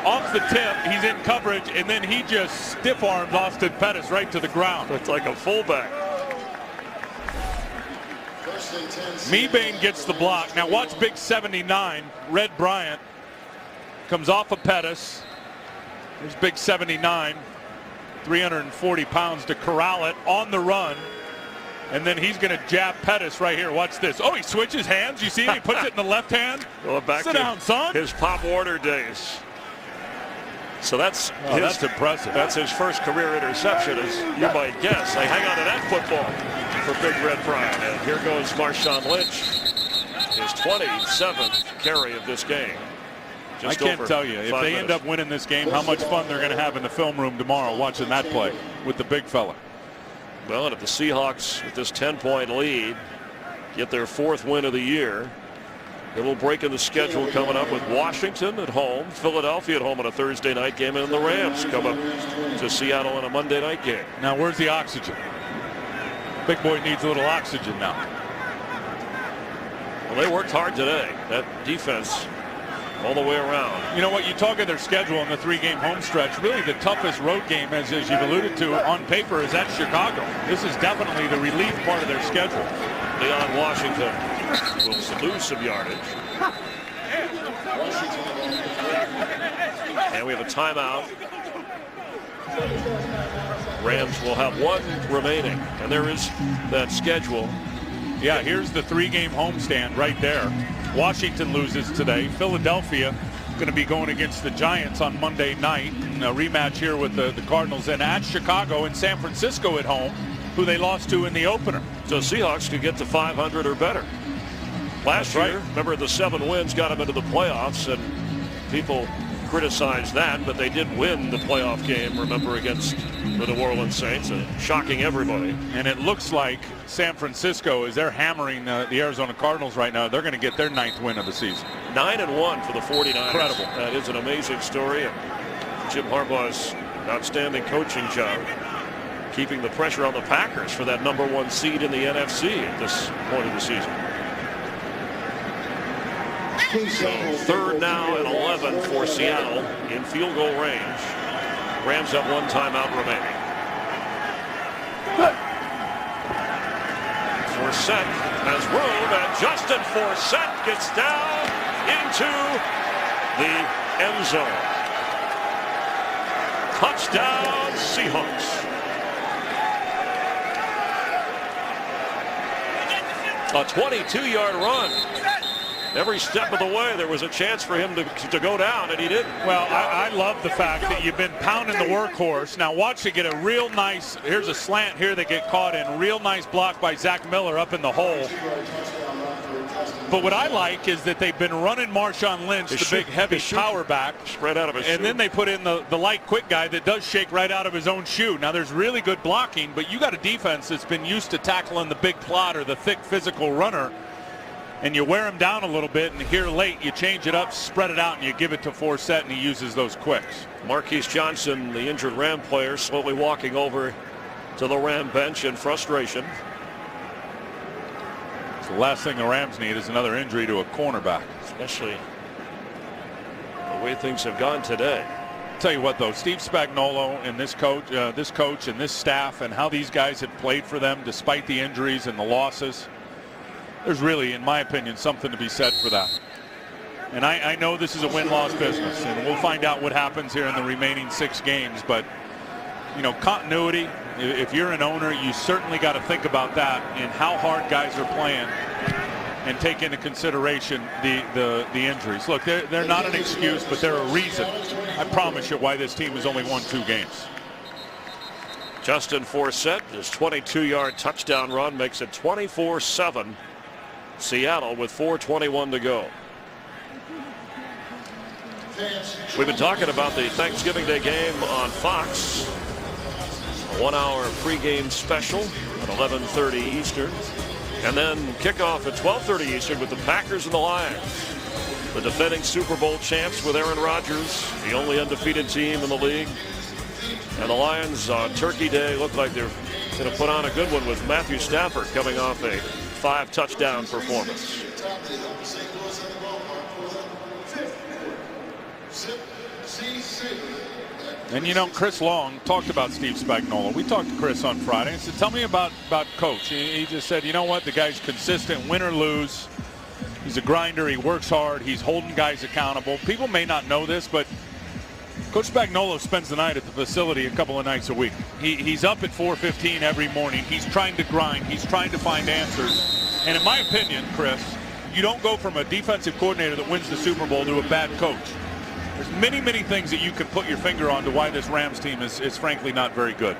off the tip. He's in coverage, and then he just stiff arms Austin Pettis right to the ground. Looks like a fullback. Mebane gets the block. Now watch big 79, Red Bryant. Comes off of Pettis. There's big 79, 340 pounds to corral it on the run. And then he's going to jab Pettis right here. Watch this. Oh, he switches hands. You see it? He puts it in the left hand. Well, back Sit down, son. His Pop Warner days. So that's that's impressive. That's his first career interception, as you might guess. They hang on to that football for Big Red Bryant. And here goes Marshawn Lynch, his 27th carry of this game. I can't tell you, if they end up winning this game, how much fun they're going to have in the film room tomorrow watching that play with the big fella. Well, and if the Seahawks, with this 10-point lead, get their 4th win of the year, a little break in the schedule coming up with Washington at home, Philadelphia at home on a Thursday night game, and the Rams come up to Seattle on a Monday night game. Now, where's the oxygen? Big boy needs a little oxygen now. Well, they worked hard today. That defense all the way around. You know what? You talk of their schedule in the 3-game home stretch. Really, the toughest road game, as you've alluded to, on paper, is at Chicago. This is definitely the relief part of their schedule. Leon Washington will lose some yardage. And we have a timeout. Rams will have 1 remaining. And there is that schedule. Yeah, here's the 3-game homestand right there. Washington loses today. Philadelphia going to be going against the Giants on Monday night. A rematch here with the Cardinals, and at Chicago and San Francisco at home, who they lost to in the opener. So Seahawks could get to 500 or better. Last year, remember, the 7 wins got them into the playoffs, and people criticized that, but they did win the playoff game, remember, against the New Orleans Saints, shocking everybody. And it looks like San Francisco, as they're hammering the Arizona Cardinals right now, they're going to get their 9th win of the season. 9-1 for the 49ers. Incredible. That is an amazing story. And Jim Harbaugh's outstanding coaching job, keeping the pressure on the Packers for that #1 seed in the NFC at this point of the season. So 3rd now and 11 for Seattle in field goal range. Rams have 1 timeout remaining. Forsett has room, and Justin Forsett gets down into the end zone. Touchdown, Seahawks. A 22-yard run. Every step of the way, there was a chance for him to go down, and he didn't. Well, I love the fact that you've been pounding the workhorse. Now watch it get a real nice, here's a slant here they get caught in. Real nice block by Zach Miller up in the hole. But what I like is that they've been running Marshawn Lynch, the big heavy power back. Right out of his shoe. And then they put in the light quick guy that does shake right out of his own shoe. Now there's really good blocking, but you got a defense that's been used to tackling the big plotter, the thick physical runner. And you wear him down a little bit, and here late you change it up, spread it out, and you give it to Forsett, and he uses those quicks. Marquise Johnson, the injured Ram player, slowly walking over to the Ram bench in frustration. So the last thing the Rams need is another injury to a cornerback. Especially the way things have gone today. Tell you what, though, Steve Spagnuolo and this coach and this staff and how these guys have played for them despite the injuries and the losses. There's really, in my opinion, something to be said for that. And I know this is a win-loss business, and we'll find out what happens here in the remaining 6 games. But, you know, continuity, if you're an owner, you certainly got to think about that and how hard guys are playing and take into consideration the injuries. Look, they're not an excuse, but they're a reason, I promise you, why this team has only won 2 games. Justin Forsett, his 22-yard touchdown run makes it 24-7. Seattle with 4:21 to go. We've been talking about the Thanksgiving Day game on Fox. A 1-hour pregame special at 11:30 Eastern. And then kickoff at 12:30 Eastern with the Packers and the Lions. The defending Super Bowl champs with Aaron Rodgers, the only undefeated team in the league. And the Lions on Turkey Day look like they're going to put on a good one with Matthew Stafford coming off a 5-touchdown performance. And you know, Chris Long talked about Steve Spagnuolo. We talked to Chris on Friday and said, tell me about Coach. He just said, you know what, the guy's consistent, win or lose. He's a grinder. He works hard. He's holding guys accountable. People may not know this, but Coach Spagnuolo spends the night at the facility a couple of nights a week. He's up at 4:15 every morning. He's trying to grind. He's trying to find answers. And in my opinion, Chris, you don't go from a defensive coordinator that wins the Super Bowl to a bad coach. There's many, many things that you can put your finger on to why this Rams team is frankly not very good.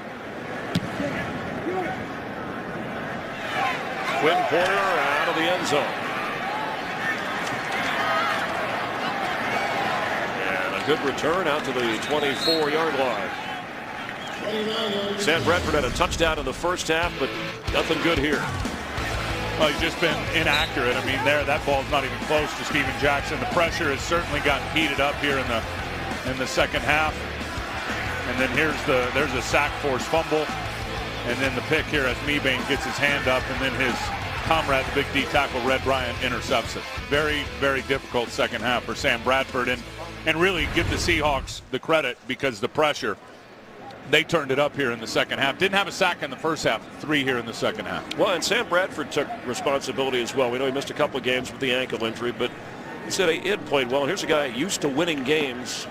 Quinn Porter out of the end zone. And a good return out to the 24-yard line. Sam Bradford had a touchdown in the first half, but nothing good here. Well, he's just been inaccurate. I mean, that ball's not even close to Steven Jackson. The pressure has certainly gotten heated up here in the second half. And then there's a sack force fumble, and then the pick here as Mebane gets his hand up, and then his comrade, the big D tackle Red Bryant, intercepts it. Very, very difficult second half for Sam Bradford, and really give the Seahawks the credit because the pressure. They turned it up here in the second half. Didn't have a sack in the first half, 3 here in the second half. Well, and Sam Bradford took responsibility as well. We know he missed a couple of games with the ankle injury, but he said he had played well. And here's a guy used to winning games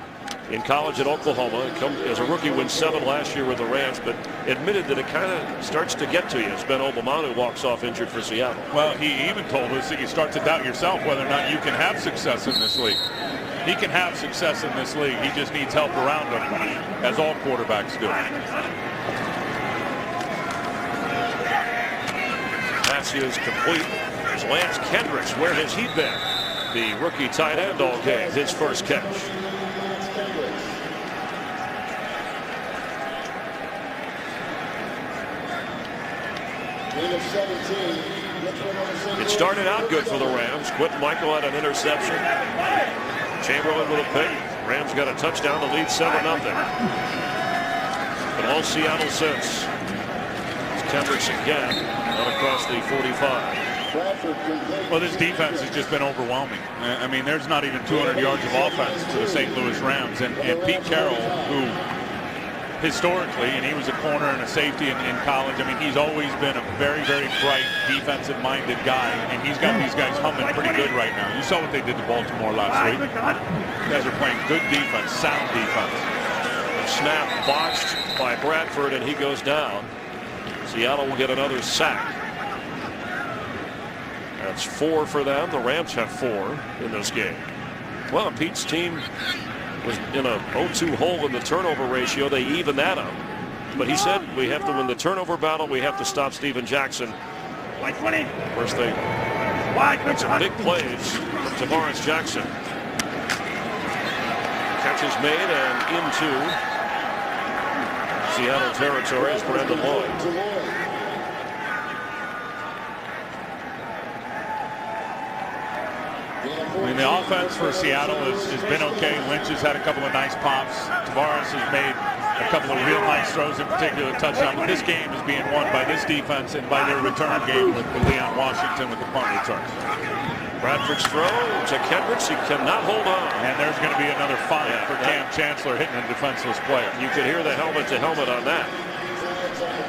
in college at Oklahoma. As a rookie, won 7 last year with the Rams, but admitted that it kind of starts to get to you as Ben Obamanu walks off injured for Seattle. Well, he even told us that you start to doubt yourself whether or not you can have success in this league. He can have success in this league. He just needs help around him, as all quarterbacks do. Pass is complete. There's Lance Kendricks. Where has he been? The rookie tight end all game. His first catch. It started out good for the Rams. Quentin Michael had an interception. Chamberlain with a pick. Rams got a touchdown to lead 7-0. But all Seattle since. It's Kendricks again out across the 45. Well, this defense has just been overwhelming. I mean, there's not even 200 yards of offense to the St. Louis Rams. And Pete Carroll, who historically, and he was a corner and a safety in college, I mean, he's always been a very, very bright defensive-minded guy, and he's got these guys humming pretty good right now. You saw what they did to Baltimore last week. You guys are playing good defense, sound defense. Snap botched by Bradford, and he goes down. Seattle will get another sack. That's 4 for them. The Rams have 4 in this game. Well, Pete's team was in a 0-2 hole in the turnover ratio. They even that up. But he said we have to win the turnover battle. We have to stop Steven Jackson. Of course, they make some big plays from Tavares Jackson. Catch is made and into Seattle territory is Brandon Lloyd. I mean, the offense for Seattle has been okay. Lynch has had a couple of nice pops. Tavares has made a couple of real nice throws, in particular touchdown. But this game is being won by this defense and by their return game with Leon Washington with the punt return. Bradford's throw to Kendricks. He cannot hold on. And there's going to be another fine for Cam Chancellor hitting a defenseless player. You could hear the helmet-to-helmet on that.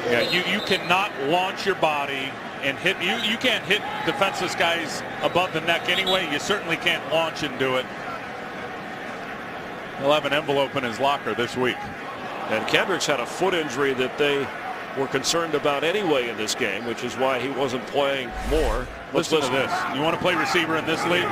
Yeah, you cannot launch your body and hit. You can't hit defenseless guys above the neck anyway. You certainly can't launch and do it. He'll have an envelope in his locker this week. And Kendricks had a foot injury that they were concerned about anyway in this game, which is why he wasn't playing more. Listen to this. You want to play receiver in this league?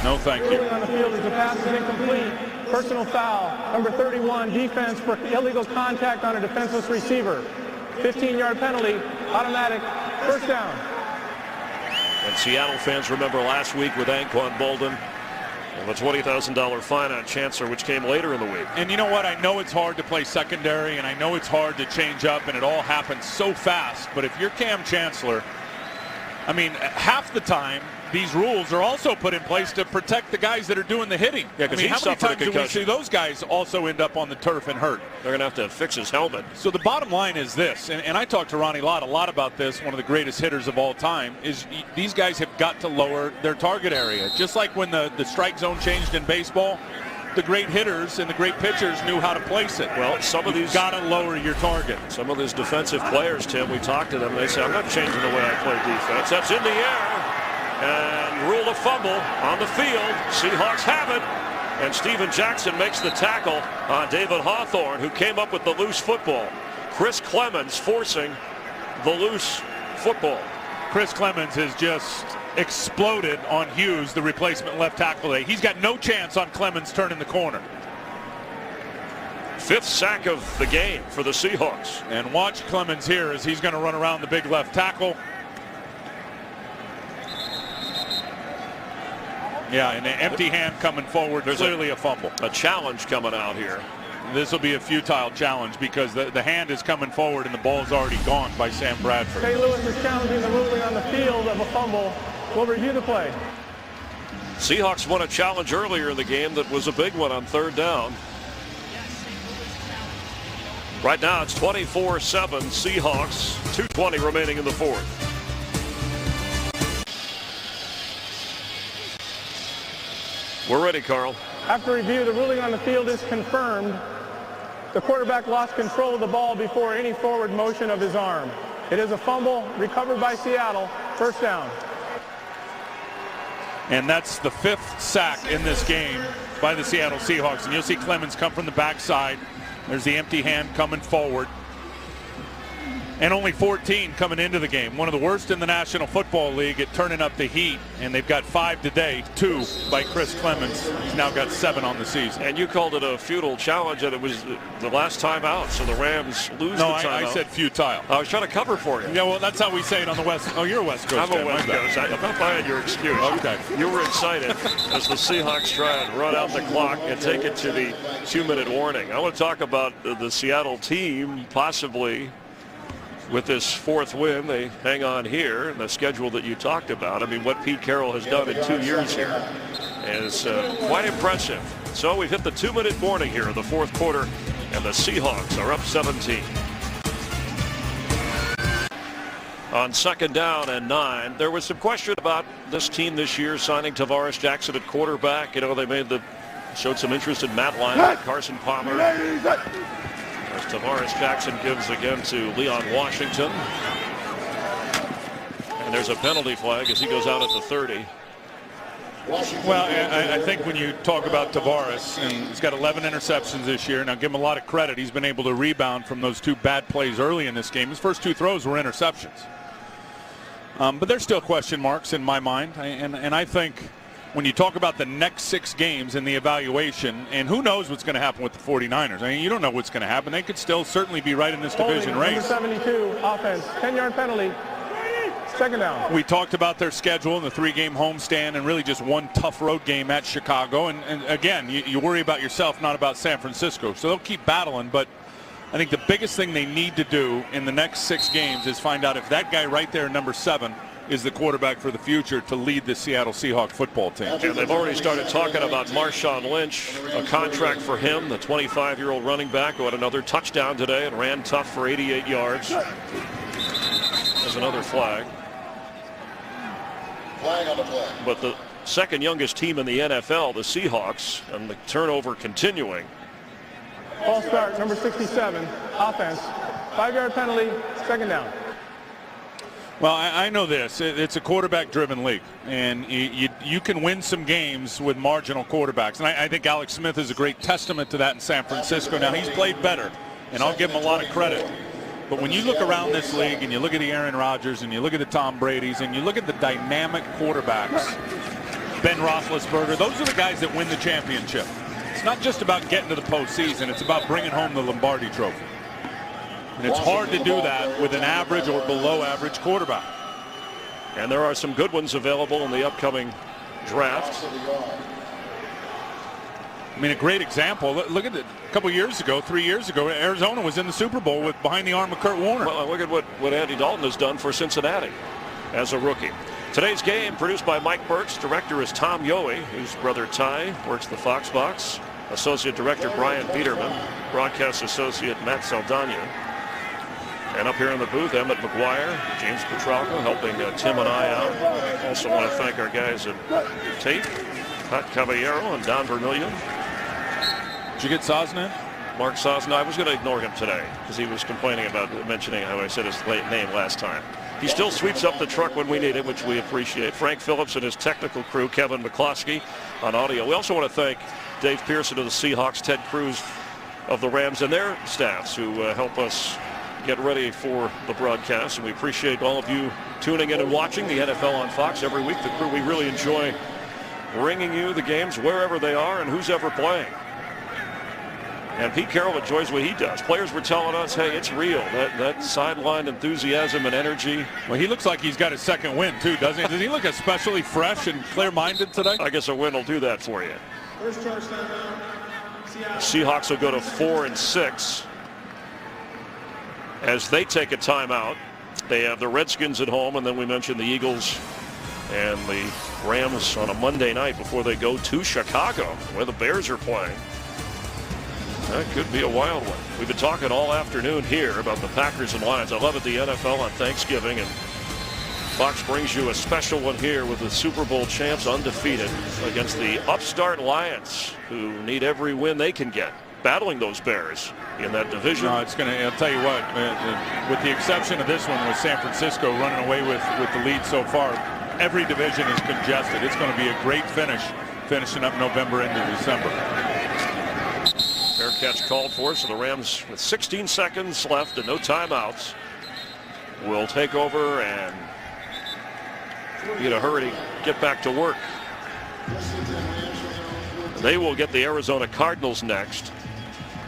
No, thank you. On the field, the pass is incomplete. Personal foul. Number 31, defense for illegal contact on a defenseless receiver. 15-yard penalty, automatic, first down. And Seattle fans remember last week with Anquan Bolden and the $20,000 fine on Chancellor, which came later in the week. And you know what? I know it's hard to play secondary, and I know it's hard to change up, and it all happens so fast. But if you're Cam Chancellor, I mean, half the time, these rules are also put in place to protect the guys that are doing the hitting. Yeah, I mean, how many times do we see those guys also end up on the turf and hurt? They're going to have to fix his helmet. So the bottom line is this, and I talked to Ronnie Lott a lot about this, one of the greatest hitters of all time, is these guys have got to lower their target area. Just like when the strike zone changed in baseball, the great hitters and the great pitchers knew how to place it. Well, some of these got to lower your target. Some of these defensive players, Tim, we talked to them, and they say, I'm not changing the way I play defense. That's in the air. And ruled a fumble on the field. Seahawks have it. And Steven Jackson makes the tackle on David Hawthorne, who came up with the loose football. Chris Clemens forcing the loose football. Chris Clemens has just exploded on Hughes, the replacement left tackle. He's got no chance on Clemens turning the corner. 5th sack of the game for the Seahawks. And watch Clemens here as he's going to run around the big left tackle. Yeah, and an empty hand coming forward. There's clearly a fumble. A challenge coming out here. This will be a futile challenge because the hand is coming forward and the ball's already gone by Sam Bradford. St. Louis is challenging the ruling on the field of a fumble. We'll review the play. Seahawks won a challenge earlier in the game that was a big one on 3rd down. Right now it's 24-7 Seahawks, 2:20 remaining in the 4th. We're ready, Carl. After review, the ruling on the field is confirmed. The quarterback lost control of the ball before any forward motion of his arm. It is a fumble recovered by Seattle. 1st down. And that's the 5th sack in this game by the Seattle Seahawks. And you'll see Clemens come from the backside. There's the empty hand coming forward. And only 14 coming into the game. One of the worst in the National Football League at turning up the heat. And they've got 5 today, 2 by Chris Clemens. He's now got 7 on the season. And you called it a futile challenge, and it was the last time out. So the Rams lose the timeout. I said futile. I was trying to cover for you. Yeah, well, that's how we say it on the West. Oh, you're a West Coast I'm a West Coast. I'm not buying your excuse. Okay. You were excited as the Seahawks try and run out the clock and take it to the 2-minute warning. I want to talk about the Seattle team possibly with this 4th win. They hang on here, and the schedule that you talked about. I mean, what Pete Carroll has done in 2 years here is quite impressive. So we've hit the 2-minute warning here in the 4th quarter, and the Seahawks are up 17. On 2nd down and 9, there was some question about this team this year signing Tavares Jackson at quarterback. You know, they showed some interest in Matt Lyon, Carson Palmer. As Tavares Jackson gives again to Leon Washington. And there's a penalty flag as he goes out at the 30. Well, I think when you talk about Tavares, and he's got 11 interceptions this year. Now, give him a lot of credit. He's been able to rebound from those 2 bad plays early in this game. His first 2 throws were interceptions. But there's still question marks in my mind. And I think when you talk about the next 6 games in the evaluation, and who knows what's going to happen with the 49ers. I mean, you don't know what's going to happen. They could still certainly be right in this division race. Number 72, offense, 10-yard penalty, 2nd down. We talked about their schedule and the 3-game homestand and really just one tough road game at Chicago. And again, you worry about yourself, not about San Francisco. So they'll keep battling, but I think the biggest thing they need to do in the next 6 games is find out if that guy right there, number 7, is the quarterback for the future to lead the Seattle Seahawks football team. And they've already started talking about Marshawn Lynch, a contract for him, the 25-year-old running back who had another touchdown today and ran tough for 88 yards. There's another flag. Flag on the play. But the 2nd youngest team in the NFL, the Seahawks, and the turnover continuing. False start, number 67, offense, 5-yard penalty, 2nd down. Well, I know this. It's a quarterback-driven league, and you can win some games with marginal quarterbacks. And I think Alex Smith is a great testament to that in San Francisco. Now, he's played better, and I'll give him a lot of credit. But when you look around this league and you look at the Aaron Rodgers and you look at the Tom Brady's and you look at the dynamic quarterbacks, Ben Roethlisberger, those are the guys that win the championship. It's not just about getting to the postseason. It's about bringing home the Lombardi Trophy. And it's hard to do that with an average or below average quarterback. And there are some good ones available in the upcoming draft. I mean, a great example. Look at it. A couple years ago, 3 years ago, Arizona was in the Super Bowl with behind the arm of Kurt Warner. Well, look at what Andy Dalton has done for Cincinnati as a rookie. Today's game produced by Mike Burks. Director is Tom Yohe, whose brother Ty works the Fox box. Associate Director Brian Biederman. Broadcast Associate Matt Saldana. And up here in the booth, Emmett McGuire, James Petralco helping Tim and I out. Also want to thank our guys at Tape, Pat Caballero and Don Vermillion. Did you get Sosna? Mark Sosna. I was going to ignore him today because he was complaining about mentioning how I said his name last time. He still sweeps up the truck when we need it, which we appreciate. Frank Phillips and his technical crew, Kevin McCloskey on audio. We also want to thank Dave Pearson of the Seahawks, Ted Cruz of the Rams, and their staffs who help us get ready for the broadcast. And we appreciate all of you tuning in and watching the NFL on Fox every week. The crew, we really enjoy bringing you the games wherever they are and who's ever playing. And Pete Carroll enjoys what he does. Players were telling us, hey, it's real. That sideline enthusiasm and energy. Well, he looks like he's got his second win, too, doesn't he? Does he look especially fresh and clear-minded today? I guess a win will do that for you. Seahawks will go to 4-6 as they take a timeout. They have the Redskins at home, and then we mentioned the Eagles and the Rams on a Monday night before they go to Chicago, where the Bears are playing. That could be a wild one. We've been talking all afternoon here about the Packers and Lions. I love it, the NFL on Thanksgiving, and Fox brings you a special one here with the Super Bowl champs undefeated against the upstart Lions, who need every win they can get, battling those Bears in that division. No, it's going to, I'll tell you what, with the exception of this one with San Francisco running away with the lead so far, every division is congested. It's going to be a great finish, finishing up November into December. Fair catch called for, so the Rams with 16 seconds left and no timeouts will take over and be in a hurry to get back to work. They will get the Arizona Cardinals next,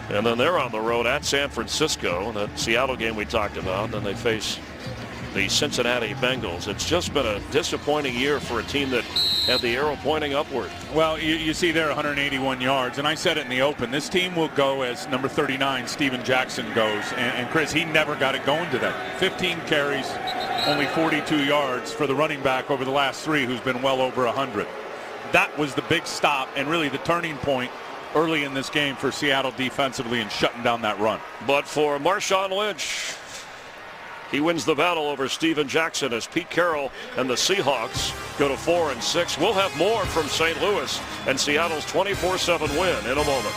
and then they're on the road at San Francisco, that Seattle game we talked about, and then they face the Cincinnati Bengals. It's just been a disappointing year for a team that had the arrow pointing upward. Well, you see there 181 yards, and I said it in the open. This team will go as number 39, Steven Jackson, goes. And Chris, he never got it going today. 15 carries, only 42 yards for the running back over the last three, who's been well over 100. That was the big stop and really the turning point early in this game for Seattle defensively and shutting down that run. But for Marshawn Lynch, he wins the battle over Steven Jackson as Pete Carroll and the Seahawks go to 4-6. We'll have more from St. Louis and Seattle's 24-7 win in a moment.